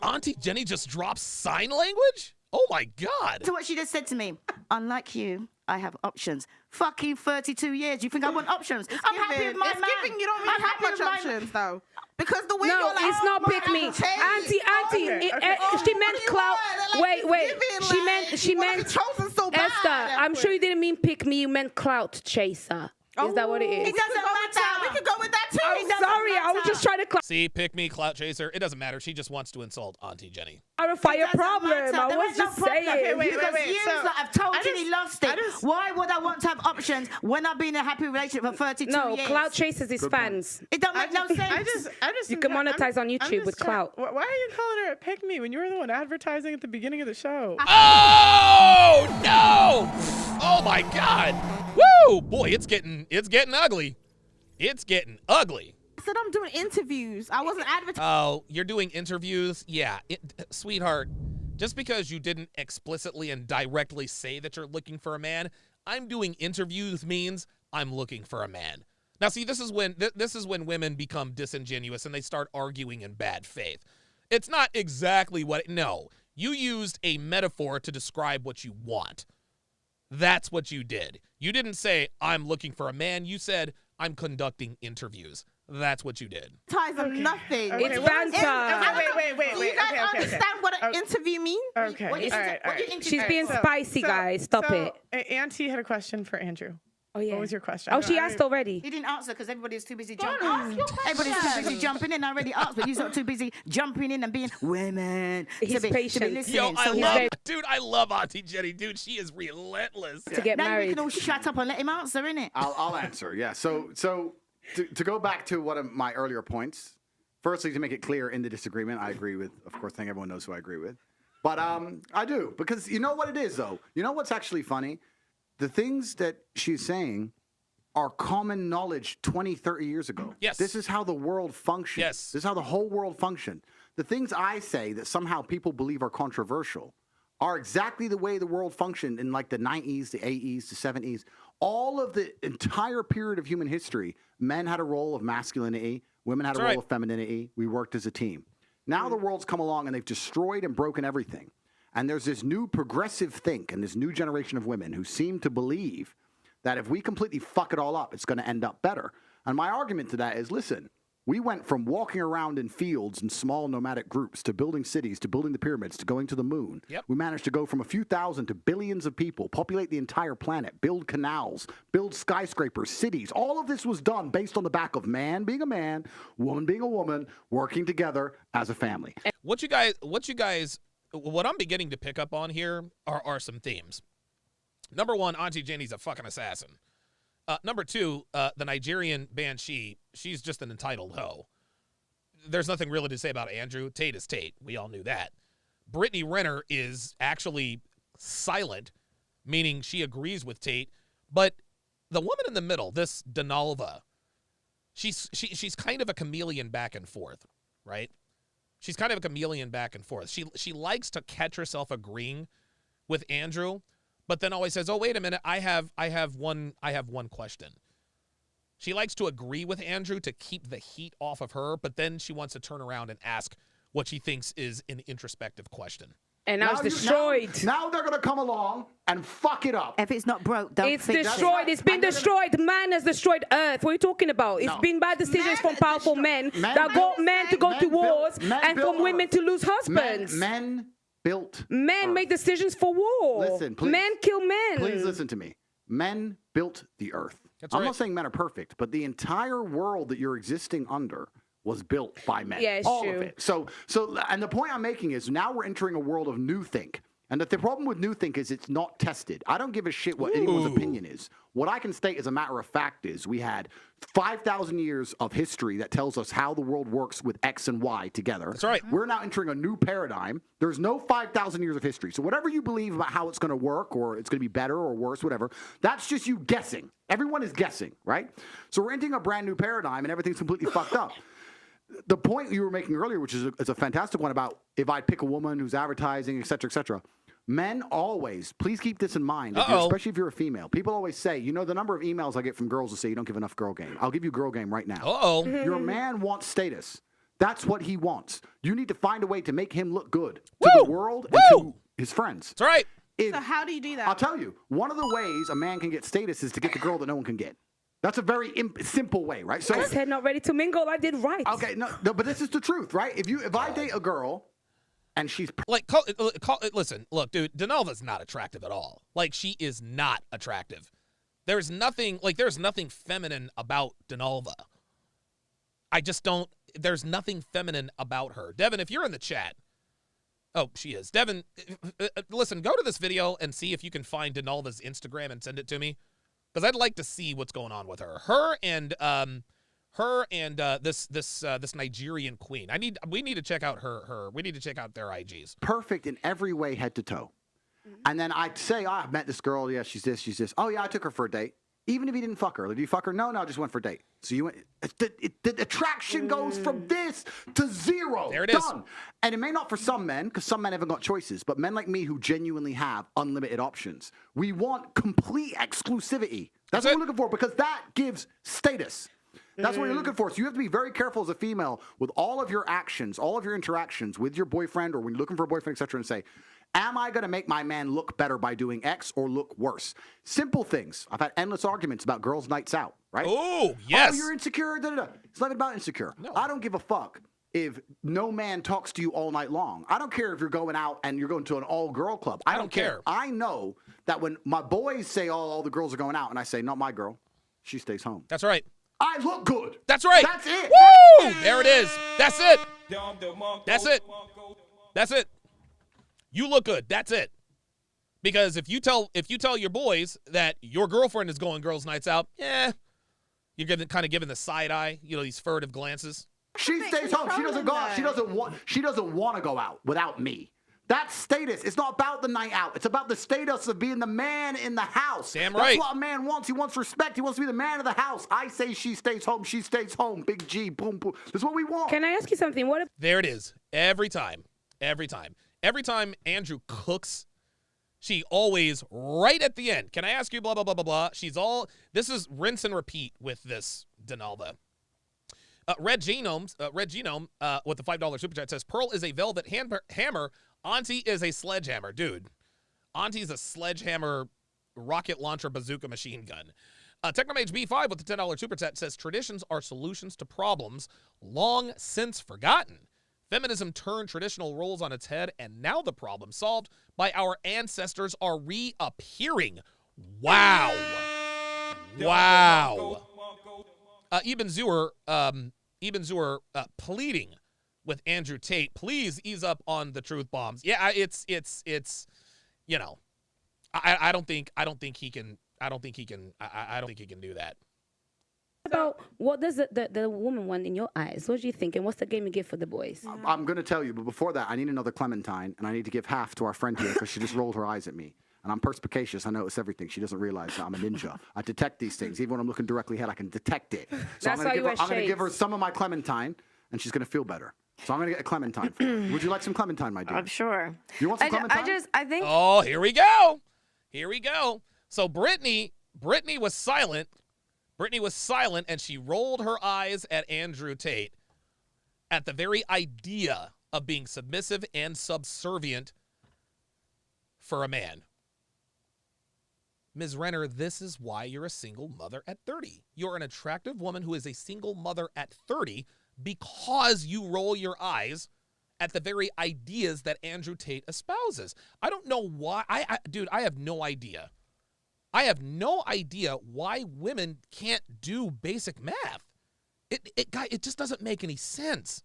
Auntie Jenny just drop sign language? Oh, my God. So what she just said to me, unlike you, I have options. Fucking 32 years. You think I want options? I'm happy with my man. It's giving you don't really have much options, though. Because the way you're like, it's not pick me. Auntie, she meant clout. Wait. She meant Esther, I'm sure you didn't mean pick me. You meant clout chaser. Is that what it is? It doesn't matter. We could go with that, too. I'm sorry. I was just trying to See, pick me, clout chaser. It doesn't matter. She just wants to insult Auntie Jenny. Clarify your problem. I was just saying. Okay, wait. You have totally lost it. Why would I want to have options when I've been in a happy relationship for 32 years? No, clout chasers is fans. It don't make no sense. You can monetize on YouTube with clout. Why are you calling her a pick me when you were the one advertising at the beginning of the show? Oh, no. Oh, my God. Woo! Boy, it's getting ugly. It's getting ugly. I said I'm doing interviews. I wasn't advertising. Oh, you're doing interviews? Yeah. Sweetheart, just because you didn't explicitly and directly say that you're looking for a man, I'm doing interviews means I'm looking for a man. Now, see, this is when women become disingenuous and they start arguing in bad faith. It's not exactly no. You used a metaphor to describe what you want. That's what you did. You didn't say, I'm looking for a man. You said, I'm conducting interviews. That's what you did. Ties of nothing. It's banter. Wait. Do you guys understand what an interview me. Okay. What you all right. All right. She's being spicy, guys. Stop it. Auntie had a question for Andrew. Oh, yeah. What was your question? Oh, she asked already. He didn't answer because everybody's too busy Don't jumping. ask your question. Everybody's too busy jumping in. I already asked, but you're not too busy jumping in and being women. He's to be patient. listening. Yo, I So love, dude, I love Auntie Jenny, dude. She is relentless. To get now we married. can all shut up and let him answer, innit? I'll answer. Yeah. So to go back to one of my earlier points. Firstly, to make it clear in the disagreement, I agree with. Of course, I think everyone knows who I agree with. But I do, because you know what it is, though. You know what's actually funny? The things that she's saying are common knowledge 20, 30 years ago. Yes. This is how the world functions. Yes. This is how the whole world functioned. The things I say that somehow people believe are controversial are exactly the way the world functioned in like the 90s, the 80s, the 70s. All of the entire period of human history, men had a role of masculinity, women had a role of femininity. We worked as a team. Now the world's come along and they've destroyed and broken everything. And there's this new progressive think and this new generation of women who seem to believe that if we completely fuck it all up, it's going to end up better. And my argument to that is, listen, we went from walking around in fields in small nomadic groups to building cities, to building the pyramids, to going to the moon. Yep. We managed to go from a few thousand to billions of people, populate the entire planet, build canals, build skyscrapers, cities. All of this was done based on the back of man being a man, woman being a woman, working together as a family. What I'm beginning to pick up on here are some themes. Number one, Auntie Jenny's a fucking assassin. Number two, the Nigerian banshee, she's just an entitled hoe. There's nothing really to say about Andrew. Tate is Tate. We all knew that. Brittany Renner is actually silent, meaning she agrees with Tate. But the woman in the middle, this Donalva, she's kind of a chameleon back and forth, right? She's kind of a chameleon back and forth. She likes to catch herself agreeing with Andrew, but then always says, "Oh, wait a minute, I have one question." She likes to agree with Andrew to keep the heat off of her, but then she wants to turn around and ask what she thinks is an introspective question. And now it's destroyed. Now they're going to come along and fuck it up. If it's not broke, don't It's fix destroyed. It's been destroyed. Man has destroyed Earth. What are you talking about? It's been bad decisions from powerful men that got men to go to wars and from women to lose husbands. Men built. Men make decisions for war. Listen, please. Men kill men. Please listen to me. Men built the earth. I'm not saying men are perfect, but the entire world that you're existing under was built by men. Yeah, it's all true. of it. So, and the point I'm making is now we're entering a world of new think. And that the problem with new think is it's not tested. I don't give a shit what anyone's opinion is. What I can state as a matter of fact is we had 5,000 years of history that tells us how the world works with X and Y together. That's right. We're now entering a new paradigm. There's no 5,000 years of history. So whatever you believe about how it's going to work or it's going to be better or worse, whatever, that's just you guessing. Everyone is guessing, right? So we're entering a brand new paradigm and everything's completely fucked up. The point you were making earlier, which is a fantastic one about if I pick a woman who's advertising, et cetera, men always, please keep this in mind, especially if you're a female. People always say, you know, the number of emails I get from girls who say you don't give enough girl game. I'll give you girl game right now. Your man wants status. That's what he wants. You need to find a way to make him look good to the world and to his friends. That's right. So how do you do that? I'll tell you. One of the ways a man can get status is to get the girl that no one can get. That's a very simple way, right? So I said not ready to mingle. I did right. Okay, no, but this is the truth, right? If I date a girl and she's listen, look, dude, Donalva's not attractive at all. Like, she is not attractive. There's nothing feminine about Donalva. There's nothing feminine about her. Devin, if you're in the chat, oh, she is. Devin, listen, go to this video and see if you can find Donalva's Instagram and send it to me. Because I'd like to see what's going on with her. Her and this Nigerian queen. We need to check out her. We need to check out their IGs. Perfect in every way, head to toe. And then I'd say, I've met this girl. Yeah, she's this, she's this. Oh yeah, I took her for a date. Even if you didn't fuck her, did you fuck her? No, I just went for a date. So you went. The attraction goes from this to zero. There it is. Done. And it may not for some men, because some men haven't got choices. But men like me who genuinely have unlimited options, we want complete exclusivity. That's what we're looking for, because that gives status. That's what you're looking for. So you have to be very careful as a female with all of your actions, all of your interactions with your boyfriend or when you're looking for a boyfriend, et cetera, and say, am I going to make my man look better by doing X or look worse? Simple things. I've had endless arguments about girls' nights out, right? Oh, yes. Oh, you're insecure. Da, da, da. It's not even about insecure. No. I don't give a fuck. if no man talks to you all night long. I don't care if you're going out and you're going to an all-girl club. I don't care. I know that when my boys say, oh, all the girls are going out, and I say, not my girl, she stays home. That's right. I look good. That's right. That's it. Woo! There it is. That's it. That's it. That's it. You look good. That's it. Because if you tell your boys that your girlfriend is going girls' nights out, you're getting kind of giving the side eye, these furtive glances. She stays home. She doesn't go out. She doesn't want to go out without me. That's status. It's not about the night out. It's about the status of being the man in the house. Damn right. That's what a man wants. He wants respect. He wants to be the man of the house. I say she stays home. She stays home. Big G. Boom, boom. That's what we want. Can I ask you something? What if There it is. Every time. Every time. Every time Andrew cooks, she always, right at the end, can I ask you blah, blah, blah, blah, blah. This is rinse and repeat with this Donalda. Red Genome with the $5 super chat says, Pearl is a velvet hammer. Auntie is a sledgehammer. Dude, Auntie's a sledgehammer rocket launcher bazooka machine gun. Technomage B5 with the $10 super chat says, traditions are solutions to problems long since forgotten. Feminism turned traditional roles on its head, and now the problem solved by our ancestors are reappearing. Wow. Wow. Ibn Zur pleading with Andrew Tate, please ease up on the truth bombs. Yeah, it's I don't think he can do that. about what does the woman want in your eyes? What do you think? And what's the game you give for the boys? I'm going to tell you, but before that, I need another Clementine, and I need to give half to our friend here because she just rolled her eyes at me. And I'm perspicacious. I notice everything. She doesn't realize that I'm a ninja. I detect these things. Even when I'm looking directly ahead, I can detect it. So I'm going to give her some of my Clementine, and she's going to feel better. So I'm going to get a Clementine for her. Would you like some Clementine, my dear? I'm sure. You want some Clementine? I think. Oh, here we go. Here we go. So Brittany was silent. Brittany was silent, and she rolled her eyes at Andrew Tate at the very idea of being submissive and subservient for a man. Ms. Renner, this is why you're a single mother at 30. You're an attractive woman who is a single mother at 30 because you roll your eyes at the very ideas that Andrew Tate espouses. I don't know why. Dude, I have no idea. I have no idea why women can't do basic math. It just doesn't make any sense.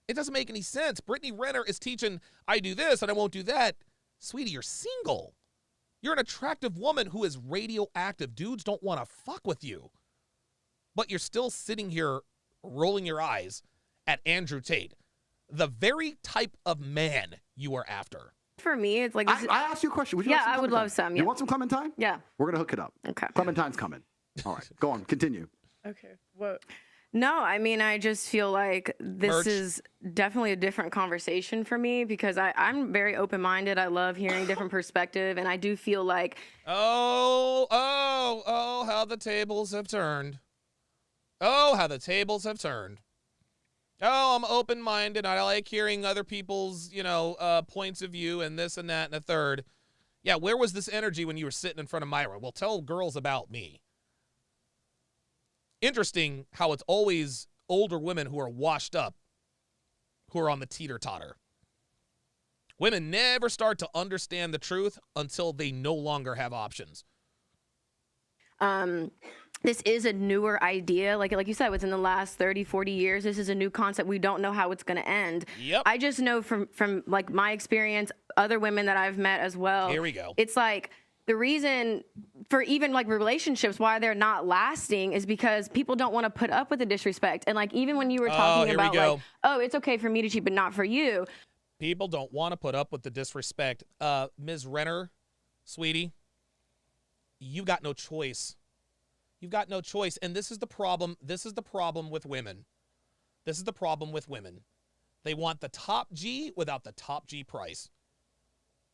It doesn't make any sense. Brittany Renner is teaching, I do this and I won't do that. Sweetie, you're single. You're an attractive woman who is radioactive. Dudes don't want to fuck with you. But you're still sitting here rolling your eyes at Andrew Tate, the very type of man you are after. For me, it's like... I asked you a question. Would you like some I would love some. Yeah. You want some Clementine? Yeah. We're going to hook it up. Okay. Clementine's coming. All right. Go on. Continue. Okay. What? No, I mean, I just feel like this Merch. is definitely a different conversation for me because I'm very open-minded. I love hearing different perspective, and I do feel like... Oh, how the tables have turned. Oh, how the tables have turned. Oh, I'm open-minded. I like hearing other people's, points of view and this and that and a third. Yeah, where was this energy when you were sitting in front of Myra? Well, tell girls about me. Interesting how it's always older women who are washed up who are on the teeter-totter. Women never start to understand the truth until they no longer have options. This is a newer idea. Like you said, within the last 30, 40 years, this is a new concept. We don't know how it's going to end. Yep. I just know from like my experience, other women that I've met as well. Here we go. It's like the reason for even like relationships, why they're not lasting is because people don't want to put up with the disrespect. And like, even when you were talking about like, oh, it's okay for me to cheat, but not for you. People don't want to put up with the disrespect. Ms. Renner, sweetie, you got no choice. You've got no choice. And this is the problem. This is the problem with women. This is the problem with women. They want the top G without the top G price.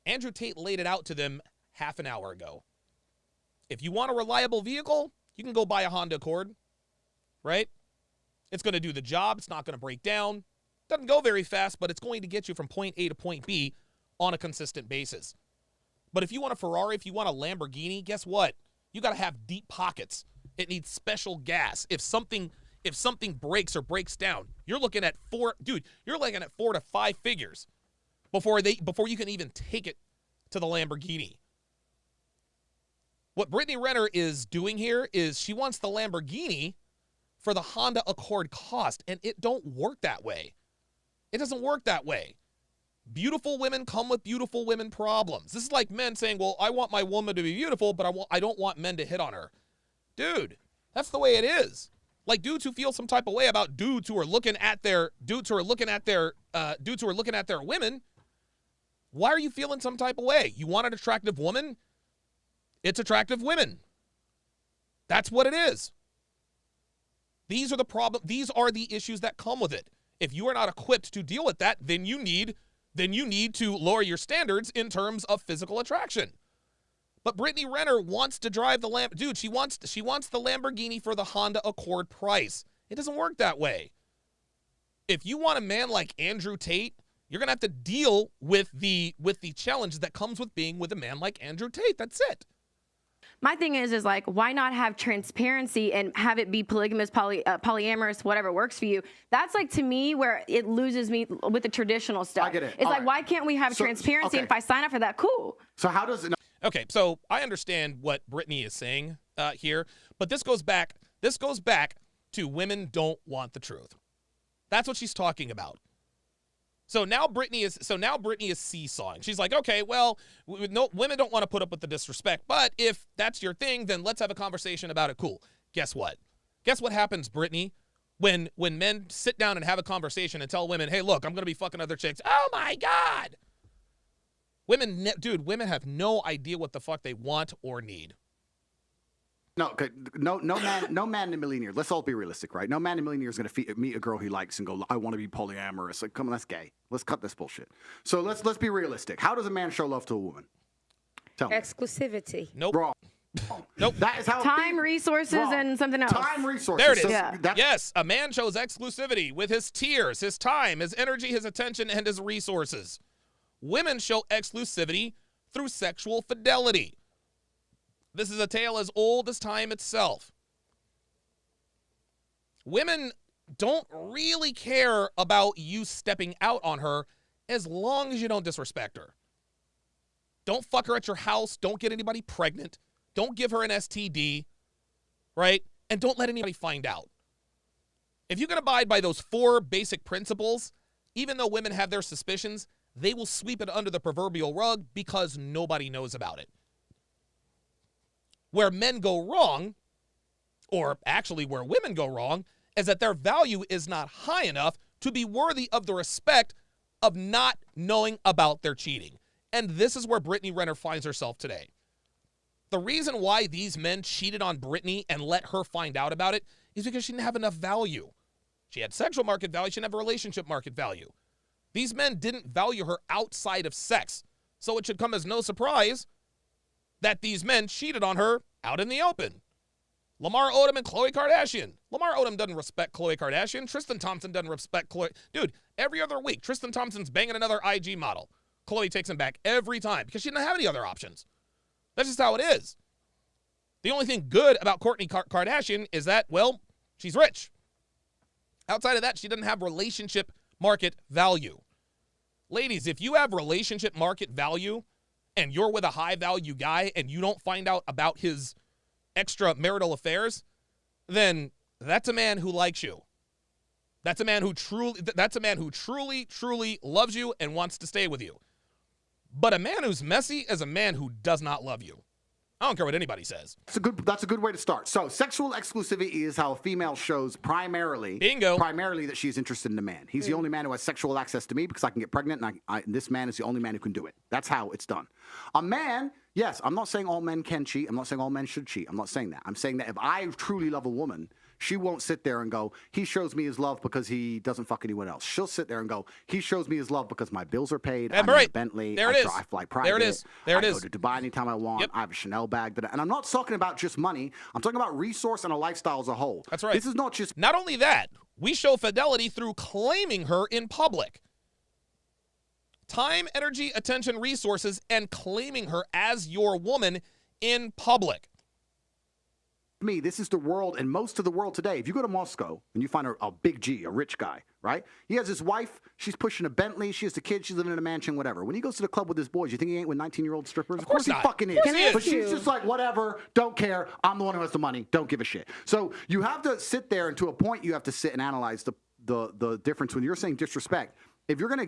Andrew Tate laid it out to them half an hour ago. If you want a reliable vehicle, you can go buy a Honda Accord, right? It's going to do the job. It's not going to break down. Doesn't go very fast, but it's going to get you from point A to point B on a consistent basis. But if you want a Ferrari, if you want a Lamborghini, guess what? You got to have deep pockets. It needs special gas. If something if something breaks or breaks down, you're looking at 4 to 5 figures before you can even take it to the Lamborghini. What Brittany Renner is doing here is she wants the Lamborghini for the Honda Accord cost, and it don't work that way. It doesn't work that way. Beautiful women come with beautiful women problems. This is like men saying, well, I want my woman to be beautiful, but I don't want men to hit on her. Dude, that's the way it is. Like dudes who feel some type of way about dudes who are looking at their women. Why are you feeling some type of way? You want an attractive woman? It's attractive women. That's what it is. These are the problem. These are the issues that come with it. If you are not equipped to deal with that, then you need to lower your standards in terms of physical attraction. But Brittany Renner wants to drive the dude, she wants the Lamborghini for the Honda Accord price. It doesn't work that way. If you want a man like Andrew Tate, you're gonna have to deal with the challenge that comes with being with a man like Andrew Tate. That's it. My thing is like, why not have transparency and have it be polygamous, polyamorous, whatever works for you? That's like, to me, where it loses me with the traditional stuff. I get it. It's All like, right. why can't we have transparency? And if I sign up for that, cool. So how does it? Okay, so I understand what Brittany is saying here, but this goes back to women don't want the truth. That's what she's talking about. So now Brittany is seesawing. She's like, okay, well, women don't want to put up with the disrespect, but if that's your thing, then let's have a conversation about it. Cool. Guess what? Guess what happens, Brittany, when men sit down and have a conversation and tell women, hey, look, I'm going to be fucking other chicks. Oh my God. Women have no idea what the fuck they want or need. No, okay, no man in a million years. Let's all be realistic, right? No man in a million years is gonna meet a girl he likes and go, I want to be polyamorous. Like, come on, that's gay. Let's cut this bullshit. So let's be realistic. How does a man show love to a woman? Tell me. Exclusivity. Nope. Wrong. Nope. That is how Time, resources, Wrong. and something else. Time, resources. There it is. So Yeah. Yes, a man shows exclusivity with his tears, his time, his energy, his attention, and his resources. Women show exclusivity through sexual fidelity. This is a tale as old as time itself. Women don't really care about you stepping out on her as long as you don't disrespect her. Don't fuck her at your house. Don't get anybody pregnant. Don't give her an STD, right? And don't let anybody find out. If you can abide by those 4 basic principles, even though women have their suspicions, they will sweep it under the proverbial rug because nobody knows about it. Where men go wrong, or actually where women go wrong, is that their value is not high enough to be worthy of the respect of not knowing about their cheating. And this is where Brittany Renner finds herself today. The reason why these men cheated on Brittany and let her find out about it is because she didn't have enough value. She had sexual market value, she didn't have a relationship market value. These men didn't value her outside of sex. So it should come as no surprise that these men cheated on her out in the open. Lamar Odom and Khloe Kardashian. Lamar Odom doesn't respect Khloe Kardashian. Tristan Thompson doesn't respect Khloe. Dude, every other week, Tristan Thompson's banging another IG model. Khloe takes him back every time because she didn't have any other options. That's just how it is. The only thing good about Kourtney Kardashian is that, well, she's rich. Outside of that, she doesn't have relationship market value. Ladies, if you have relationship market value, and you're with a high-value guy and you don't find out about his extramarital affairs, then that's a man who likes you. That's a man who truly loves you and wants to stay with you. But a man who's messy is a man who does not love you. I don't care what anybody says. That's a good way to start. So sexual exclusivity is how a female shows primarily that she's interested in a man. He's the only man who has sexual access to me because I can get pregnant, and this man is the only man who can do it. That's how it's done. A man, yes, I'm not saying all men can cheat. I'm not saying all men should cheat. I'm not saying that. I'm saying that if I truly love a woman, she won't sit there and go, he shows me his love because he doesn't fuck anyone else. She'll sit there and go, he shows me his love because my bills are paid. I'm in a Bentley. I fly private. There it is. I go to Dubai anytime I want. Yep. I have a Chanel bag. And I'm not talking about just money. I'm talking about resource and a lifestyle as a whole. That's right. This is not just... Not only that, we show fidelity through claiming her in public. Time, energy, attention, resources, and claiming her as your woman in public. me, this is the world, and most of the world today. If you go to Moscow and you find a big G, a rich guy, right? He has his wife, she's pushing a Bentley, she has the kids, she's living in a mansion, whatever. When he goes to the club with his boys, you think he ain't with 19-year-old strippers? Of course he fucking is. But she's just like, whatever, don't care, I'm the one who has the money, don't give a shit. So you have to sit there, and to a point you have to sit and analyze the difference when you're saying disrespect. If you're gonna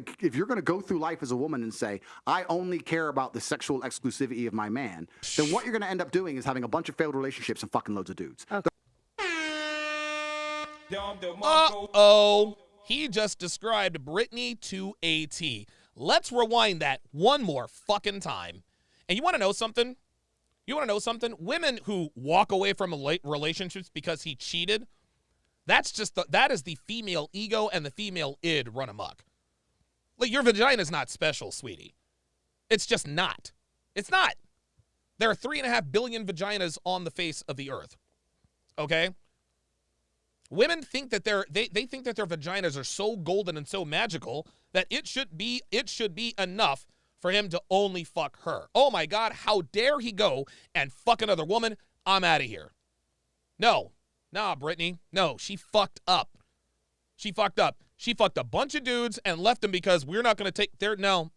go through life as a woman and say, I only care about the sexual exclusivity of my man, then what you're gonna end up doing is having a bunch of failed relationships and fucking loads of dudes. Uh-oh. He just described Brittany to a T. Let's rewind that one more fucking time. And you want to know something? Women who walk away from relationships because he cheated, that is the female ego and the female id run amok. Like, your vagina's not special, sweetie. It's just not. It's not. There are 3.5 billion vaginas on the face of the earth. Okay? Women think that they think that their vaginas are so golden and so magical that it should be enough for him to only fuck her. Oh my God, how dare he go and fuck another woman? I'm out of here. No. Nah, Brittany. No, she fucked up. She fucked a bunch of dudes and left them because we're not going to take their no.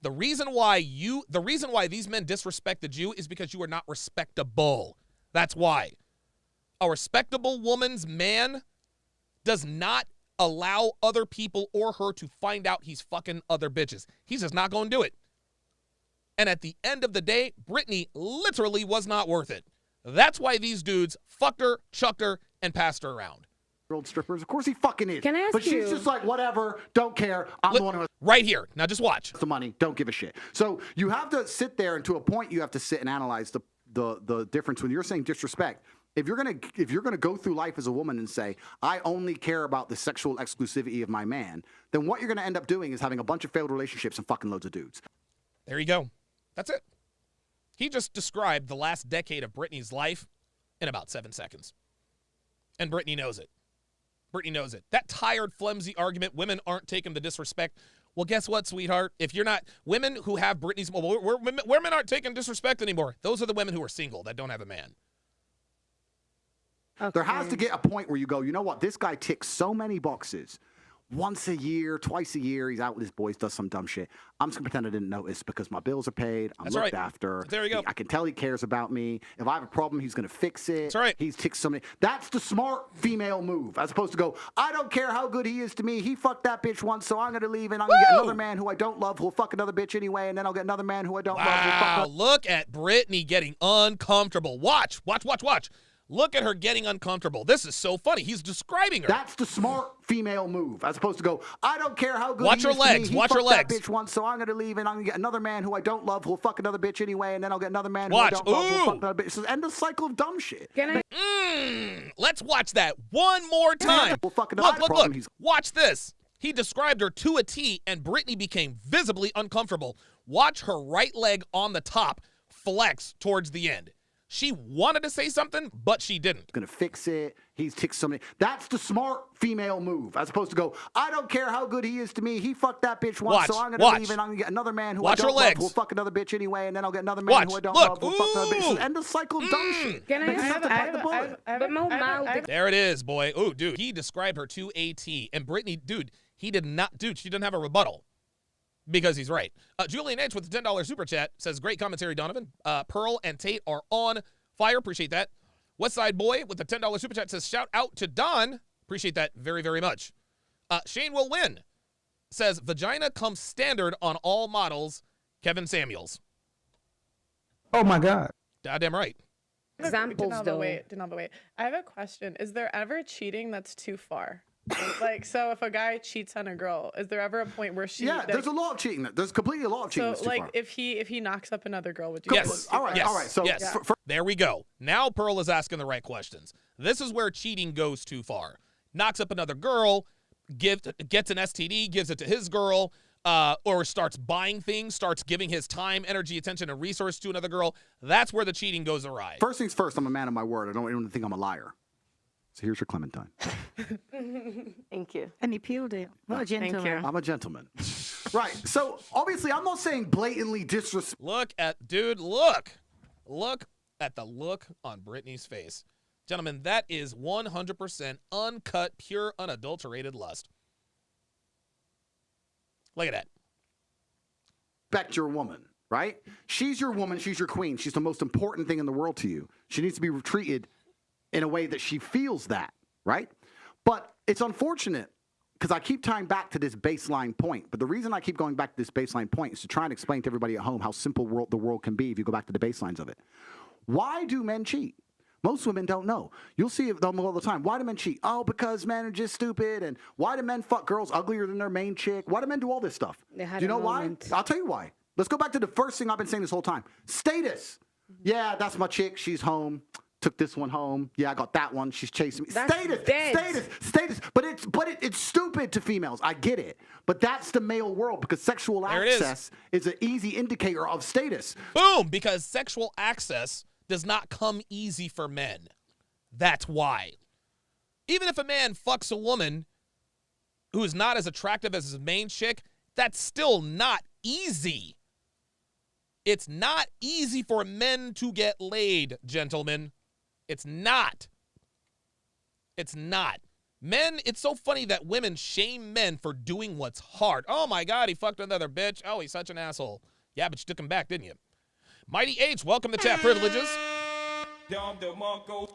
The reason why these men disrespected you is because you are not respectable. That's why. A respectable woman's man does not allow other people or her to find out he's fucking other bitches. He's just not going to do it. And at the end of the day, Brittany literally was not worth it. That's why these dudes fucked her, chucked her, and passed her around. Old strippers, of course he fucking is. Can I ask but you? she's just like, whatever, don't care. I'm the one who has right here. Now just watch. the money, don't give a shit. So you have to sit there, and to a point you have to sit and analyze the difference when you're saying disrespect. If you're gonna go through life as a woman and say, I only care about the sexual exclusivity of my man, then what you're gonna end up doing is having a bunch of failed relationships and fucking loads of dudes. There you go. That's it. He just described the last decade of Brittany's life in about 7 seconds. And Brittany knows it. Brittany knows it. That tired, flimsy argument, women aren't taking the disrespect. Well, guess what, sweetheart? If you're not, women who have Brittany's, women aren't taking disrespect anymore. Those are the women who are single that don't have a man. Okay. There has to get a point where you go, you know what? This guy ticks so many boxes. Once a year, twice a year, he's out with his boys, does some dumb shit. I'm just going to pretend I didn't notice because my bills are paid. I'm looked after. There you go. I can tell he cares about me. If I have a problem, he's going to fix it. That's right. He's ticked so many. That's the smart female move, as opposed to go, I don't care how good he is to me. He fucked that bitch once, so I'm going to leave, and I'm going to get another man who I don't love who'll fuck another bitch anyway, and then I'll get another man who I don't love who'll fuck another. Look at Brittany getting uncomfortable. Watch. Look at her getting uncomfortable. This is so funny. He's describing her. That's the smart female move, as opposed to go, I don't care how good Watch he her is legs. to me. Watch He her fucked that legs. bitch once, so I'm going to leave, and I'm going to get another man who I don't love who'll fuck another bitch anyway, and then I'll get another man who I don't love who'll fuck another bitch. It's the end of the cycle of dumb shit. Can I? Let's watch that one more time. We'll fuck another problem. Look. Watch this. He described her to a T, and Brittany became visibly uncomfortable. Watch her right leg on the top flex towards the end. She wanted to say something, but she didn't. Gonna fix it. He's ticked so many. That's the smart female move, as opposed to go, I don't care how good he is to me. He fucked that bitch once, so I'm gonna leave, and I'm gonna get another man who I don't love who'll fuck another bitch anyway, and then I'll get another man who I don't love who'll fuck another bitch. It's the end of the cycle of dumb shit. Can I have There it is, boy. Ooh, dude. He described her to a T, and Brittany, she didn't have a rebuttal. Because he's right. Julian H. with the $10 super chat says, great commentary, Donovan. Pearl and Tate are on fire. Appreciate that. Westside Boy with the $10 super chat says, shout out to Don. Appreciate that very, very much. Shane will win. Says, vagina comes standard on all models. Kevin Samuels. Oh, my God. Goddamn right. Examples, though. Wait. I have a question. Is there ever cheating that's too far? Like, so if a guy cheats on a girl, is there ever a point where she? Yeah, there's a lot of cheating. There's completely a lot of cheating. So, like, if he knocks up another girl, would you? Yes. All right. So there we go. Now Pearl is asking the right questions. This is where cheating goes too far. Knocks up another girl, gets an STD, gives it to his girl, or starts buying things, starts giving his time, energy, attention, and resource to another girl. That's where the cheating goes awry. First things first, I'm a man of my word. I don't even think I'm a liar. So here's your Clementine. Thank you. And he peeled it. What a gentleman. Thank you. I'm a gentleman. Right. So obviously, I'm not saying blatantly disrespect. Look at the look on Brittany's face. Gentlemen, that is 100% uncut, pure, unadulterated lust. Look at that. Respect your woman, right? She's your woman. She's your queen. She's the most important thing in the world to you. She needs to be treated in a way that she feels that, right? But it's unfortunate because I keep tying back to this baseline point. But the reason I keep going back to this baseline point is to try and explain to everybody at home how simple the world can be if you go back to the baselines of it. Why do men cheat? Most women don't know. You'll see them all the time. Why do men cheat? Oh, because men are just stupid. And why do men fuck girls uglier than their main chick? Why do men do all this stuff? Do you know why? I'll tell you why. Let's go back to the first thing I've been saying this whole time. Status. Yeah, that's my chick. She's home. Took this one home. Yeah, I got that one. She's chasing me. That's Status. But it's stupid to females. I get it. But that's the male world because sexual access is an easy indicator of status. Boom! Because sexual access does not come easy for men. That's why. Even if a man fucks a woman who is not as attractive as his main chick, that's still not easy. It's not easy for men to get laid, gentlemen. It's not. It's not. Men, it's so funny that women shame men for doing what's hard. Oh my God, he fucked another bitch. Oh, he's such an asshole. Yeah, but you took him back, didn't you? Mighty H, welcome to Chat Privileges.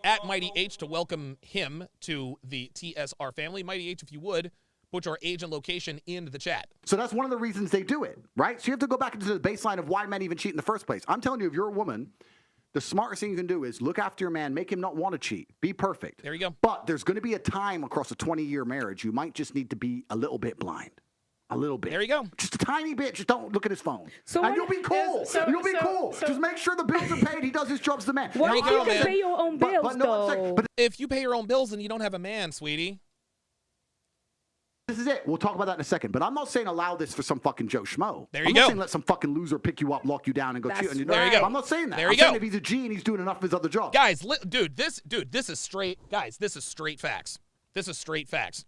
At Mighty H to welcome him to the TSR family. Mighty H, if you would, put your age and location in the chat. So that's one of the reasons they do it, right? So you have to go back into the baseline of why men even cheat in the first place. I'm telling you, if you're a woman, the smartest thing you can do is look after your man, make him not want to cheat, be perfect. There you go. But there's going to be a time across a 20-year marriage you might just need to be a little bit blind. A little bit. There you go. Just a tiny bit. Just don't look at his phone. And you'll be cool. You'll be cool. Just make sure the bills are paid. He does his job as the man. Well, you go, can pay your own bills, though. But if you pay your own bills, then you don't have a man, sweetie. this is it. We'll talk about that in a second. But I'm not saying allow this for some fucking Joe Schmo. There you I'm go. not saying let some fucking loser pick you up, lock you down, and go cheat on you. There you go. I'm not saying that. There I'm you go. saying if he's a G and he's doing enough of his other jobs. Guys, this is straight. Guys, this is straight facts. This is straight facts.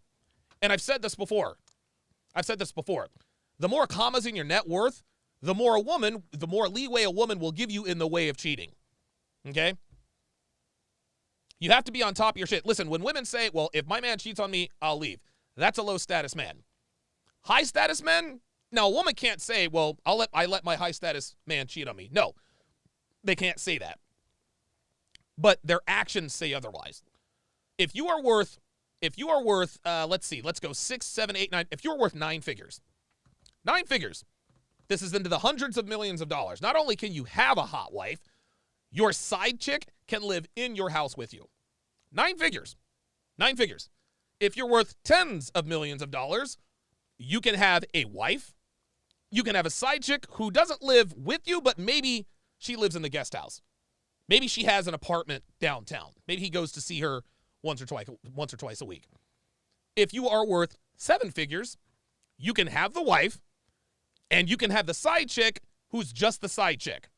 And I've said this before. The more commas in your net worth, the more leeway a woman will give you in the way of cheating. Okay? You have to be on top of your shit. Listen, when women say, well, if my man cheats on me, I'll leave. That's a low status man. High status men? Now, a woman can't say, well, I let my high status man cheat on me. No, they can't say that. But their actions say otherwise. If you are worth, let's go 6, 7, 8, 9. If you're worth 9 figures, this is into the hundreds of millions of dollars. Not only can you have a hot wife, your side chick can live in your house with you. 9 figures. If you're worth tens of millions of dollars, you can have a wife. You can have a side chick who doesn't live with you, but maybe she lives in the guest house. Maybe she has an apartment downtown. Maybe he goes to see her once or twice a week. If you are worth 7 figures, you can have the wife, and you can have the side chick who's just the side chick.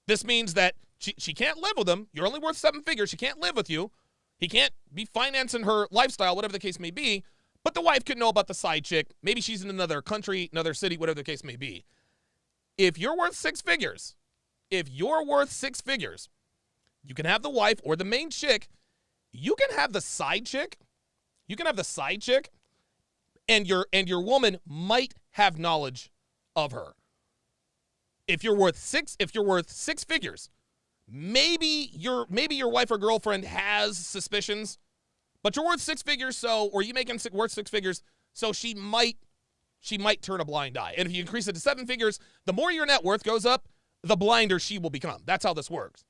This means that she can't live with him. You're only worth 7 figures. She can't live with you. He can't be financing her lifestyle, whatever the case may be. But the wife could know about the side chick. Maybe she's in another country, another city, whatever the case may be. If you're worth 6 figures, you can have the wife or the main chick. You can have the side chick. And your woman might have knowledge of her. If you're worth 6 figures, maybe your wife or girlfriend has suspicions, but you're worth 6 figures, or you make him worth 6 figures, so she might turn a blind eye. And if you increase it to 7 figures, the more your net worth goes up, the blinder she will become. That's how this works.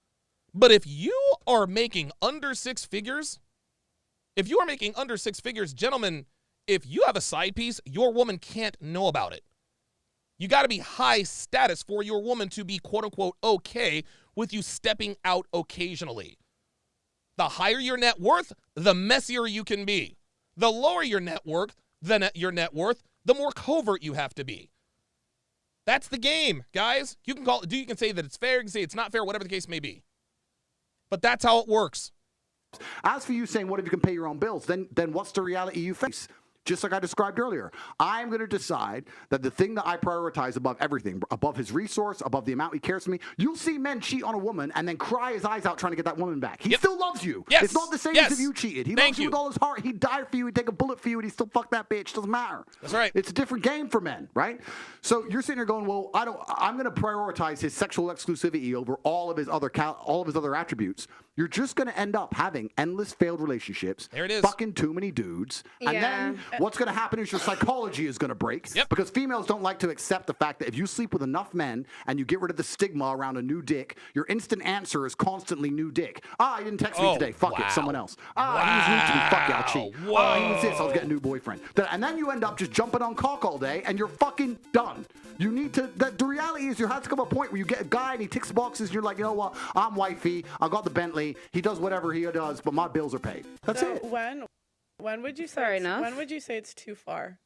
But if you are making under 6 figures, gentlemen, if you have a side piece, your woman can't know about it. You got to be high status for your woman to be quote-unquote okay with you stepping out occasionally. The higher your net worth, the messier you can be. The lower your net worth, the more covert you have to be. That's the game, guys. You can say that it's fair, you can say it's not fair, whatever the case may be. But that's how it works. As for you saying, what if you can pay your own bills? Then what's the reality you face? just like I described earlier. I'm going to decide that the thing that I prioritize above everything, above his resource, above the amount he cares for me. You'll see men cheat on a woman and then cry his eyes out trying to get that woman back. He still loves you. Yes. It's not the same as if you cheated. He loves you with all his heart. He'd die for you. He'd take a bullet for you, and he'd still fuck that bitch. Doesn't matter. That's right. It's a different game for men, right? So you're sitting here going, well, I'm going to prioritize his sexual exclusivity over all of his other attributes. You're just going to end up having endless failed relationships. There it is. Fucking too many dudes. And then what's going to happen is your psychology is going to break. Because females don't like to accept the fact that if you sleep with enough men and you get rid of the stigma around a new dick, your instant answer is constantly new dick. He didn't text me today. Fuck it. Someone else. He was rude to me. Fuck it. I'll cheat. He was this. I was getting a new boyfriend. And then you end up just jumping on cock all day and you're fucking done. You need to, the reality is you have to come to a point where you get a guy and he ticks boxes and you're like, you know what, I'm wifey, I got the Bentley, he does whatever he does, but my bills are paid. That's it. When would you say when would you say it's too far?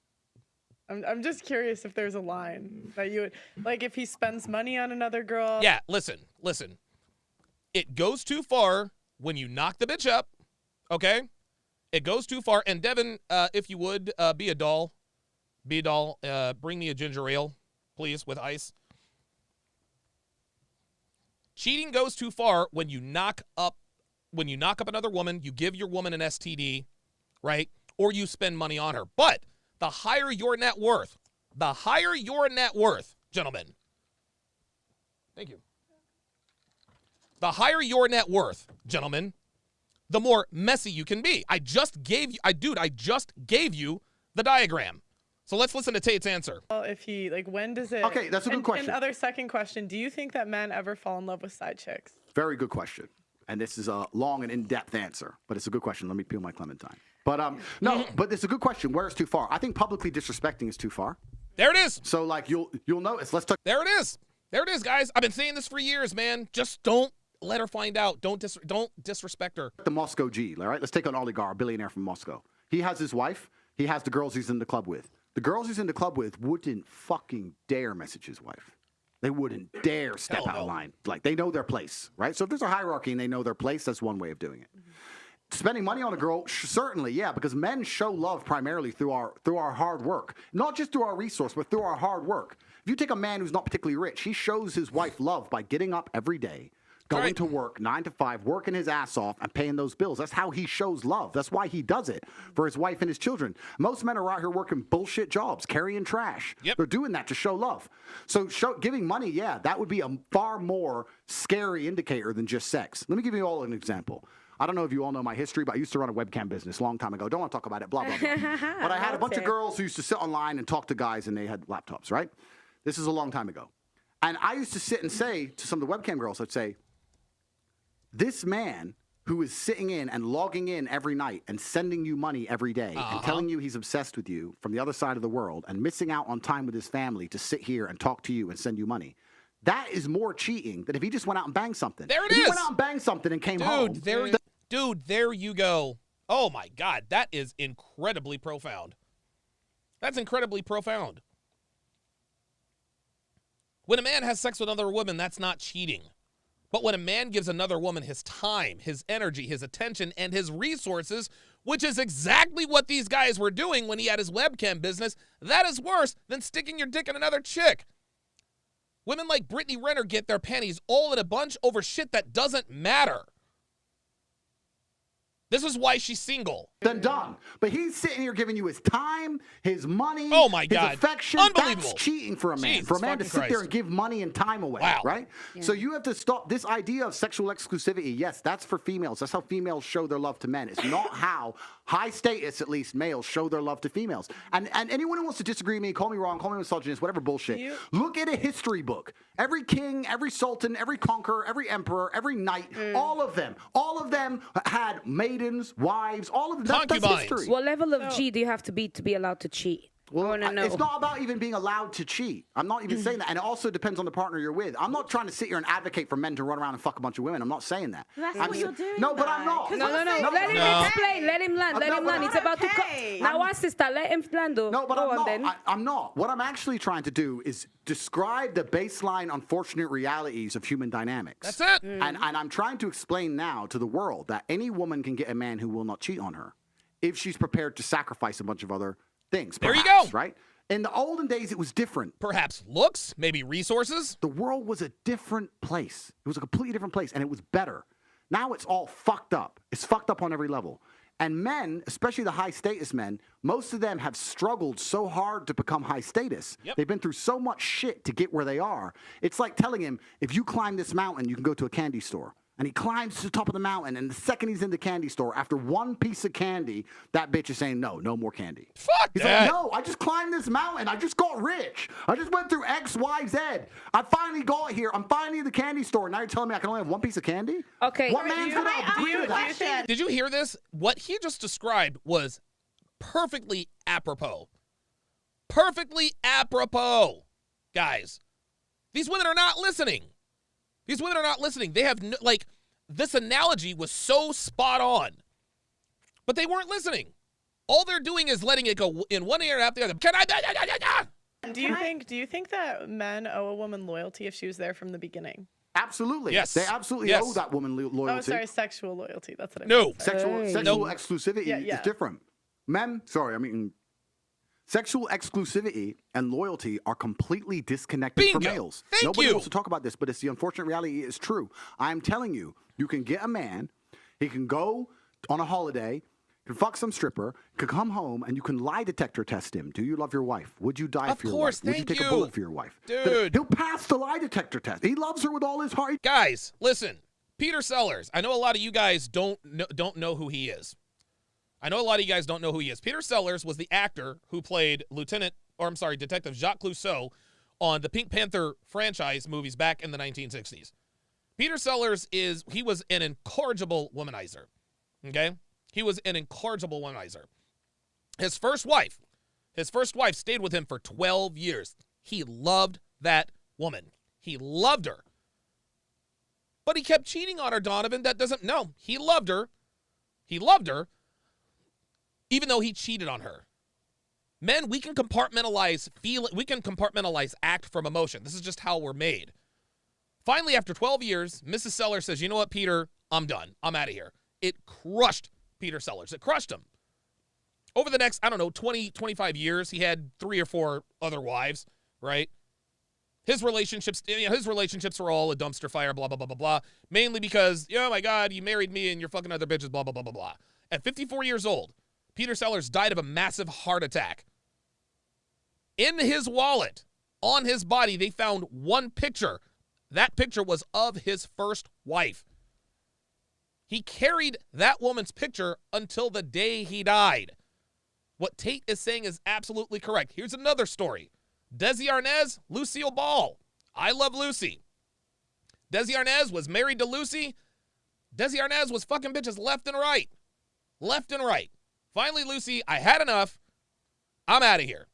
I'm just curious if there's a line that you would, like, if he spends money on another girl. Yeah, listen. It goes too far when you knock the bitch up, okay? It goes too far. And Devin, if you would, be a doll. Bring me a ginger ale, please, with ice. Cheating goes too far when you knock up another woman, you give your woman an STD, right? Or you spend money on her. But the higher your net worth, gentlemen. Thank you. The higher your net worth, gentlemen, the more messy you can be. I just gave you the diagram. So let's listen to Tate's answer. Well, if he, when does it? Okay, that's a good question. And other second question, do you think that men ever fall in love with side chicks? Very good question. And this is a long and in-depth answer, but it's a good question. Let me peel my clementine. But no, but it's a good question. Where is too far? I think publicly disrespecting is too far. There it is. So you'll notice. Let's talk. There it is. There it is, guys. I've been saying this for years, man. Just don't let her find out. Don't disrespect her. The Moscow G, all right? Let's take an oligarch, a billionaire from Moscow. He has his wife. He has the girls he's in the club with. The girls he's in the club with wouldn't fucking dare message his wife. They wouldn't dare step out of line. Like, they know their place, right? So if there's a hierarchy and they know their place, that's one way of doing it. Spending money on a girl, certainly, yeah, because men show love primarily through our hard work. Not just through our resource, but through our hard work. If you take a man who's not particularly rich, he shows his wife love by getting up every day, going to work 9 to 5, working his ass off and paying those bills. That's how he shows love. That's why he does it, for his wife and his children. Most men are out here working bullshit jobs, carrying trash. They're doing that to show love. So giving money, yeah, that would be a far more scary indicator than just sex. Let me give you all an example. I don't know if you all know my history, but I used to run a webcam business a long time ago. Don't want to talk about it, blah, blah, blah. But I had a bunch of girls who used to sit online and talk to guys, and they had laptops, right? This is a long time ago. And I used to sit and say to some of the webcam girls, I'd say, this man who is sitting in and logging in every night and sending you money every day and telling you he's obsessed with you from the other side of the world and missing out on time with his family to sit here and talk to you and send you money, that is more cheating than if he just went out and banged something. There it is. is. He went out and banged something and came home. Dude, there you go. Oh, my God. That is incredibly profound. That's incredibly profound. When a man has sex with another woman, that's not cheating. But when a man gives another woman his time, his energy, his attention, and his resources, which is exactly what these guys were doing when he had his webcam business, that is worse than sticking your dick in another chick. Women like Brittany Renner get their panties all in a bunch over shit that doesn't matter. This is why she's single. Then done. But he's sitting here giving you his time, his money, his affection. Unbelievable. That's cheating for a man. Jesus for a man to sit Christ. there and give money and time away, right? Yeah. So you have to stop this idea of sexual exclusivity. Yes, that's for females. That's how females show their love to men. It's not how high status, at least, males show their love to females. And anyone who wants to disagree with me, call me wrong, call me misogynist, whatever bullshit. Look at a history book. Every king, every sultan, every conqueror, every emperor, every knight, all of them had maidens, wives, all of them. That's history. What level of G do you have to be allowed to cheat? Well, it's not about even being allowed to cheat. I'm not even saying that. And it also depends on the partner you're with. I'm not trying to sit here and advocate for men to run around and fuck a bunch of women. I'm not saying that. That's what you're doing. No, but I'm not. No. Let him explain. Let him land. Let him land. It's about to come. Now, our sister, let him land. No, but I'm not. What I'm actually trying to do is describe the baseline unfortunate realities of human dynamics. That's it. And I'm trying to explain now to the world that any woman can get a man who will not cheat on her if she's prepared to sacrifice a bunch of other things. There you perhaps, go. Right? In the olden days, it was different. Perhaps looks, maybe resources. The world was a different place. It was a completely different place, and it was better. Now it's all fucked up. It's fucked up on every level. And men, especially the high status men, most of them have struggled so hard to become high status. Yep. They've been through so much shit to get where they are. It's like telling him, if you climb this mountain, you can go to a candy store. And he climbs to the top of the mountain, and the second he's in the candy store, after one piece of candy, that bitch is saying, no more candy. Fuck He's that. like, no, I just climbed this mountain. I just got rich. I just went through X, Y, Z. I finally got here. I'm finally in the candy store. Now you're telling me I can only have one piece of candy? Okay. What man's going to agree to that? Did you hear this? What he just described was perfectly apropos. Perfectly apropos. Guys, these women are not listening. These women are not listening. They have, this analogy was so spot on. But they weren't listening. All they're doing is letting it go in one ear and out the other. Do you think that men owe a woman loyalty if she was there from the beginning? Absolutely. Yes. They absolutely Yes. owe that woman loyalty. Oh, sorry, sexual loyalty. That's what I No. meant to say. Sexual exclusivity Yeah. is different. Sexual exclusivity and loyalty are completely disconnected from Bingo. males. Thank Nobody you. wants to talk about this, but it's the unfortunate reality. It's true. I'm telling you, you can get a man, he can go on a holiday, can fuck some stripper, can come home, and you can lie detector test him. Do you love your wife? Would you die for your wife? Would you take a bullet for your wife? Dude. He'll pass the lie detector test. He loves her with all his heart. Guys, listen. Peter Sellers. I know a lot of you guys don't know who he is. Peter Sellers was the actor who played Detective Jacques Clouseau on the Pink Panther franchise movies back in the 1960s. Peter Sellers he was an incorrigible womanizer. Okay? He was an incorrigible womanizer. His first wife stayed with him for 12 years. He loved that woman. He loved her. But he kept cheating on her, Donovan. He loved her. He loved her. Even though he cheated on her. Men, we can compartmentalize act from emotion. This is just how we're made. Finally, after 12 years, Mrs. Sellers says, you know what, Peter, I'm done. I'm out of here. It crushed Peter Sellers. It crushed him. Over the next, 20, 25 years, he had 3 or 4 other wives, right? His relationships were all a dumpster fire, blah, blah, blah, blah, blah. Mainly because, oh my God, you married me and you're fucking other bitches, blah, blah, blah, blah, blah. At 54 years old, Peter Sellers died of a massive heart attack. In his wallet, on his body, they found one picture. That picture was of his first wife. He carried that woman's picture until the day he died. What Tate is saying is absolutely correct. Here's another story. Desi Arnaz, Lucille Ball. I love Lucy. Desi Arnaz was married to Lucy. Desi Arnaz was fucking bitches left and right. Left and right. Finally, Lucy, I had enough. I'm out of here,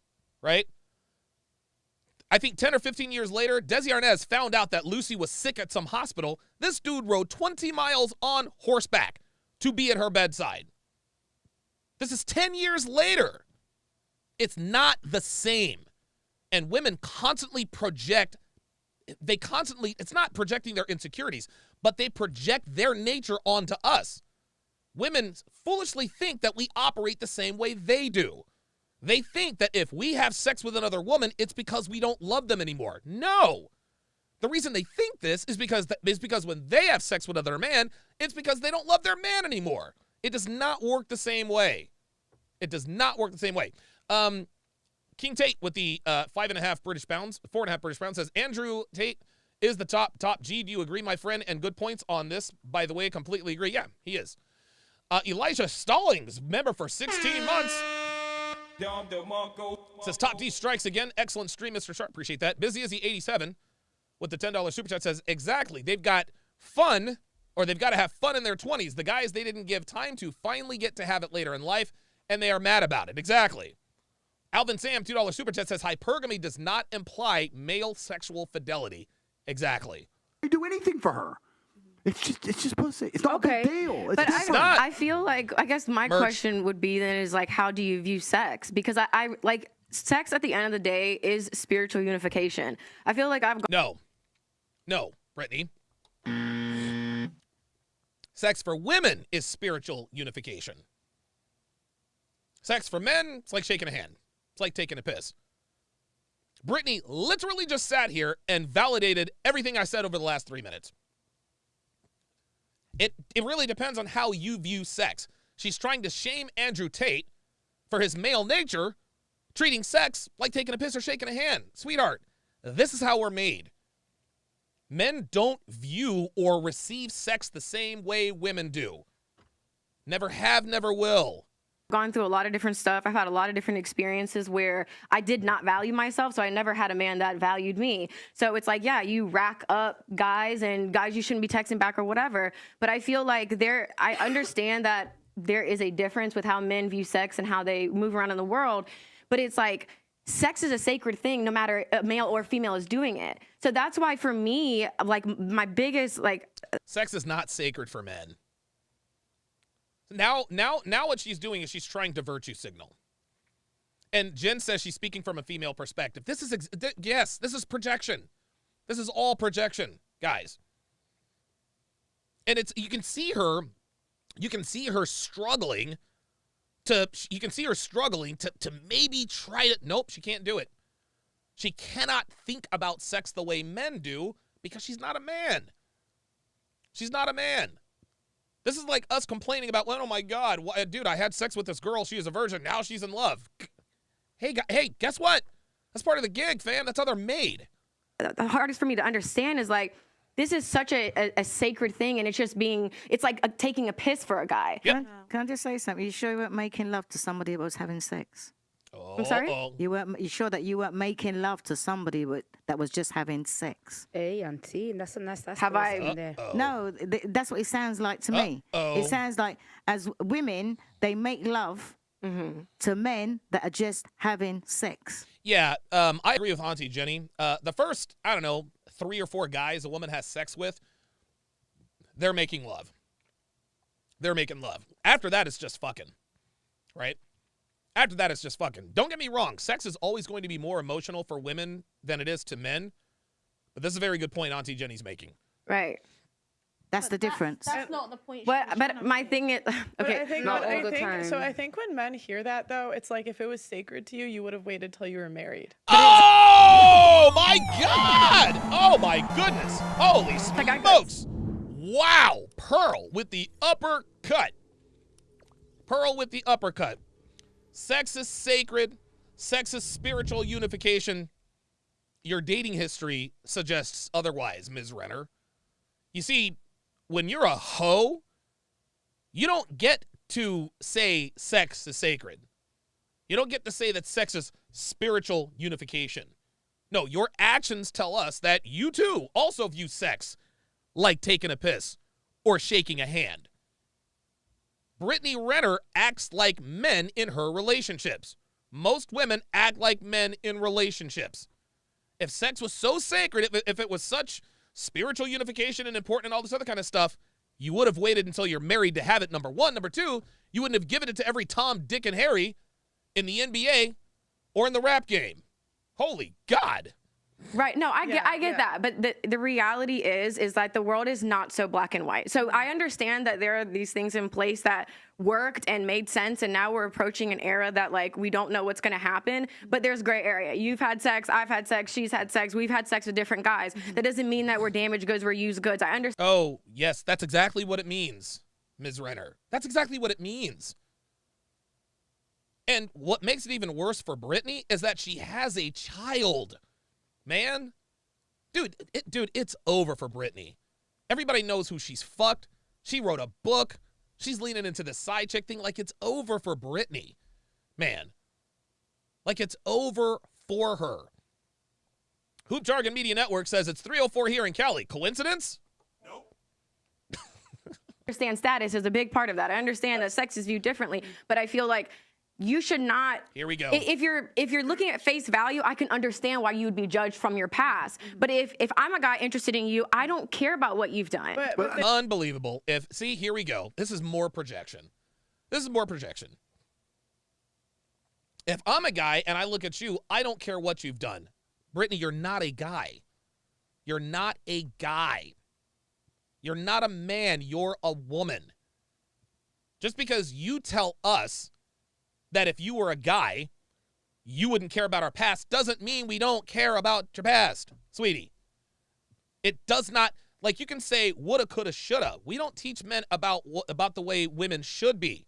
right? I think 10 or 15 years later, Desi Arnaz found out that Lucy was sick at some hospital. This dude rode 20 miles on horseback to be at her bedside. This is 10 years later. It's not the same. And women constantly project, it's not projecting their insecurities, but they project their nature onto us. Women foolishly think that we operate the same way they do. They think that if we have sex with another woman, it's because we don't love them anymore. No. The reason they think this is because when they have sex with another man, it's because they don't love their man anymore. It does not work the same way. It does not work the same way. King Tate with the 4.5 British pounds says, Andrew Tate is the top G. Do you agree, my friend? And good points on this, by the way, completely agree. Yeah, he is. Elijah Stallings, member for 16 months. Says Top D strikes again. Excellent stream, Mr. Sharp. Appreciate that. Busy as he 87 with the $10 super chat says, exactly. They've got fun, or they've got to have fun in their 20s. The guys they didn't give time to finally get to have it later in life, and they are mad about it. Exactly. Alvin Sam, $2 super chat says, hypergamy does not imply male sexual fidelity. Exactly. You do anything for her. It's just pussy. It's not a big deal. But I feel like, I guess my question would be then is like, how do you view sex? Because I like sex at the end of the day is spiritual unification. I feel like No, Brittany. Sex for women is spiritual unification. Sex for men, it's like shaking a hand. It's like taking a piss. Brittany literally just sat here and validated everything I said over the last 3 minutes. It really depends on how you view sex. She's trying to shame Andrew Tate for his male nature, treating sex like taking a piss or shaking a hand. Sweetheart, this is how we're made. Men don't view or receive sex the same way women do. Never have, never will. Gone through a lot of different stuff. I've had a lot of different experiences where I did not value myself, so I never had a man that valued me. So it's like, yeah, you rack up guys and guys you shouldn't be texting back or whatever. But I feel like I understand that there is a difference with how men view sex and how they move around in the world. But it's like, sex is a sacred thing, no matter a male or female is doing it. So that's why for me, like my biggest, like. Sex is not sacred for men. Now what she's doing is she's trying to virtue signal. And Jen says she's speaking from a female perspective. This is projection. This is all projection, guys. And you can see her struggling to maybe try it. Nope, she can't do it. She cannot think about sex the way men do because she's not a man. She's not a man. This is like us complaining about, oh my God, dude, I had sex with this girl. She is a virgin. Now she's in love. Hey, guess what? That's part of the gig, fam. That's how they're made. The hardest for me to understand is like, this is such a sacred thing, and it's like taking a piss for a guy. Yep. Can I just say something? You sure you weren't making love to somebody that was having sex? I'm sorry? You sure that you weren't making love to somebody that was just having sex? Hey, auntie, that's Have I? there. No, that's what it sounds like to me. It sounds like as women, they make love to men that are just having sex. Yeah, I agree with Auntie Jenny. The first, 3 or 4 guys a woman has sex with, they're making love. They're making love. After that, it's just fucking, right? After that, it's just fucking. Don't get me wrong. Sex is always going to be more emotional for women than it is to men. But this is a very good point Auntie Jenny's making. Right. That's the difference. That's not the point. But my thing is, okay. So I think when men hear that, though, it's like if it was sacred to you, you would have waited till you were married. Oh, my God. Oh, my goodness. Holy smokes. Wow. Pearl with the uppercut. Pearl with the uppercut. Sex is sacred. Sex is spiritual unification. Your dating history suggests otherwise, Ms. Renner. You see, when you're a hoe, you don't get to say sex is sacred. You don't get to say that sex is spiritual unification. No, your actions tell us that you too also view sex like taking a piss or shaking a hand. Brittany Renner acts like men in her relationships. Most women act like men in relationships. If sex was so sacred, if it was such spiritual unification and important and all this other kind of stuff, you would have waited until you're married to have it, number one. Number two, you wouldn't have given it to every Tom, Dick, and Harry in the NBA or in the rap game. Holy God. Right. No, I get that. But the reality is that the world is not so black and white. So I understand that there are these things in place that worked and made sense. And now we're approaching an era that like we don't know what's going to happen. But there's gray area. You've had sex. I've had sex. She's had sex. We've had sex with different guys. That doesn't mean that we're damaged goods. We're used goods. I understand. Oh, yes. That's exactly what it means, Ms. Renner. That's exactly what it means. And what makes it even worse for Brittany is that she has a child. Man, dude, it's over for Brittany. Everybody knows who she's fucked. She wrote a book. She's leaning into the side chick thing. Like, it's over for Brittany. Man, like it's over for her. Hoop Jargon Media Network says it's 3:04 here in Cali. Coincidence? Nope. Understand status is a big part of that. I understand that sex is viewed differently, but I feel like you should not. Here we go. If you're looking at face value, I can understand why you would be judged from your past. But if I'm a guy interested in you, I don't care about what you've done. But unbelievable. Here we go. This is more projection. If I'm a guy and I look at you, I don't care what you've done. Brittany, you're not a guy. You're not a guy. You're not a man. You're a woman. Just because you tell us that if you were a guy, you wouldn't care about our past doesn't mean we don't care about your past, sweetie. It does not, like you can say woulda, coulda, shoulda. We don't teach men about the way women should be.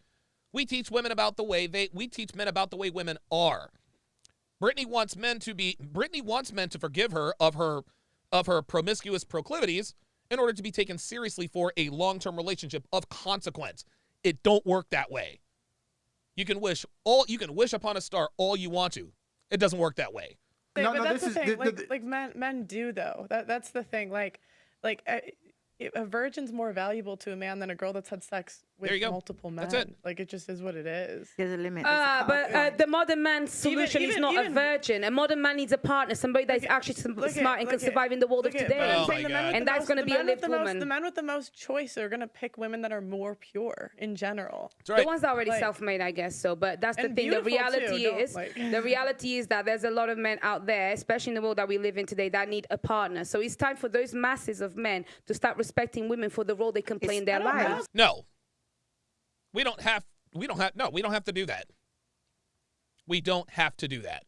We teach women about the way we teach men about the way women are. Brittany wants men to forgive her of her promiscuous proclivities in order to be taken seriously for a long-term relationship of consequence. It don't work that way. You can wish upon a star all you want to. It doesn't work that way. But that's the thing. Like men do though. That's the thing. Like a virgin's more valuable to a man than a girl that's had sex with multiple men. That's it. Like it just is what it is. There's a limit. But the modern man's solution is not a virgin. A modern man needs a partner, somebody that's actually smart and can survive in the world of today. Oh my God. And that's going to be a lived woman. The men with the most choice are going to pick women that are more pure in general. That's right. The ones that are already self-made, I guess so. But that's the thing. The reality is that there's a lot of men out there, especially in the world that we live in today, that need a partner. So it's time for those masses of men to start respecting women for the role they can play in their lives. No. We don't have to do that. We don't have to do that.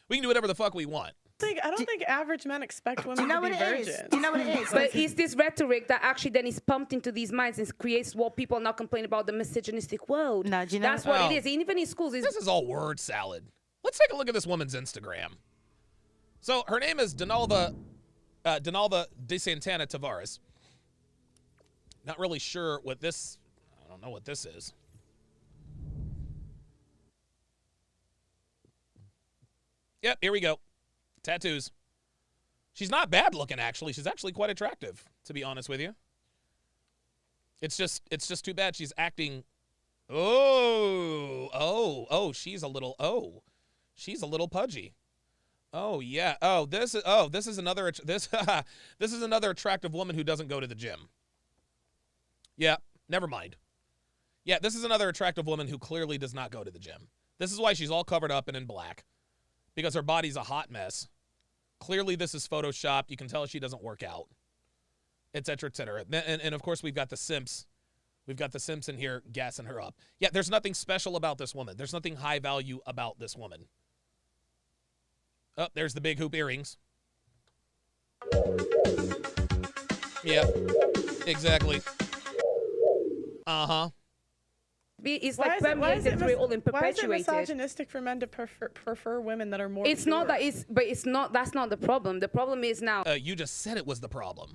We can do whatever the fuck we want. I don't think average men expect women to be virgins. Do you know what it is? But it's this rhetoric that actually then is pumped into these minds and creates what people are now complaining about, the misogynistic world. No, do you know that's what it is. Even in schools. This is all word salad. Let's take a look at this woman's Instagram. So her name is Donalva de Santana Tavares. Not really sure what this... I don't know what this is. Yep, here we go. Tattoos. She's not bad looking, actually. She's actually quite attractive, to be honest with you. It's just too bad she's acting. She's a little pudgy. Oh yeah. This is another this is another attractive woman who doesn't go to the gym. Yeah, never mind. Yeah, this is another attractive woman who clearly does not go to the gym. This is why she's all covered up and in black, because her body's a hot mess. Clearly, this is photoshopped. You can tell she doesn't work out, et cetera, et cetera. And of course, we've got the simps. We've got the simps in here gassing her up. Yeah, there's nothing special about this woman. There's nothing high value about this woman. Oh, there's the big hoop earrings. Yep, exactly. Uh-huh. It's like permeated through it all and perpetuated. Why is it misogynistic for men to prefer women that are more It's pure? not that it's, but it's not, that's not the problem. The problem is now. You just said it was the problem.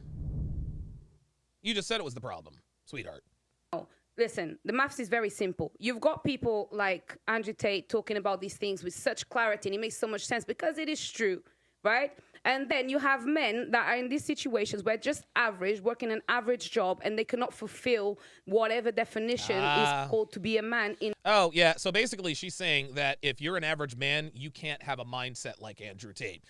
You just said it was the problem, sweetheart. Oh, listen, the maths is very simple. You've got people like Andrew Tate talking about these things with such clarity, and it makes so much sense because it is true, right? And then you have men that are in these situations where just average, working an average job, and they cannot fulfill whatever definition is called to be a man. Oh, yeah. So basically she's saying that if you're an average man, you can't have a mindset like Andrew Tate.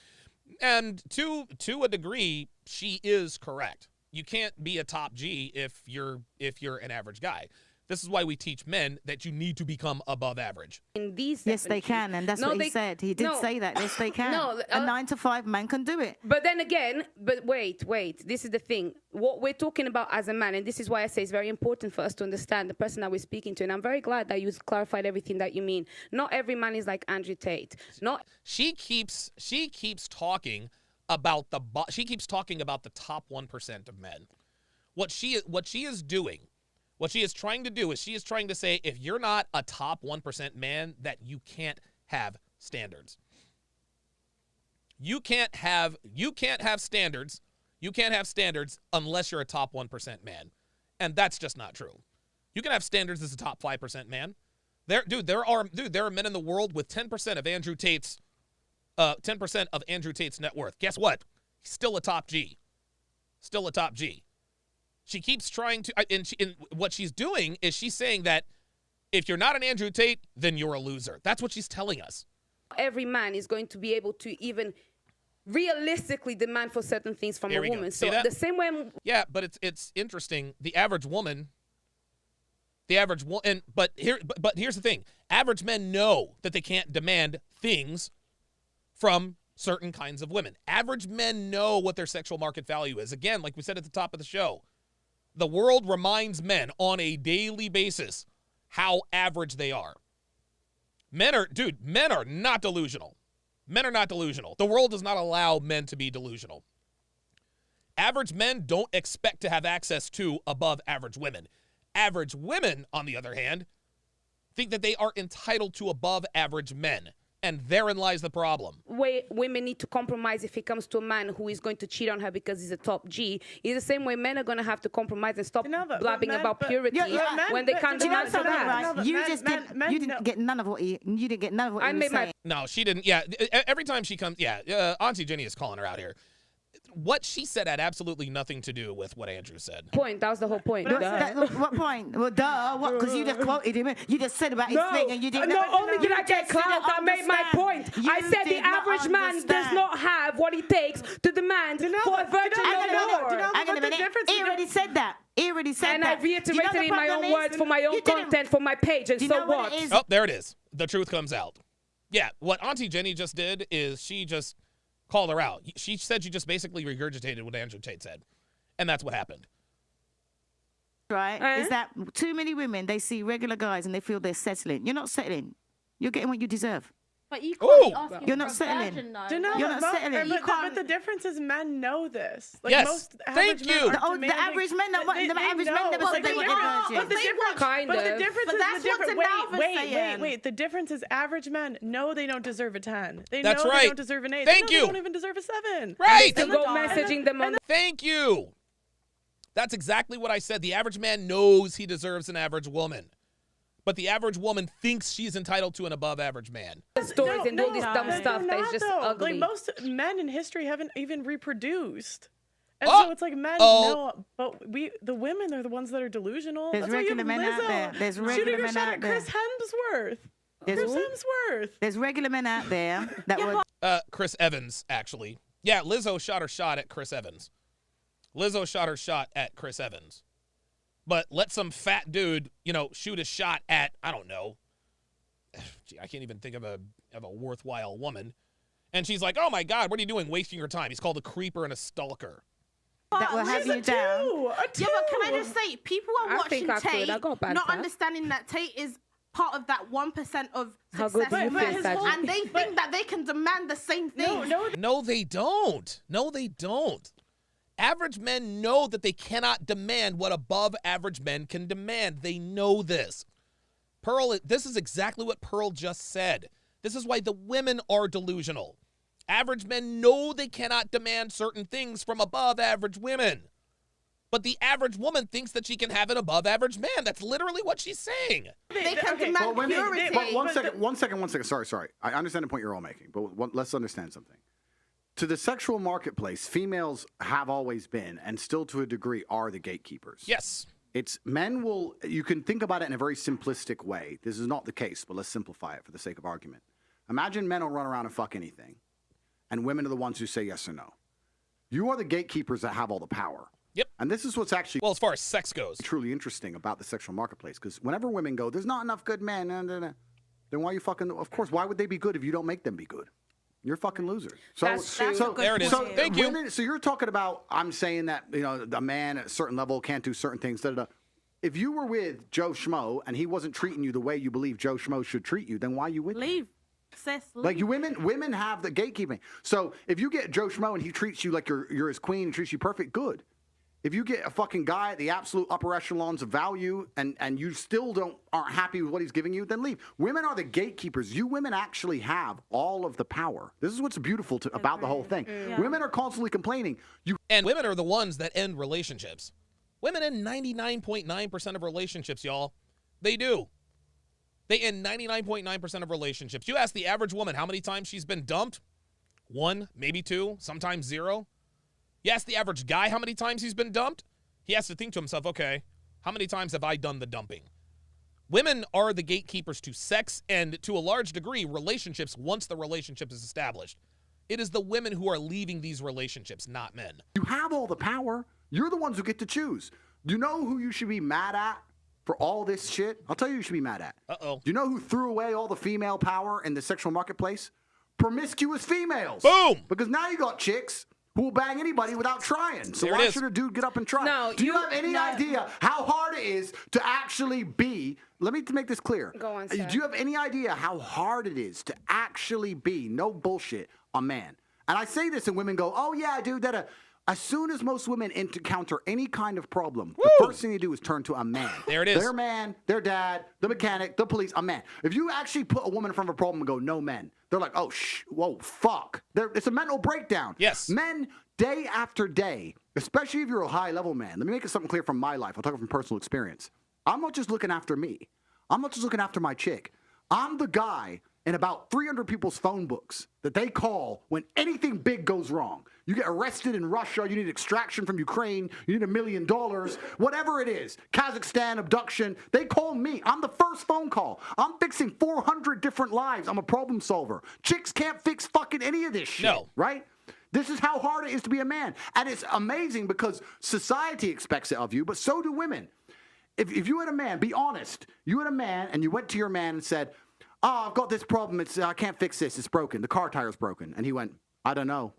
And to a degree, she is correct. You can't be a top G if you're an average guy. This is why we teach men that you need to become above average. In these yes, they can, and that's what he said. He did say that. Yes, they can. A 9 to 5 man can do it. But then again, wait. This is the thing. What we're talking about as a man, and this is why I say it's very important for us to understand the person that we're speaking to. And I'm very glad that you clarified everything that you mean. Not every man is like Andrew Tate. She keeps talking about the top 1% of men. What she is doing. What she is trying to do is she is trying to say, if you're not a top 1% man, that you can't have standards. You can't have standards. You can't have standards unless you're a top 1% man. And that's just not true. You can have standards as a top 5% man. There are men in the world with 10% of Andrew Tate's 10% of Andrew Tate's net worth. Guess what? He's still a top G. Still a top G. She keeps trying to, and what she's doing is she's saying that if you're not an Andrew Tate, then you're a loser. That's what she's telling us. Every man is going to be able to even realistically demand for certain things from a woman. So the same way. Yeah, but it's interesting. But here's the thing. Average men know that they can't demand things from certain kinds of women. Average men know what their sexual market value is. Again, like we said at the top of the show, the world reminds men on a daily basis how average they are. Men are not delusional. Men are not delusional. The world does not allow men to be delusional. Average men don't expect to have access to above average women. Average women, on the other hand, think that they are entitled to above average men. And therein lies the problem. Women need to compromise if it comes to a man who is going to cheat on her because he's a top G. It's the same way men are going to have to compromise and stop blabbing about purity when they can't demand for that. Right? You didn't get none of what you didn't get none of what I you were made my saying. No, she didn't. Yeah, every time she comes, Auntie Jenny is calling her out here. What she said had absolutely nothing to do with what Andrew said. point. That was the whole point. What point? Well, duh. What? Because you just quoted him. You just said about his thing, and you didn't. Not only did I get clout, I made my point. I said the average man does not have what it takes to demand for a virgin no more. Hang on a minute. He already said that. And I reiterated in my own words for my own content for my page. And so what? Oh, there it is. The truth comes out. Yeah, what Auntie Jenny just did is she just called her out. She said she just basically regurgitated what Andrew Tate said. And that's what happened. Right? Is that too many women, they see regular guys and they feel they're settling. You're not settling. You're getting what you deserve. But you can't be asking You're not for a settling. virgin, though. You're not settling. But the difference is men know this. Like Yes. most Thank average you. men aren't The average men, the average men never said they were virgin. But the difference is that's what Denalva's saying. wait. The difference is average men know they don't deserve a 10. They That's know right. they don't deserve an 8. Thank they know you. They don't even deserve a 7. Right. They go messaging them on Thank you. That's exactly what I said. The average man knows he deserves an average woman. But the average woman thinks she's entitled to an above average man. stories and all this dumb stuff that is just ugly. Like most men in history haven't even reproduced. And so it's like men know, but the women are the ones that are delusional. There's That's why you regular have men out Lizzo there. There's regular shooting her men shot out at there. Chris Hemsworth. There's regular men out there that would. Chris Evans, actually. Yeah, Lizzo shot her shot at Chris Evans. Lizzo shot her shot at Chris Evans. But let some fat dude, shoot a shot at, I don't know. Gee, I can't even think of a worthwhile woman. And she's like, oh my God, what are you doing wasting your time? He's called a creeper and a stalker. That will have you down. Yeah, but can I just say, people are watching Tate, not understanding that Tate is part of that 1% of success, and they think that they can demand the same thing. No, they don't. No, they don't. Average men know that they cannot demand what above average men can demand. They know this. Pearl, this is exactly what Pearl just said. This is why the women are delusional. Average men know they cannot demand certain things from above average women. But the average woman thinks that she can have an above average man. That's literally what she's saying. They can demand purity. One second. Sorry. I understand the point you're all making, but let's understand something. To the sexual marketplace, females have always been, and still to a degree are, the gatekeepers. Yes. It's you can think about it in a very simplistic way. This is not the case, but let's simplify it for the sake of argument. Imagine men will run around and fuck anything, and women are the ones who say yes or no. You are the gatekeepers that have all the power. Yep. And this is what's actually, well, as far as sex goes, truly interesting about the sexual marketplace, because whenever women go, there's not enough good men, then why are you fucking, of course, why would they be good if you don't make them be good? You're fucking losers. That's true. There it is. Thank you. So you're talking about, I'm saying that, a man at a certain level can't do certain things. If you were with Joe Schmo and he wasn't treating you the way you believe Joe Schmo should treat you, then why are you with him? Leave. Sis, leave. Like women have the gatekeeping. So if you get Joe Schmo and he treats you like you're his queen and treats you perfect, good. If you get a fucking guy at the absolute upper echelons of value and you still aren't happy with what he's giving you, then leave. Women are the gatekeepers. You women actually have all of the power. This is what's beautiful about the whole thing. Yeah. Women are constantly complaining. And women are the ones that end relationships. Women end 99.9% of relationships, y'all. They do. They end 99.9% of relationships. You ask the average woman how many times she's been dumped? 1, maybe 2, sometimes 0. You ask the average guy how many times he's been dumped? He has to think to himself, okay, how many times have I done the dumping? Women are the gatekeepers to sex and, to a large degree, relationships once the relationship is established. It is the women who are leaving these relationships, not men. You have all the power. You're the ones who get to choose. Do you know who you should be mad at for all this shit? I'll tell you who you should be mad at. Uh-oh. Do you know who threw away all the female power in the sexual marketplace? Promiscuous females. Boom! Because now you got chicks who will bang anybody without trying. So There it why is. should a dude get up and try? No, Do you you- have any no. idea how hard it is to actually be? Let me make this clear. Go on, sir. Do you have any idea how hard it is to actually be, no bullshit, a man? And I say this and women go, oh yeah, dude, that. As soon as most women encounter any kind of problem, the first thing they do is turn to a man. There it is. Their man, their dad, the mechanic, the police, a man. If you actually put a woman in front of a problem and go, no men, they're like, oh, whoa, fuck. It's a mental breakdown. Yes. Men, day after day, especially if you're a high-level man, let me make it something clear from my life. I'll talk from personal experience. I'm not just looking after me. I'm not just looking after my chick. I'm the guy in about 300 people's phone books that they call when anything big goes wrong. You get arrested in Russia, you need extraction from Ukraine, you need $1 million, whatever it is, Kazakhstan, abduction, they call me. I'm the first phone call. I'm fixing 400 different lives. I'm a problem solver. Chicks can't fix fucking any of this shit, No. right? This is how hard it is to be a man. And it's amazing because society expects it of you, but so do women. If you had a man, be honest, you had a man and you went to your man and said, oh, I've got this problem. I can't fix this. It's broken. The car tire's broken. And he went, I don't know.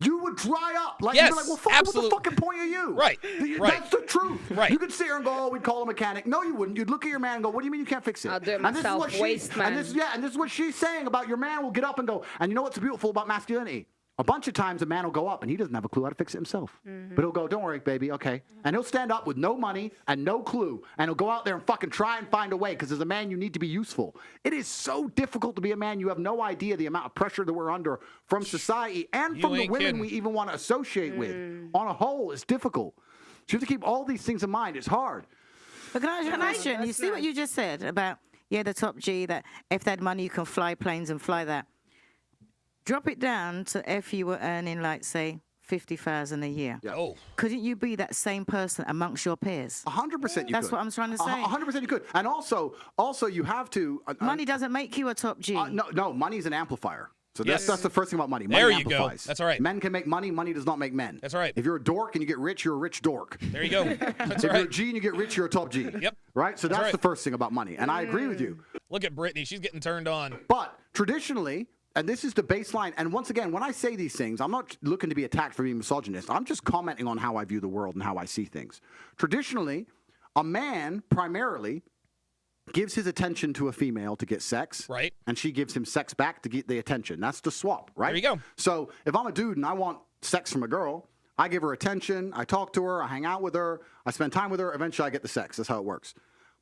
You would dry up. Like, Yes, you'd be like, well, fuck, absolute- what the fucking point are you? Right, right. That's the truth. Right. You could sit here and go, oh, we'd call a mechanic. No, you wouldn't. You'd look at your man and go, what do you mean you can't fix it? I'll do it And this is myself, what waste man. and this is what she's saying about your man will get up and go, and you know what's beautiful about masculinity? A bunch of times a man will go up and he doesn't have a clue how to fix it himself. But he'll go, don't worry, baby, okay. And he'll stand up with no money and no clue. And he'll go out there and fucking try and find a way because as a man, you need to be useful. It is so difficult to be a man. You have no idea the amount of pressure that we're under from society and You from the ain't women kidding. we even want to associate with. On a whole, it's difficult. So you have to keep all these things in mind. It's hard. But can I ask you a question? You That's see what nice. you just said about, the top G, that if they had money, you can fly planes and fly that. Drop it down to if you were earning, like, say, 50,000 a year. Yeah. Oh, Couldn't you be that same person amongst your peers? 100% you That's could. what I'm trying to say. 100% you could. And also you have to. Money doesn't make you a top G. No, money is an amplifier. So Yes. that's the first thing about money. Money There you go. amplifies. That's right. Men can make money. Money does not make men. That's right. If you're a dork and you get rich, you're a rich dork. there you go. That's If you're a right. G and you get rich, you're a top G. Yep. Right? So that's right. the first thing about money. And I agree with you. Look at Brittany. She's getting turned on. But traditionally, and this is the baseline, and once again, when I say these things, I'm not looking to be attacked for being misogynist. I'm just commenting on how I view the world and how I see things. Traditionally, a man primarily gives his attention to a female to get sex. Right. And she gives him sex back to get the attention. That's the swap, right? There you go. So if I'm a dude and I want sex from a girl, I give her attention, I talk to her, I hang out with her, I spend time with her, eventually I get the sex. That's how it works.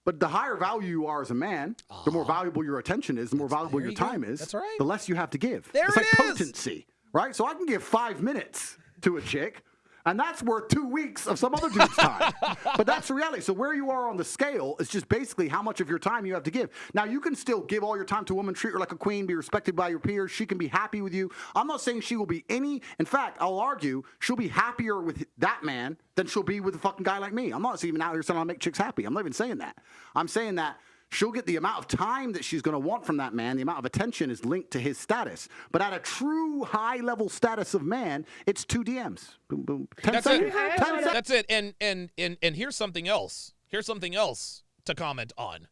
But the higher value you are as a man, the more valuable your attention is, the more valuable there your you go. time is, That's right. the less you have to give. There it's it like is. potency, right? So I can give 5 minutes to a chick, and that's worth 2 weeks of some other dude's time. But that's the reality. So where you are on the scale is just basically how much of your time you have to give. Now, you can still give all your time to a woman, treat her like a queen, be respected by your peers. She can be happy with you. I'm not saying she will be in fact, I'll argue she'll be happier with that man than she'll be with a fucking guy like me. I'm not even out here saying I'll make chicks happy. I'm not even saying that. I'm saying that she'll get the amount of time that she's going to want from that man. The amount of attention is linked to his status. But at a true high-level status of man, it's 2 DMs. Boom, boom. 10 That's seconds. it. 10 seconds. That's it. And here's something else. Here's something else to comment on.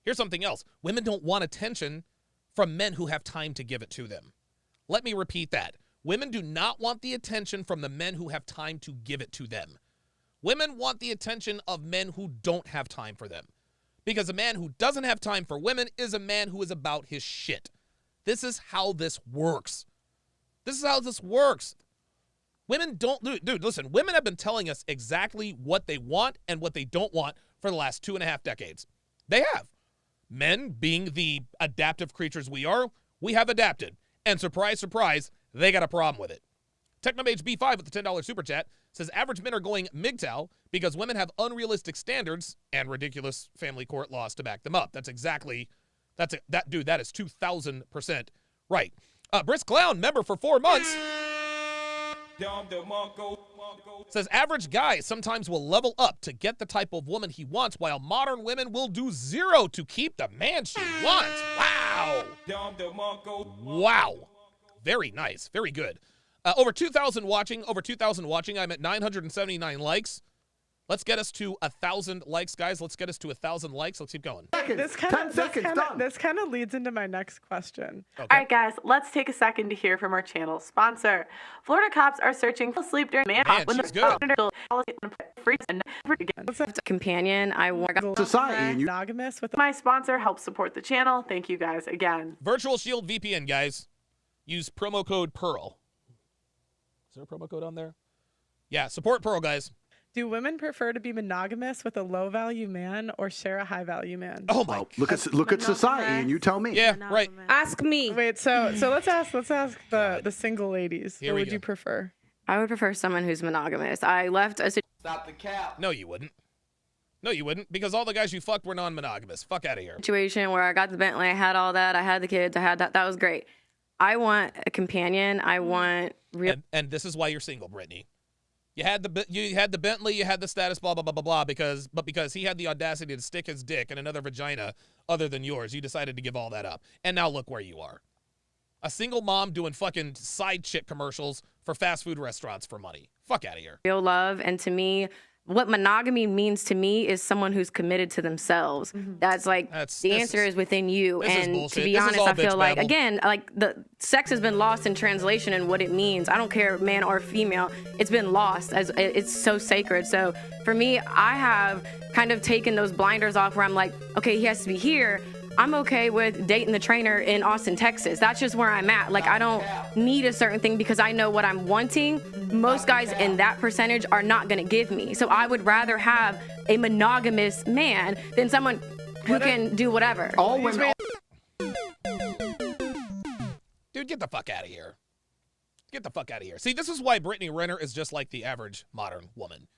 Here's something else. Women don't want attention from men who have time to give it to them. Let me repeat that. Women do not want the attention from the men who have time to give it to them. Women want the attention of men who don't have time for them. Because a man who doesn't have time for women is a man who is about his shit. This is how this works. This is how this works. Women don't, dude, listen, women have been telling us exactly what they want and what they don't want for the last 2.5 decades. They have. Men, being the adaptive creatures we are, we have adapted. And surprise, surprise, they got a problem with it. Technomage B5 with the $10 super chat says average men are going MGTOW because women have unrealistic standards and ridiculous family court laws to back them up. That is 2,000% right. Brisk Clown, member for 4 months, says average guy sometimes will level up to get the type of woman he wants, while modern women will do 0 to keep the man she wants. Wow. Wow. Very nice. Very good. Over 2,000 watching. I'm at 979 likes. Let's get us to 1,000 likes, guys. Let's get us to 1,000 likes. Let's keep going. This kind of leads into my next question. Okay. All right, guys, let's take a second to hear from our channel sponsor. Florida cops are searching for sleep during Man, she's good. Companion, I want Society and you. Monogamous with my sponsor helps support the channel. Thank you guys again. Virtual Shield VPN, guys. Use promo code PEARL. Is there a promo code on there? Yeah, support Pearl, guys. Do women prefer to be monogamous with a low-value man or share a high-value man? Oh my! Look at society, and you tell me. Yeah, right. Ask me. Wait, so let's ask the single ladies. Here What we would go. you prefer? I would prefer someone who's monogamous. I left a Stop the cap. No, you wouldn't. No, you wouldn't, because all the guys you fucked were non-monogamous. Fuck out of here. situation where I got the Bentley, I had all that, I had the kids, I had that. That was great. I want a companion. I want real. And this is why you're single, Brittany. You had the Bentley, you had the status, blah blah blah blah blah. Because he had the audacity to stick his dick in another vagina other than yours, you decided to give all that up. And now look where you are. A single mom doing fucking side chick commercials for fast food restaurants for money. Fuck out of here. Real love. And to me, what monogamy means to me is someone who's committed to themselves. That's like the answer is within you. And to be honest, I feel like, again, like the sex has been lost in translation and what it means. I don't care man or female. It's been lost as it's so sacred. So for me, I have kind of taken those blinders off where I'm like, okay, he has to be here. I'm okay with dating the trainer in Austin, Texas. That's just where I'm at. Like, I don't need a certain thing because I know what I'm wanting. Most guys in that percentage are not going to give me. So I would rather have a monogamous man than someone who can do whatever. All women. Dude, get the fuck out of here. Get the fuck out of here. See, this is why Brittany Renner is just like the average modern woman.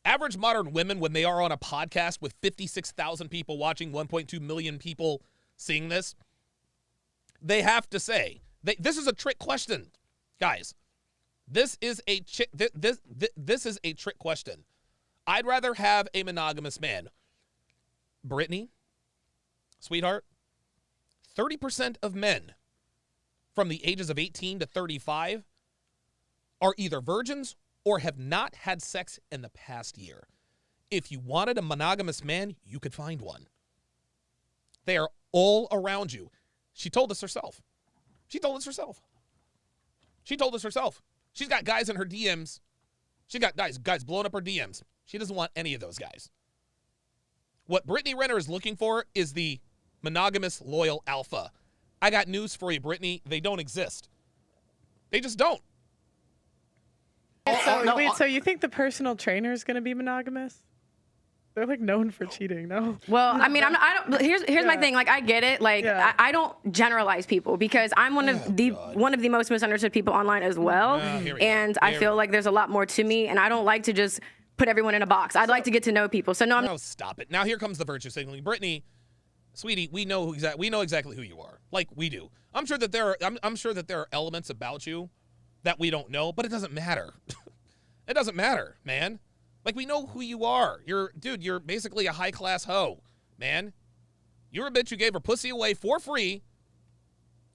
Average modern women, when they are on a podcast with 56,000 people watching, 1.2 million people seeing this, they have to say, this is a trick question, guys. This is a this is a trick question. I'd rather have a monogamous man. Brittany, sweetheart, 30% of men from the ages of 18 to 35 are either virgins or have not had sex in the past year. If you wanted a monogamous man, you could find one. They are all around you. She told us herself. She told us herself. She told us herself. She's got guys in her DMs. She got guys blowing up her DMs. She doesn't want any of those guys. What Brittany Renner is looking for is the monogamous, loyal alpha. I got news for you, Brittany. They don't exist. They just don't. So you think the personal trainer is going to be monogamous? They're like known for cheating, no? Well, I mean, I don't. Here's my thing. Like, I get it. Like, I don't generalize people because I'm one of the most misunderstood people online as well. And I feel like there's a lot more to me, and I don't like to just put everyone in a box. I'd like to get to know people. So no, No, stop it. Now here comes the virtue signaling. Brittany, sweetie, we know exactly who you are. Like we do. I'm sure that there are elements about you that we don't know, but it doesn't matter. It doesn't matter, man. Like, we know who you are. You're basically a high-class hoe, man. You're a bitch who gave her pussy away for free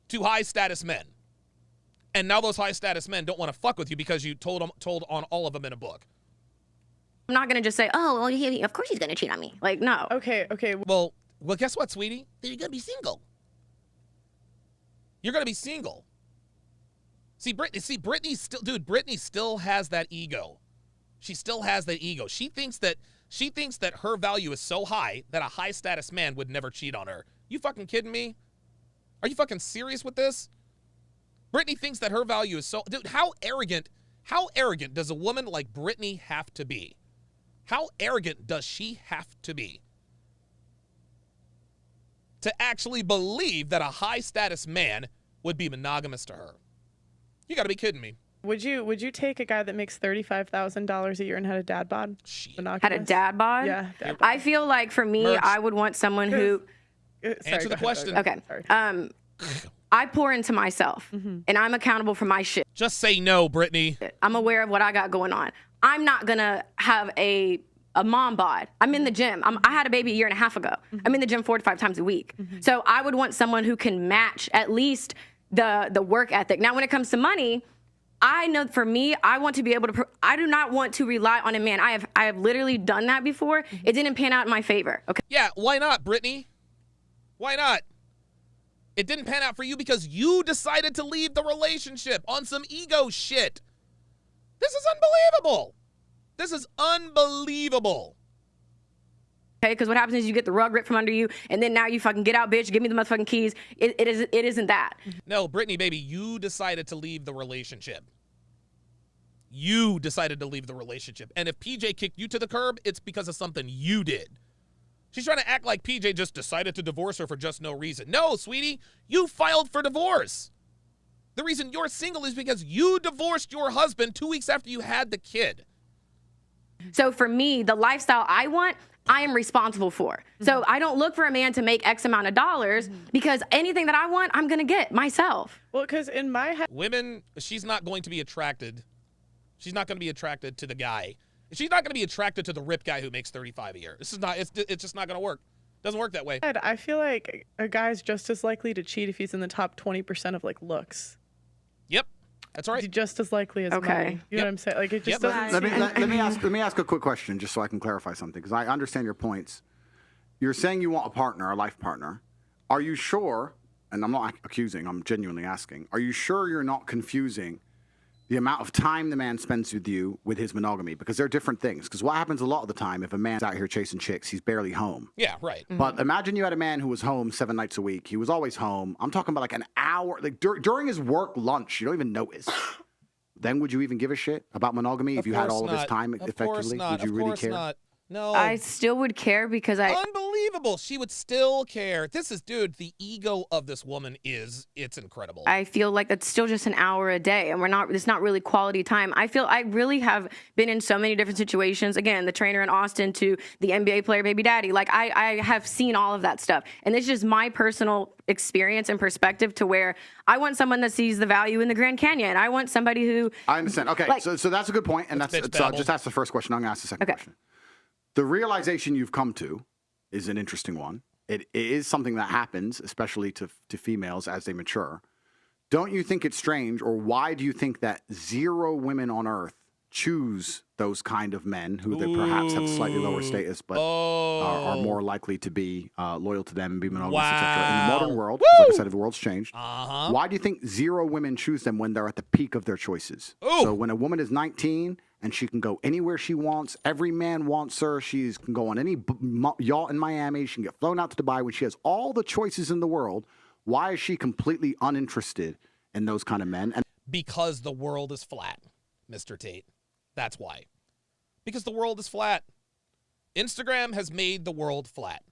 to high-status men. And now those high-status men don't want to fuck with you because you told on all of them in a book. I'm not going to just say, oh, well, of course he's going to cheat on me. Like, no. Okay. Well, guess what, sweetie? You're going to be single. You're going to be single. Brittany still has that ego. She still has that ego. She thinks that her value is so high that a high status man would never cheat on her. You fucking kidding me? Are you fucking serious with this? Brittany thinks that her value is so... Dude, how arrogant does a woman like Brittany have to be? How arrogant does she have to be to actually believe that a high status man would be monogamous to her? You got to be kidding me. Would you take a guy that makes $35,000 a year and had a dad bod? Had a dad bod? Yeah. Dad bod. I feel like for me, I would want someone who... Answer the question. Okay. I pour into myself, and I'm accountable for my shit. Just say no, Brittany. I'm aware of what I got going on. I'm not going to have a mom bod. I'm in the gym. I had a baby a year and a half ago. I'm in the gym 4 to 5 times a week. So I would want someone who can match at least the work ethic. Now, when it comes to money, I know for me, I want to be able to, I do not want to rely on a man. I have literally done that before. It didn't pan out in my favor. Okay. Yeah, why not, Brittany? Why not? It didn't pan out for you because you decided to leave the relationship on some ego shit. This is unbelievable. This is unbelievable. Okay, because what happens is you get the rug ripped from under you, and then now you fucking get out, bitch, give me the motherfucking keys. It isn't that. No, Brittany, baby, you decided to leave the relationship. You decided to leave the relationship. And if PJ kicked you to the curb, it's because of something you did. She's trying to act like PJ just decided to divorce her for just no reason. No, sweetie, you filed for divorce. The reason you're single is because you divorced your husband 2 weeks after you had the kid. So for me, the lifestyle I want, I am responsible for. So I don't look for a man to make X amount of dollars because anything that I want, I'm going to get myself. Well, because in my head, women, she's not going to be attracted. She's not going to be attracted to the guy. She's not going to be attracted to the rip guy who makes $35 a year. This is not, it's just not going to work. Doesn't work that way. I feel like a guy's just as likely to cheat if he's in the top 20% of like looks. Yep. That's right. Just as likely as money. You know what I'm saying? Like it just doesn't. Let me ask a quick question just so I can clarify something because I understand your points. You're saying you want a partner, a life partner. Are you sure? And I'm not accusing. I'm genuinely asking. Are you sure you're not confusing the amount of time the man spends with you with his monogamy? Because they're different things. Because what happens a lot of the time if a man's out here chasing chicks, he's barely home. Yeah, right. But imagine you had a man who was home 7 nights a week. He was always home. I'm talking about like an hour, like during his work lunch. You don't even notice. Then would you even give a shit about monogamy if you had all of his time effectively? Would you really care? Not. No. I still would care because Unbelievable. She would still care. This is, dude, the ego of this woman it's incredible. I feel like that's still just an hour a day and it's not really quality time. I feel I really have been in so many different situations. Again, the trainer in Austin to the NBA player baby daddy. Like I have seen all of that stuff. And it's just my personal experience and perspective to where I want someone that sees the value in the Grand Canyon. I want somebody who I understand. Okay. Like, so that's a good point. And so I'll just ask the first question. I'm going to ask the second question. The realization you've come to is an interesting one. It is something that happens, especially to females as they mature. Don't you think it's strange, or why do you think that 0 women on Earth choose those kind of men who they perhaps have slightly lower status, but are more likely to be loyal to them and be monogamous, etc. In the modern world, like I said, the world's changed. Why do you think 0 women choose them when they're at the peak of their choices? So when a woman is 19 and she can go anywhere she wants, every man wants her, she can go on any yacht in Miami, she can get flown out to Dubai, when she has all the choices in the world, why is she completely uninterested in those kind of men? And because the world is flat, Mr. Tate. That's why. Because the world is flat. Instagram has made the world flat.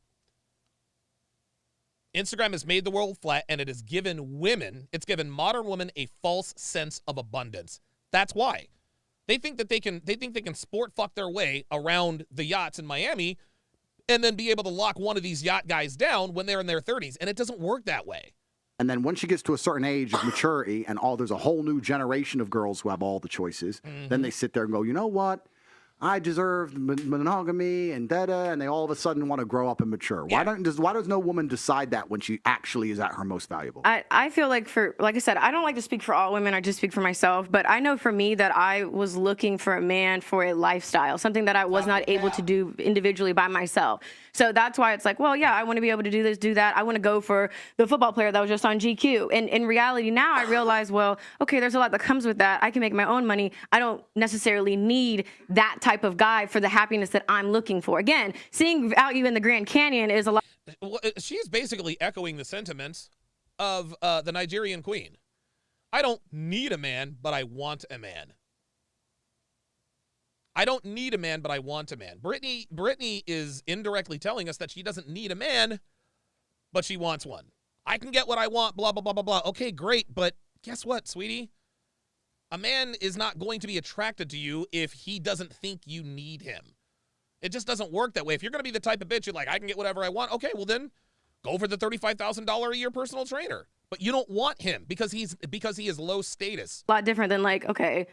Instagram has made the world flat, and it has given modern women a false sense of abundance. That's why. They think they can sport fuck their way around the yachts in Miami and then be able to lock one of these yacht guys down when they're in their 30s, and it doesn't work that way. And then once she gets to a certain age of maturity and there's a whole new generation of girls who have all the choices, then they sit there and go, you know what? I deserve monogamy and and they all of a sudden want to grow up and mature. Why does no woman decide that when she actually is at her most valuable? I feel like like I said, I don't like to speak for all women. I just speak for myself. But I know for me that I was looking for a man for a lifestyle, something that I was not able to do individually by myself. So that's why it's like, well, yeah, I want to be able to do this, do that. I want to go for the football player that was just on GQ. And in reality, now I realize, well, okay, there's a lot that comes with that. I can make my own money. I don't necessarily need that type of guy for the happiness that I'm looking for. Again, seeing value in the Grand Canyon is a lot. Well, she's basically echoing the sentiments of the Nigerian queen. I don't need a man, but I want a man. I don't need a man, but I want a man. Brittany is indirectly telling us that she doesn't need a man, but she wants one. I can get what I want, blah, blah, blah, blah, blah. Okay, great, but guess what, sweetie? A man is not going to be attracted to you if he doesn't think you need him. It just doesn't work that way. If you're going to be the type of bitch you're like, I can get whatever I want, okay, well then go for the $35,000 a year personal trainer. But you don't want him because he is low status. A lot different than like, okay,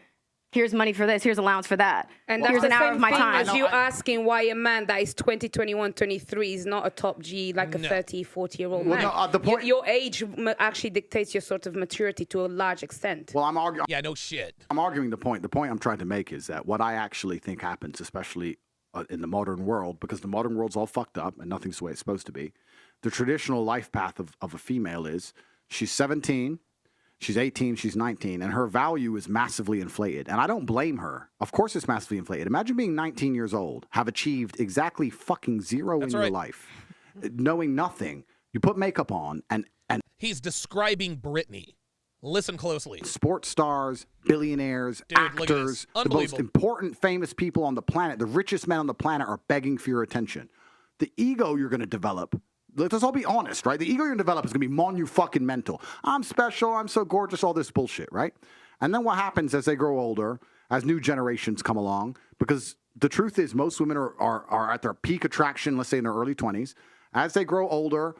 here's money for this, here's allowance for that. And that's here's the an hour same of my thing time. as you asking why a man that is 20, 21, 23 is not a top G, like a 30, 40-year-old man. No, the point... Your age actually dictates your sort of maturity to a large extent. Well, I'm arguing... Yeah, no shit. I'm arguing the point. The point I'm trying to make is that what I actually think happens, especially in the modern world, because the modern world's all fucked up and nothing's the way it's supposed to be, the traditional life path of a female is she's 17... She's 18, she's 19, and her value is massively inflated. And I don't blame her. Of course it's massively inflated. Imagine being 19 years old, have achieved exactly fucking zero in your life, knowing nothing. You put makeup on, and he's describing Britney. Listen closely. Sports stars, billionaires, actors, the most important famous people on the planet, the richest men on the planet are begging for your attention. The ego you're going to develop, let's all be honest, right? The ego you're going to develop is going to be monumental. I'm special. I'm so gorgeous. All this bullshit, right? And then what happens as they grow older, as new generations come along, because the truth is most women are at their peak attraction, let's say in their early 20s. As they grow older,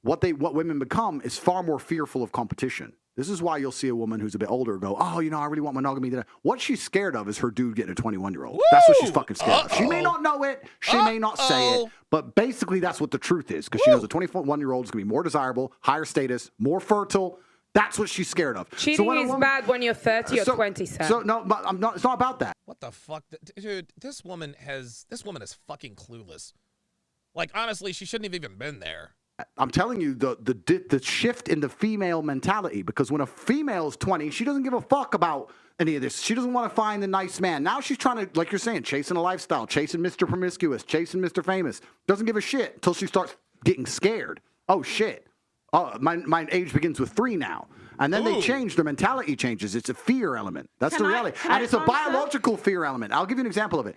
what women become is far more fearful of competition. This is why you'll see a woman who's a bit older go, oh, you know, I really want monogamy. What she's scared of is her dude getting a 21-year-old. That's what she's fucking scared of. She may not know it. She may not say it. But basically, that's what the truth is. Because she knows a 21-year-old is going to be more desirable, higher status, more fertile. That's what she's scared of. Cheating is bad when you're 30 or 27. So, no, but it's not about that. What the fuck? Dude, this woman is fucking clueless. Like, honestly, she shouldn't have even been there. I'm telling you, the shift in the female mentality, because when a female is 20, she doesn't give a fuck about any of this. She doesn't want to find the nice man. Now she's trying to, like you're saying, chasing a lifestyle, chasing Mr. Promiscuous, chasing Mr. Famous. Doesn't give a shit until she starts getting scared. Oh, shit. Oh, my age begins with 3 now. And then they change, their mentality changes. It's a fear element. That's the reality. And it's a biological fear element. I'll give you an example of it.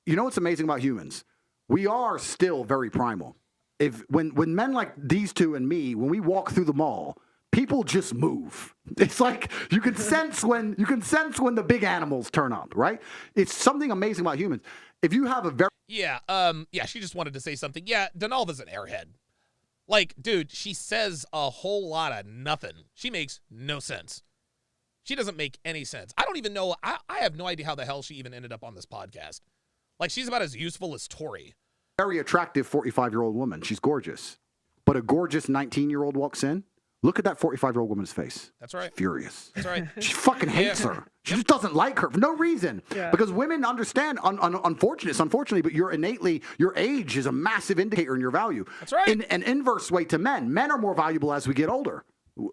You know what's amazing about humans? We are still very primal. When men like these two and me, when we walk through the mall, people just move. It's like you can sense when the big animals turn up, right? It's something amazing about humans. If you have a very yeah, she just wanted to say something. Yeah, Donalva's an airhead. Like, dude, she says a whole lot of nothing. She makes no sense. She doesn't make any sense. I don't even know. I have no idea how the hell she even ended up on this podcast. Like, she's about as useful as Tori. Very attractive 45-year-old woman. She's gorgeous. But a gorgeous 19-year-old walks in. Look at that 45-year-old woman's face. That's right. She's furious. That's right. She fucking hates her. She just doesn't like her for no reason. Yeah. Because women understand, unfortunately, but your age is a massive indicator in your value. That's right. In an inverse way to men. Men are more valuable as we get older.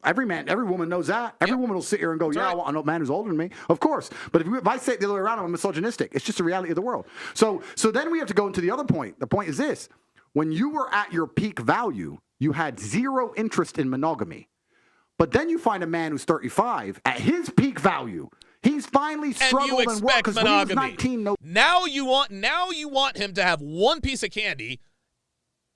Every woman knows that. Every woman will sit here and go, I want a man who's older than me. Of course. But if I say it the other way around, I'm misogynistic. It's just the reality of the world. So then we have to go into the other point. The point is this. When you were at your peak value, you had zero interest in monogamy. But then you find a man who's 35 at his peak value. He's finally struggled and worked because when he was 19. Now you want him to have one piece of candy,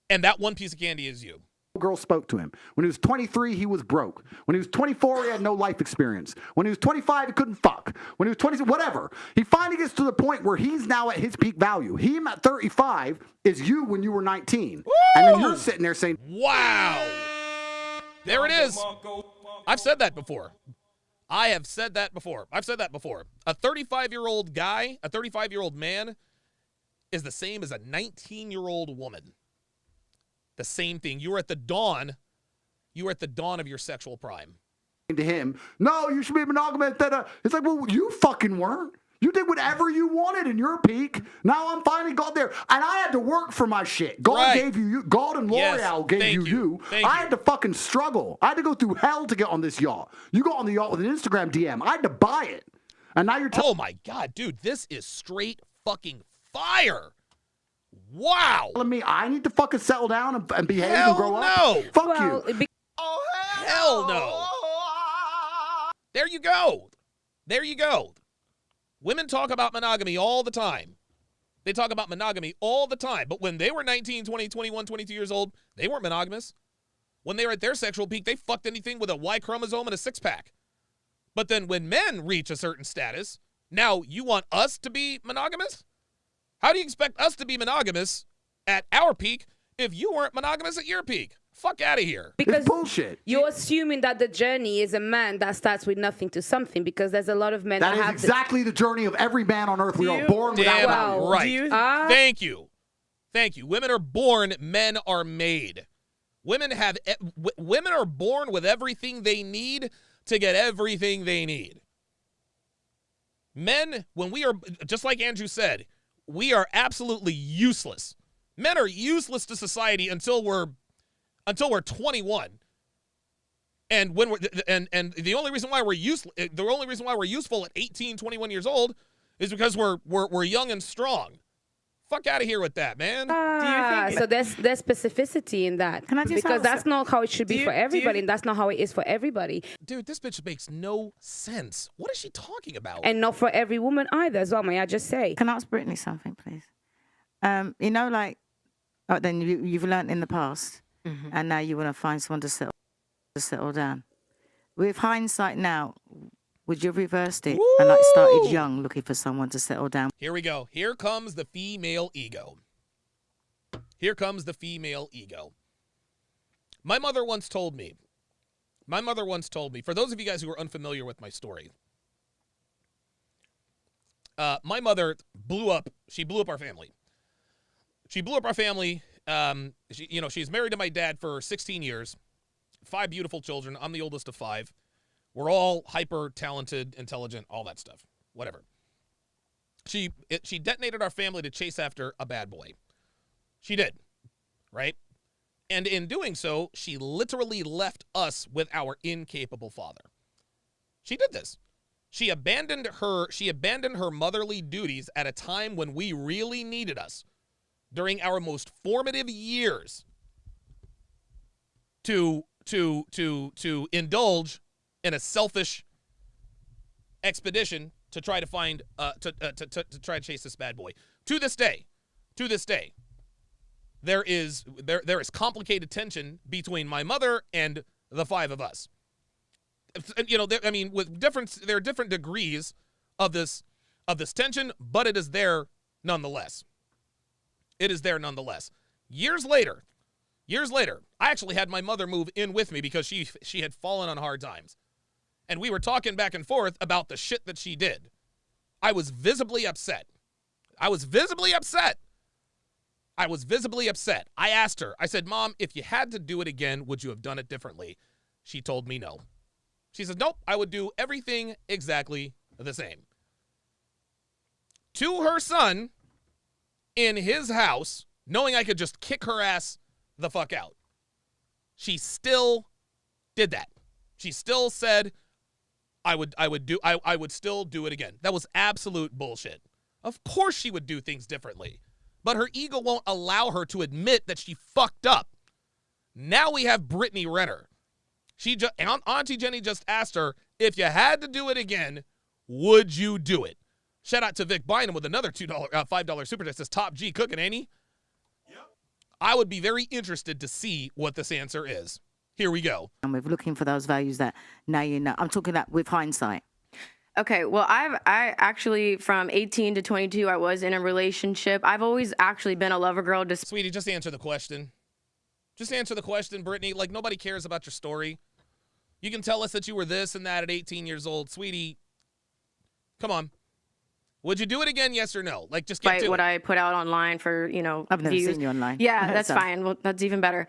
and that one piece of candy is you. Girl spoke to him. When he was 23, he was broke. When he was 24, he had no life experience. When he was 25, he couldn't fuck. When he was 20, whatever. He finally gets to the point where he's now at his peak value. Him at 35 is you when you were 19. Woo! And then you're sitting there saying, wow. There it is. I've said that before. I've said that before. A 35-year-old guy, a 35-year-old man is the same as a 19-year-old woman. The same thing. You were at the dawn of your sexual prime. To him, no, you should be monogamous. It's like, well, you fucking weren't. You did whatever you wanted in your peak. Now I'm finally got there. And I had to work for my shit. God gave you. God and L'Oreal gave you. I had to fucking struggle. I had to go through hell to get on this yacht. You got on the yacht with an Instagram DM. I had to buy it. And now you're oh my God, dude, this is straight fucking fire. Wow. Telling me I need to fucking settle down and behave and grow up? Fuck you. Hell no. There you go. Women talk about monogamy all the time. They talk about monogamy all the time. But when they were 19, 20, 21, 22 years old, they weren't monogamous. When they were at their sexual peak, they fucked anything with a Y chromosome and a six-pack. But then when men reach a certain status, now you want us to be monogamous? How do you expect us to be monogamous at our peak if you weren't monogamous at your peak? Fuck out of here. Because It's bullshit. you're assuming that the journey is a man that starts with nothing to something, because there's a lot of men That that is have exactly the journey of every man on earth. We are born without Damn value. right. Thank you. Thank you. Women are born, men are made. Women are born with everything they need to get everything they need. Men, when we are, just like Andrew said, we are absolutely useless. Men are useless to society until we're 21. And when and the only reason why we're useful at 18, 21 years old is because we're young and strong. Fuck out of here with that, man. So there's specificity in that. Can I just because ask- that's not how it should be for everybody, and that's not how it is for everybody. Dude, this bitch makes no sense. What is she talking about? And not for every woman either, as well, may I just say. Can I ask Brittany something, please? You know, like, then you've learned in the past, and now you want to find someone to settle down. With hindsight now, would you have reversed it and like started young, looking for someone to settle down? Here we go. Here comes the female ego. Here comes the female ego. My mother once told me, for those of you guys who are unfamiliar with my story, my mother she blew up our family. She blew up our family. She's married to my dad for 16 years, 5 beautiful children. I'm the oldest of 5. We're all hyper talented, intelligent, all that stuff. Whatever. She detonated our family to chase after a bad boy. She did, right? And in doing so, she literally left us with our incapable father. She did this. She abandoned her motherly duties at a time when we really needed us, during our most formative years, to indulge in a selfish expedition to try to find to try to chase this bad boy. To this day, there is complicated tension between my mother and the 5 of us. There are different degrees of this tension, but it is there nonetheless. It is there nonetheless. Years later, I actually had my mother move in with me because she had fallen on hard times. And we were talking back and forth about the shit that she did. I was visibly upset. I asked her, I said, Mom, if you had to do it again, would you have done it differently? She told me no. She says, nope, I would do everything exactly the same. To her son, in his house, knowing I could just kick her ass the fuck out, she still did that. She still said, I would still do it again. That was absolute bullshit. Of course she would do things differently, but her ego won't allow her to admit that she fucked up. Now we have Brittany Renner. Auntie Jenny just asked her, if you had to do it again, would you do it? Shout out to Vic Bynum with another $5 super chat. Says Top G cooking, ain't he? Yep. I would be very interested to see what this answer is. Here we go. And we're looking for those values that now you know. I'm talking that with hindsight. Okay, well, I actually, from 18 to 22, I was in a relationship. I've always actually been a lover girl. Sweetie, just answer the question. Just answer the question, Brittany. Like, nobody cares about your story. You can tell us that you were this and that at 18 years old. Sweetie, come on. Would you do it again, yes or no? Like, just get to what it. I put out online for, I've never views. seen you online. Yeah, that's So- fine. Well, that's even better.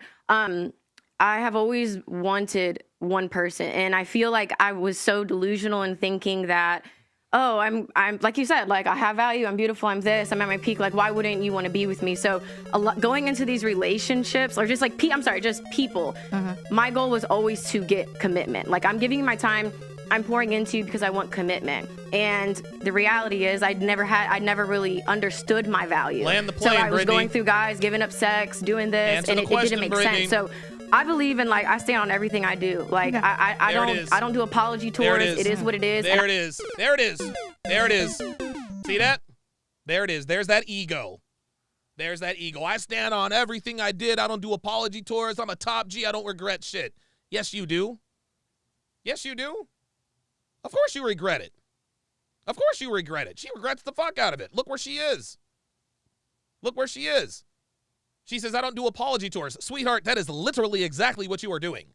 I have always wanted one person, and I feel like I was so delusional in thinking that, oh, I'm like you said, like I have value, I'm beautiful, I'm this, I'm at my peak. Like, why wouldn't you want to be with me? So, going into these relationships, or just like just people, my goal was always to get commitment. Like, I'm giving you my time, I'm pouring into you because I want commitment. And the reality is, I never really understood my value. Land the plane, so I was Brittany. going through guys, giving up sex, doing this, Answer and the it question, didn't make Brittany. sense. So I believe in, like, I stand on everything I do. Like, I don't do apology tours. There it is. It is what it is. There it is. There it is. There it is. See that? There it is. There's that ego. There's that ego. I stand on everything I did. I don't do apology tours. I'm a top G. I don't regret shit. Yes, you do. Yes, you do. Of course you regret it. Of course you regret it. She regrets the fuck out of it. Look where she is. Look where she is. She says, I don't do apology tours. Sweetheart, that is literally exactly what you are doing.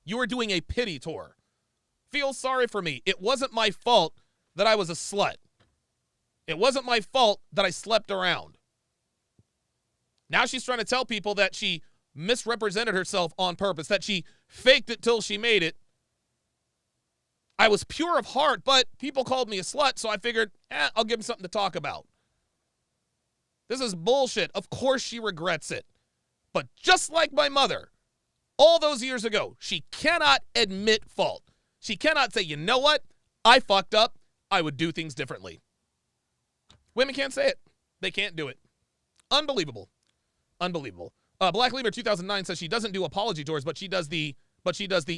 You are doing a pity tour. Feel sorry for me. It wasn't my fault that I was a slut. It wasn't my fault that I slept around. Now she's trying to tell people that she misrepresented herself on purpose, that she faked it till she made it. I was pure of heart, but people called me a slut, so I figured, I'll give them something to talk about. This is bullshit. Of course she regrets it. But just like my mother, all those years ago, she cannot admit fault. She cannot say, you know what? I fucked up. I would do things differently. Women can't say it. They can't do it. Unbelievable. Unbelievable. Black Lemur 2009 says she doesn't do apology tours, but she does the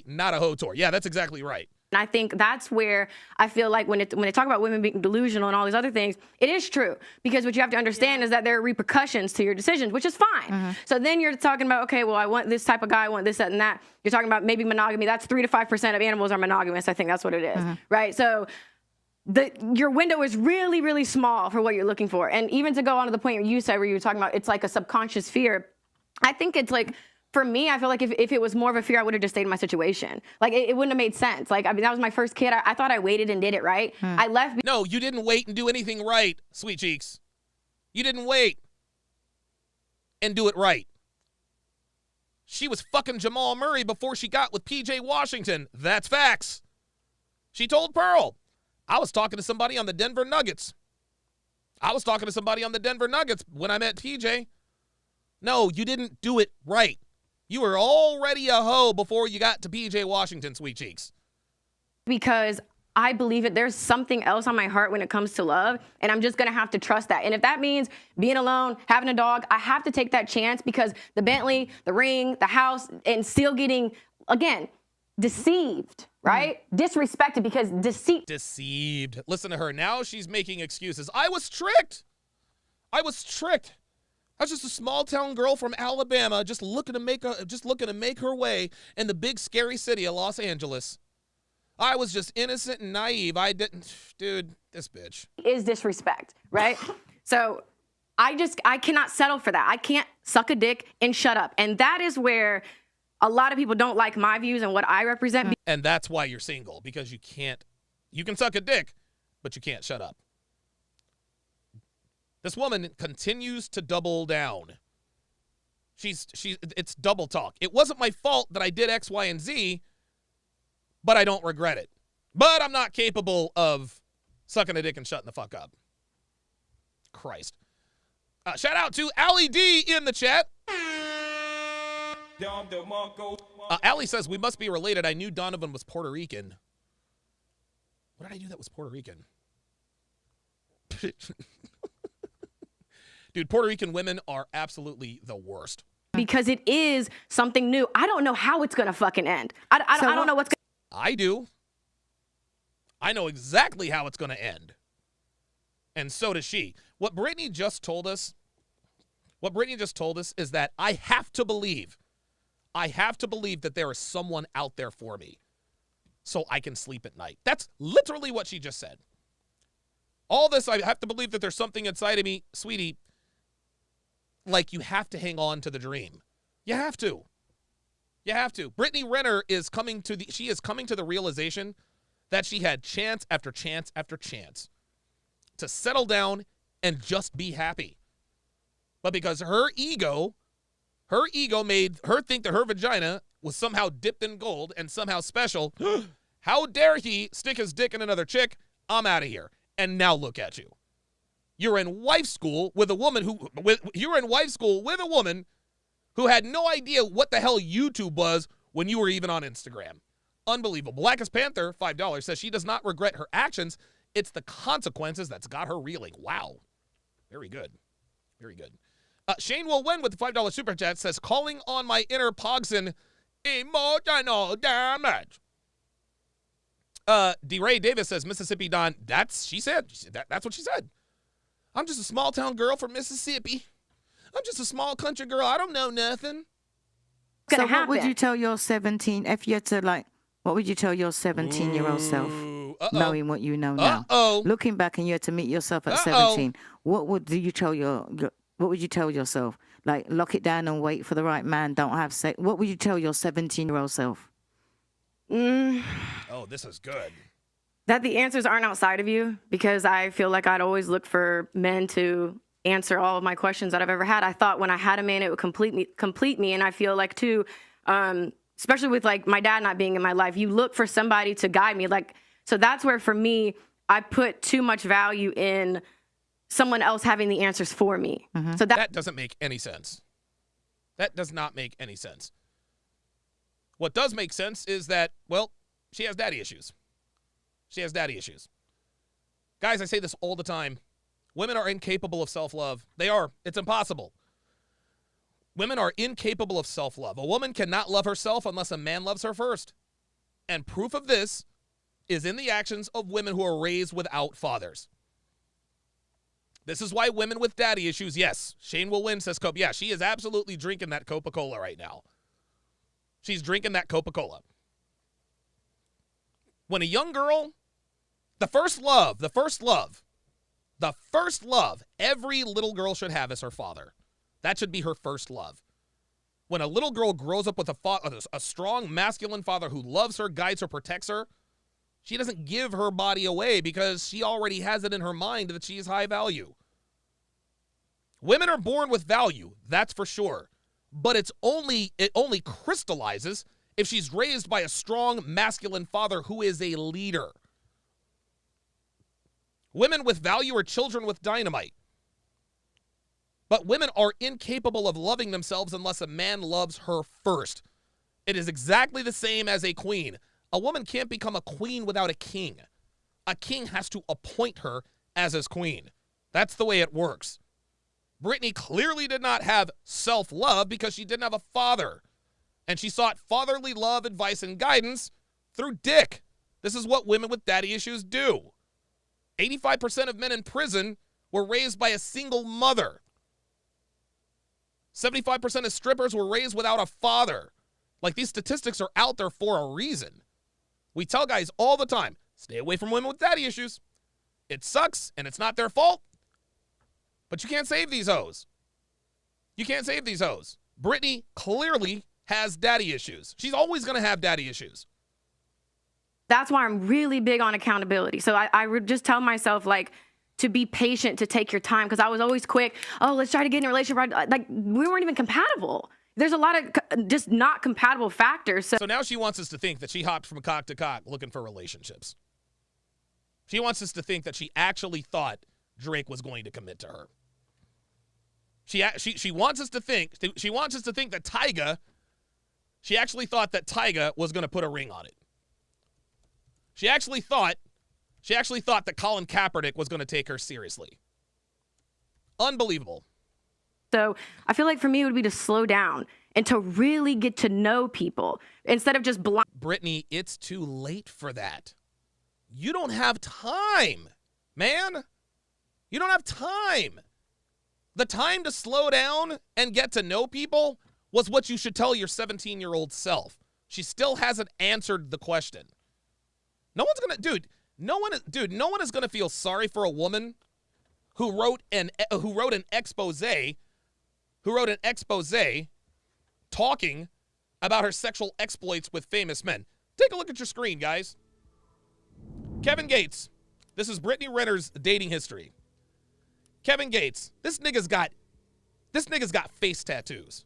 not a hoe tour. Yeah, that's exactly right. And I think that's where I feel like when they talk about women being delusional and all these other things, it is true. Because what you have to understand is that there are repercussions to your decisions, which is fine. So then you're talking about, okay, well, I want this type of guy, I want this, that, and that. You're talking about maybe monogamy. That's 3 to 5% of animals are monogamous. I think that's what it is, right? So your window is really, really small for what you're looking for. And even to go on to the point you said where you were talking about it's like a subconscious fear, I think it's like, for me, I feel like if it was more of a fear, I would have just stayed in my situation. Like, it wouldn't have made sense. Like, I mean, that was my first kid. I thought I waited and did it right. I left. No, you didn't wait and do anything right, Sweet Cheeks. You didn't wait and do it right. She was fucking Jamal Murray before she got with PJ Washington. That's facts. She told Pearl, I was talking to somebody on the Denver Nuggets. I was talking to somebody on the Denver Nuggets when I met PJ. No, you didn't do it right. You were already a hoe before you got to PJ Washington, Sweet Cheeks. Because I believe it. There's something else on my heart when it comes to love, and I'm just going to have to trust that. And if that means being alone, having a dog, I have to take that chance because the Bentley, the ring, the house, and still getting, again, deceived, right? Disrespected because deceit. Deceived. Listen to her. Now she's making excuses. I was tricked. I was tricked. I was just a small town girl from Alabama, just looking to make her way in the big scary city of Los Angeles. I was just innocent and naive. Dude, this bitch is disrespect, right? So I cannot settle for that. I can't suck a dick and shut up. And that is where a lot of people don't like my views and what I represent. And that's why you're single, because you can suck a dick, but you can't shut up. This woman continues to double down. It's double talk. It wasn't my fault that I did X, Y, and Z, but I don't regret it. But I'm not capable of sucking a dick and shutting the fuck up. Christ. Shout out to Allie D in the chat. Allie says, we must be related. I knew Donovan was Puerto Rican. What did I do that was Puerto Rican? Dude, Puerto Rican women are absolutely the worst. Because it is something new. I don't know how it's going to fucking end. I don't know what's going to... I do. I know exactly how it's going to end. And so does she. What Brittany just told us is that I have to believe that there is someone out there for me so I can sleep at night. That's literally what she just said. All this, I have to believe that there's something inside of me, sweetie. Like, you have to hang on to the dream. You have to. You have to. Brittany Renner is coming to the realization that she had chance after chance after chance to settle down and just be happy. But because her ego made her think that her vagina was somehow dipped in gold and somehow special. How dare he stick his dick in another chick? I'm out of here. And now look at you. You're in wife school with a woman who had no idea what the hell YouTube was when you were even on Instagram. Unbelievable. Blackest Panther, $5, says she does not regret her actions. It's the consequences that's got her reeling. Wow. Very good. Very good. Shane will win with the $5 super chat, says, calling on my inner Pogson, emotional damage. DeRay Davis says, Mississippi Don, that's what she said. I'm just a small town girl from Mississippi. I'm just a small country girl. I don't know nothing. So what would you tell your 17, if you had to, what would you tell your 17-year-old self, knowing what you know now? Looking back and you had to meet yourself at 17, what would you tell yourself? Like, lock it down and wait for the right man. Don't have sex. What would you tell your 17-year-old self? Oh, this is good. That the answers aren't outside of you, because I feel like I'd always look for men to answer all of my questions that I've ever had. I thought when I had a man, it would complete me. And I feel like too, especially with like my dad not being in my life, you look for somebody to guide me. Like, so that's where for me, I put too much value in someone else having the answers for me. So that doesn't make any sense. That does not make any sense. What does make sense is that, well, she has daddy issues. She has daddy issues. Guys, I say this all the time. Women are incapable of self-love. They are. It's impossible. Women are incapable of self-love. A woman cannot love herself unless a man loves her first. And proof of this is in the actions of women who are raised without fathers. This is why women with daddy issues, yes, Shane will win, says Cope. Yeah, she is absolutely drinking that Coca-Cola right now. She's drinking that Coca-Cola. When a young girl, the first love every little girl should have is her father. That should be her first love. When a little girl grows up with a strong masculine father who loves her, guides her, protects her, she doesn't give her body away because she already has it in her mind that she is high value. Women are born with value, that's for sure. But it only crystallizes if she's raised by a strong masculine father who is a leader. Women with value are children with dynamite. But women are incapable of loving themselves unless a man loves her first. It is exactly the same as a queen. A woman can't become a queen without a king. A king has to appoint her as his queen. That's the way it works. Brittany clearly did not have self-love because she didn't have a father. And she sought fatherly love, advice, and guidance through dick. This is what women with daddy issues do. 85% of men in prison were raised by a single mother. 75% of strippers were raised without a father. Like, these statistics are out there for a reason. We tell guys all the time, stay away from women with daddy issues. It sucks, and it's not their fault. But you can't save these hoes. You can't save these hoes. Brittany clearly has daddy issues. She's always going to have daddy issues. That's why I'm really big on accountability. So I would just tell myself, like, to be patient, to take your time, because I was always quick. Oh, let's try to get in a relationship. Like, we weren't even compatible. There's a lot of just not compatible factors. So now she wants us to think that she hopped from cock to cock looking for relationships. She wants us to think that she actually thought Drake was going to commit to her. She wants us to think that Tyga, she actually thought that Tyga was going to put a ring on it. She actually thought that Colin Kaepernick was going to take her seriously. Unbelievable. So I feel like for me, it would be to slow down and to really get to know people instead of just blind. Brittany, it's too late for that. You don't have time, man. You don't have time. The time to slow down and get to know people was what you should tell your 17-year-old self. She still hasn't answered the question. No one is gonna feel sorry for a woman who wrote an expose talking about her sexual exploits with famous men. Take a look at your screen, guys. Kevin Gates. This is Brittany Renner's dating history. Kevin Gates. This nigga's got face tattoos.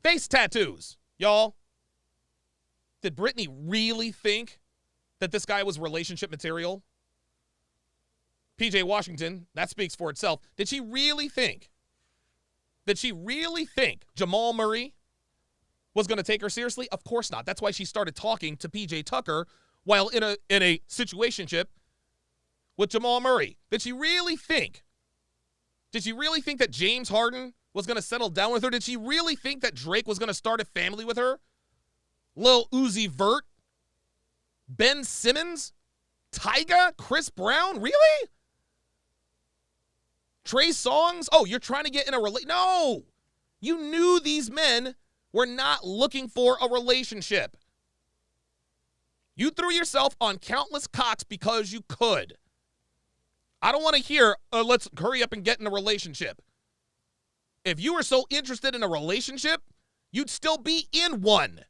Face tattoos, y'all. Did Brittany really think that this guy was relationship material? PJ Washington, that speaks for itself. Did she really think Jamal Murray was going to take her seriously? Of course not. That's why she started talking to PJ Tucker while in a situationship with Jamal Murray. Did she really think that James Harden was going to settle down with her? Did she really think that Drake was going to start a family with her? Lil Uzi Vert? Ben Simmons? Tyga? Chris Brown? Really? Trey Songz? Oh, you're trying to get in a No! You knew these men were not looking for a relationship. You threw yourself on countless cocks because you could. I don't want to hear, let's hurry up and get in a relationship. If you were so interested in a relationship, you'd still be in one.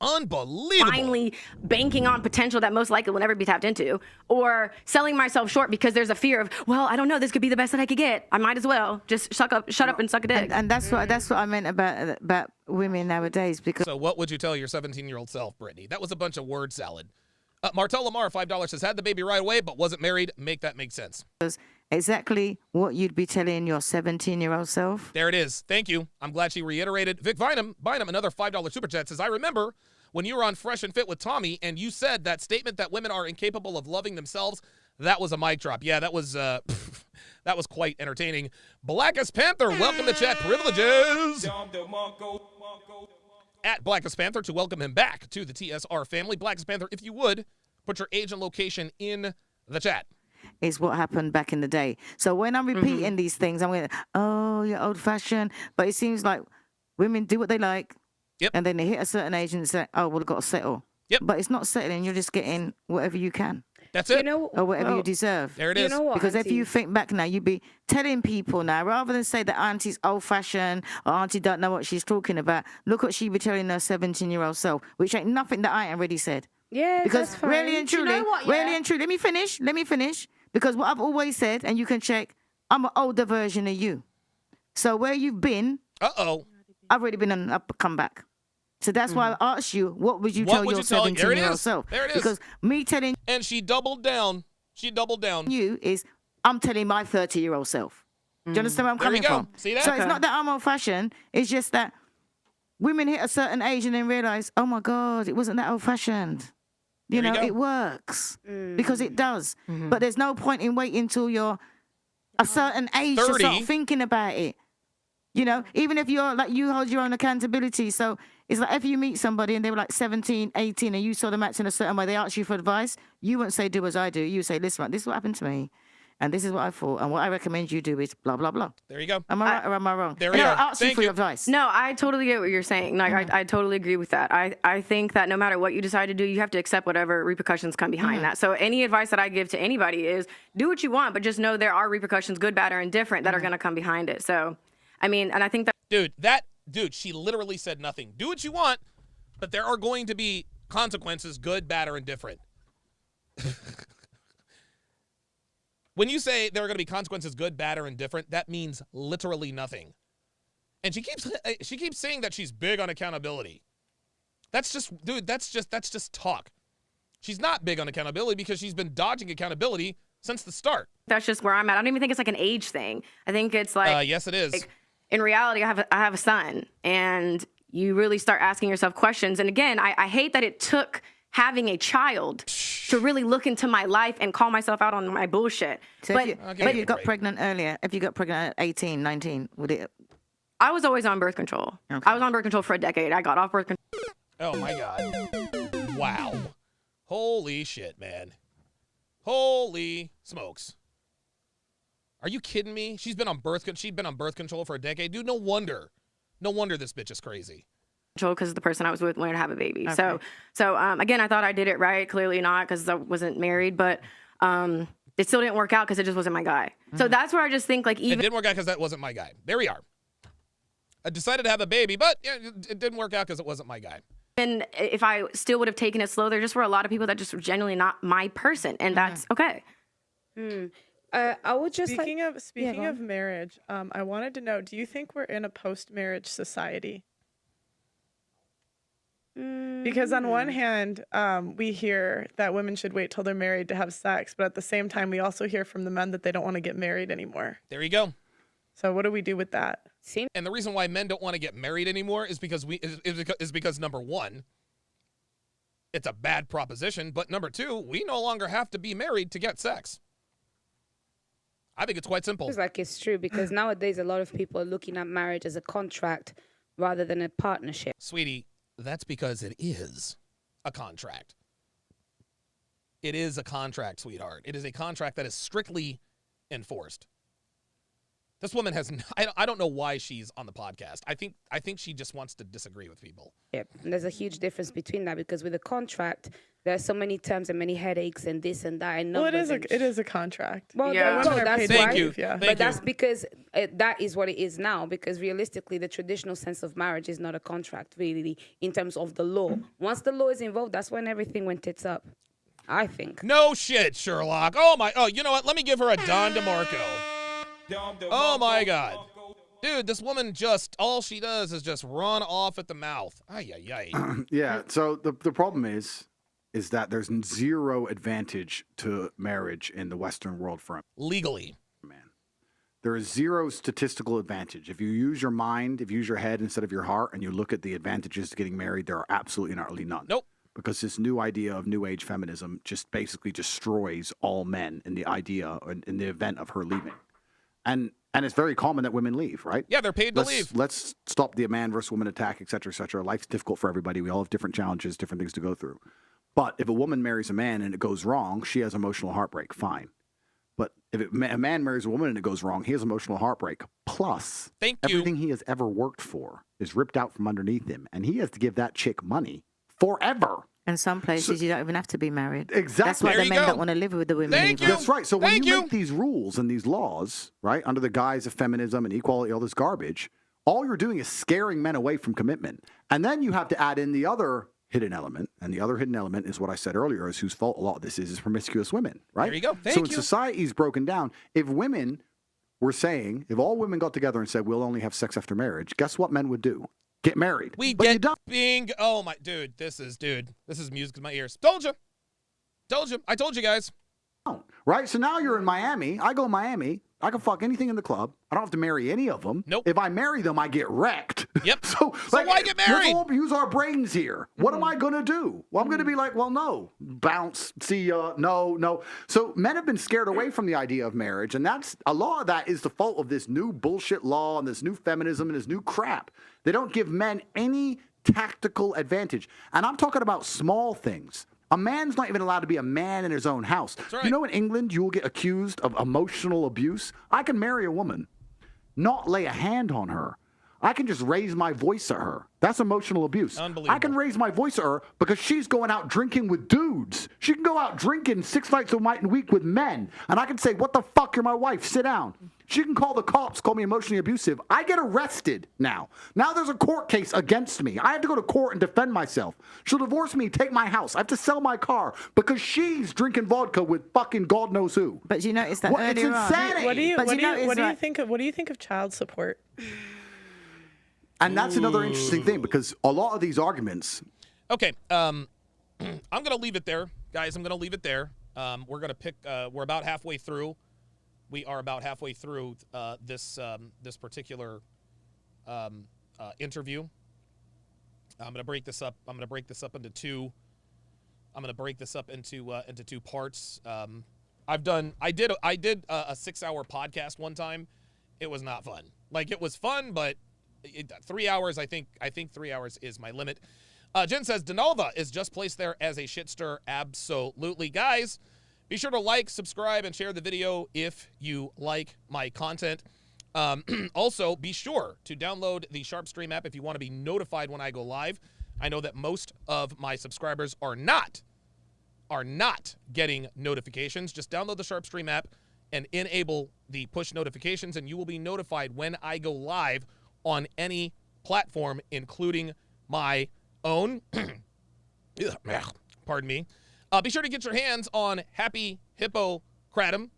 Unbelievable. Finally banking on potential that most likely will never be tapped into, or selling myself short because there's a fear of, well, I don't know, this could be the best that I could get. I might as well just shut up and suck a dick. And that's what I meant about women nowadays. Because So what would you tell your 17-year-old self, Brittany? That was a bunch of word salad. Martel Lamar, $5 says, had the baby right away, but wasn't married. Make that make sense. exactly what you'd be telling your 17-year-old self. There it is. Thank you. I'm glad she reiterated. Vic Bynum, another $5 super chat, says, I remember when you were on Fresh and Fit with Tommy and you said that statement that women are incapable of loving themselves. That was a mic drop. Yeah, that was that was quite entertaining. Blackest Panther, welcome to chat privileges. At Blackest Panther to welcome him back to the TSR family. Blackest Panther, if you would, put your age and location in the chat. Is what happened back in the day. So when I'm repeating these things, I'm going, oh, you're old-fashioned. But it seems like women do what they like. Yep. And then they hit a certain age and say, oh, well, we've got to settle. Yep. But it's not settling. You're just getting whatever you can. That's it. Or whatever you deserve. There it is. You know what, because if Auntie? you think back now, you'd be telling people now, rather than say that Auntie's old-fashioned or Auntie don't know what she's talking about, look what she be telling her 17-year-old self, which ain't nothing that I ain't already said. Yeah, Because that's fine. really and Do you truly, know what, really yeah? and truly, let me finish. Because what I've always said, and you can check, I'm an older version of you. So where you've been, Uh-oh. I've already been on up come back. So that's why I asked you, what would you tell your 17-year-old self? There it is. Because me telling And she doubled down. you is, I'm telling my 30-year-old self. Do you understand where I'm There you coming go. from? See that? So Okay. it's not that I'm old-fashioned. It's just that women hit a certain age and then realize, oh my God, it wasn't that old-fashioned. You There you know, go. it works because it does. But there's no point in waiting till you're a certain age to 30. start thinking about it. You know, even if you're like, you hold your own accountability. So it's like if you meet somebody and they were like 17, 18 and you saw them acting a certain way, they ask you for advice, you wouldn't say do as I do. You would say, listen, this is what happened to me. And this is what I thought. And what I recommend you do is blah, blah, blah. There you go. Am I right or am I wrong? There we And are. I asked you Thank for you. your advice. No, I totally get what you're saying. Like, I totally agree with that. I think that no matter what you decide to do, you have to accept whatever repercussions come behind that. So any advice that I give to anybody is do what you want, but just know there are repercussions, good, bad, or indifferent, that are going to come behind it. So, I mean, and I think that. Dude, she literally said nothing. Do what you want, but there are going to be consequences, good, bad, or indifferent. When you say there are going to be consequences, good, bad, or indifferent, that means literally nothing. And she keeps saying that she's big on accountability. That's just talk. She's not big on accountability because she's been dodging accountability since the start. That's just where I'm at. I don't even think it's like an age thing. I think it's like. Yes, it is. Like, in reality, I have a son, and you really start asking yourself questions. And again, I hate that it took having a child to really look into my life and call myself out on my bullshit. So but if you got pregnant earlier, if you got pregnant at 18, 19, would it? I was always on birth control. Okay. I was on birth control for a decade. I got off birth control. Oh, my God. Wow. Holy shit, man. Holy smokes. Are you kidding me? She's been on birth control for a decade. Dude, no wonder this bitch is crazy. Because the person I was with wanted to have a baby. Okay. So again, I thought I did it right. Clearly not, because I wasn't married. But it still didn't work out because it just wasn't my guy. So that's where I just think, like, It even didn't work out because that wasn't my guy. There we are. I decided to have a baby, but it didn't work out because it wasn't my guy. and if I still would have taken it slow, there just were a lot of people that just were genuinely not my person, and that's okay. I would just Speaking go of on. marriage, I wanted to know, do you think we're in a post-marriage society? Because on one hand, we hear that women should wait till they're married to have sex, but at the same time, we also hear from the men that they don't want to get married anymore. There you go. So what do we do with that? And the reason why men don't want to get married anymore is because because number one, it's a bad proposition, but number two, we no longer have to be married to get sex. I think it's quite simple. It's like it's true because nowadays a lot of people are looking at marriage as a contract rather than a partnership. Sweetie, that's because it is a contract. It is a contract, sweetheart. It is a contract that is strictly enforced. This woman has, I don't know why she's on the podcast. I think she just wants to disagree with people. And there's a huge difference between that because with a contract, There's so many terms and many headaches and this and that. And Well, it numbers is a contract. Well, Yeah. that's Women are paid why. to leave, yeah. But that's because that is what it is now. Because realistically, the traditional sense of marriage is not a contract, really, in terms of the law. Once the law is involved, that's when everything went tits up. I think. No shit, Sherlock. Oh, you know what? Let me give her a Don DeMarco. Oh, my God. Dude, this woman all she does is just run off at the mouth. Ay, ay, ay. Yeah, so the problem is that there's zero advantage to marriage in the Western world for him. Legally. Man. There is zero statistical advantage. If you use your mind, if you use your head instead of your heart, and you look at the advantages to getting married, there are absolutely not really none. Nope. Because this new idea of new age feminism just basically destroys all men in the idea, in the event of her leaving. And it's very common that women leave, right? Yeah, they're paid to leave. Let's stop the man versus woman attack, et cetera, et cetera. Life's difficult for everybody. We all have different challenges, different things to go through. But if a woman marries a man and it goes wrong, she has emotional heartbreak, fine. But if a man marries a woman and it goes wrong, he has emotional heartbreak. Plus, everything he has ever worked for is ripped out from underneath him. And he has to give that chick money forever. And some places you don't even have to be married. Exactly. That's why the men don't want to live with the women either. That's right. So when you make these rules and these laws, right, under the guise of feminism and equality, all this garbage, all you're doing is scaring men away from commitment. And then you have to add in the other hidden element. And the other hidden element is what I said earlier, is whose fault a lot of this is promiscuous women, right? There you go. So when society's broken down, if women were saying, if all women got together and said, we'll only have sex after marriage, guess what men would do? Get married. Oh my, dude, this is music in my ears. Told you. I told you guys. Right? So now you're in Miami. I go to Miami. I can fuck anything in the club. I don't have to marry any of them. Nope. If I marry them, I get wrecked. Yep. so why get married? Let's all use our brains here. What am I going to do? Well, I'm going to be like, well, no. Bounce. See ya. No. So men have been scared away from the idea of marriage. And that's a lot of that is the fault of this new bullshit law and this new feminism and this new crap. They don't give men any tactical advantage. And I'm talking about small things. A man's not even allowed to be a man in his own house. Right. You know, in England, you will get accused of emotional abuse. I can marry a woman, not lay a hand on her. I can just raise my voice at her. That's emotional abuse. Unbelievable. I can raise my voice at her because she's going out drinking with dudes. She can go out drinking 6 nights a week with men. And I can say, what the fuck, you're my wife, sit down. She can call the cops, call me emotionally abusive. I get arrested now. Now there's a court case against me. I have to go to court and defend myself. She'll divorce me, take my house. I have to sell my car because she's drinking vodka with fucking God knows who. But you notice that It's earlier on. insanity. What do you think of child support? And that's another interesting thing because a lot of these arguments. Okay, I'm gonna leave it there, guys. I'm gonna leave it there. We're gonna pick. We're about halfway through. We are about halfway through this particular interview. I'm gonna break this up. I'm gonna break this up into two. I'm gonna break this up into two parts. I did a 6-hour podcast one time. It was not fun. Like, it was fun, but 3 hours. I think 3 hours is my limit. Jen says Denalva is just placed there as a shit stir. Absolutely, guys. Be sure to like, subscribe, and share the video if you like my content. Also, be sure to download the SharpStream app if you want to be notified when I go live. I know that most of my subscribers are not getting notifications. Just download the SharpStream app and enable the push notifications, and you will be notified when I go live on any platform, including my own. Pardon me. Be sure to get your hands on Happy Hippo Kratom.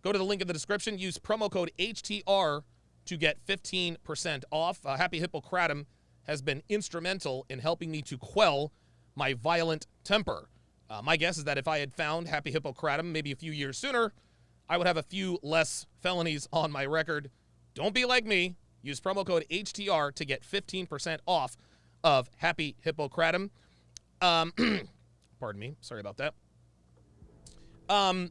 Go to the link in the description. Use promo code HTR to get 15% off. Happy Hippo Kratom has been instrumental in helping me to quell my violent temper. My guess is that if I had found Happy Hippo Kratom maybe a few years sooner, I would have a few less felonies on my record. Don't be like me. Use promo code HTR to get 15% off of Happy Hippo Kratom. Pardon me. Sorry about that. Hell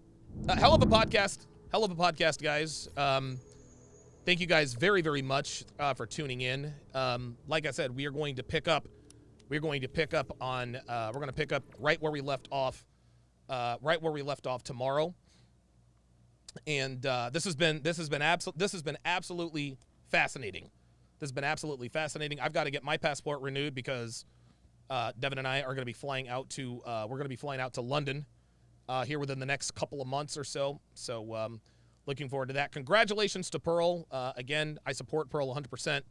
of a podcast, guys. Thank you guys very, very much for tuning in. Like I said, we're going to pick up on right where we left off tomorrow. And this has been absolutely fascinating. I've got to get my passport renewed because Devin and I are going to be flying out to London here within the next couple of months or so. So looking forward to that. Congratulations to Pearl. Again, I support Pearl 100%.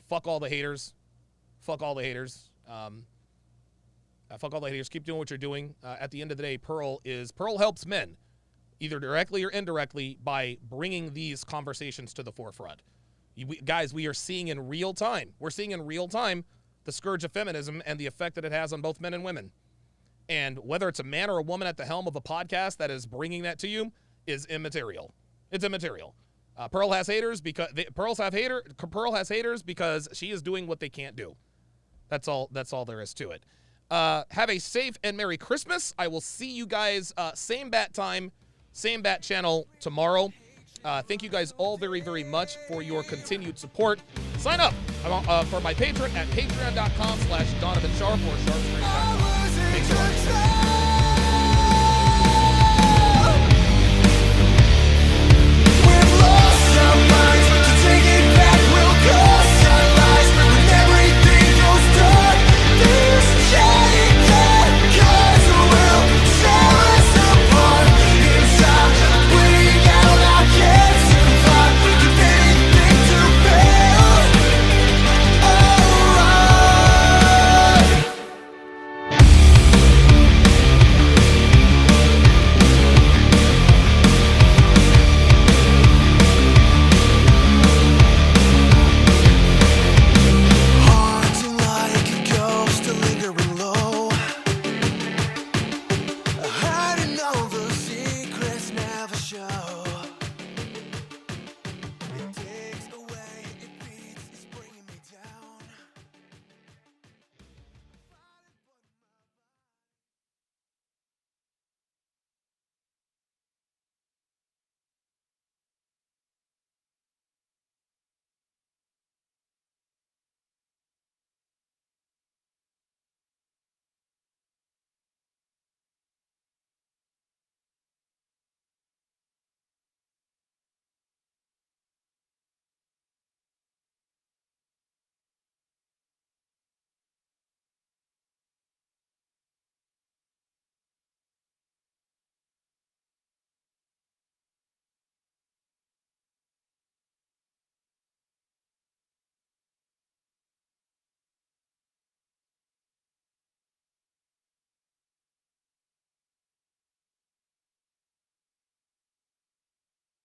Fuck all the haters. Fuck all the haters. Fuck all the haters. Keep doing what you're doing. At the end of the day, Pearl helps men, either directly or indirectly, by bringing these conversations to the forefront. Guys, we are seeing in real time. We're seeing in real time the scourge of feminism and the effect that it has on both men and women. And whether it's a man or a woman at the helm of a podcast that is bringing that to you is immaterial. It's immaterial. Pearl has haters because Pearl has haters because she is doing what they can't do. That's all there is to it. Have a safe and Merry Christmas. I will see you guys same bat time, same bat channel tomorrow. Thank you guys all very, very much for your continued support. Sign up for my Patreon at patreon.com/DonovanSharp or Sharp. Thanks a lot.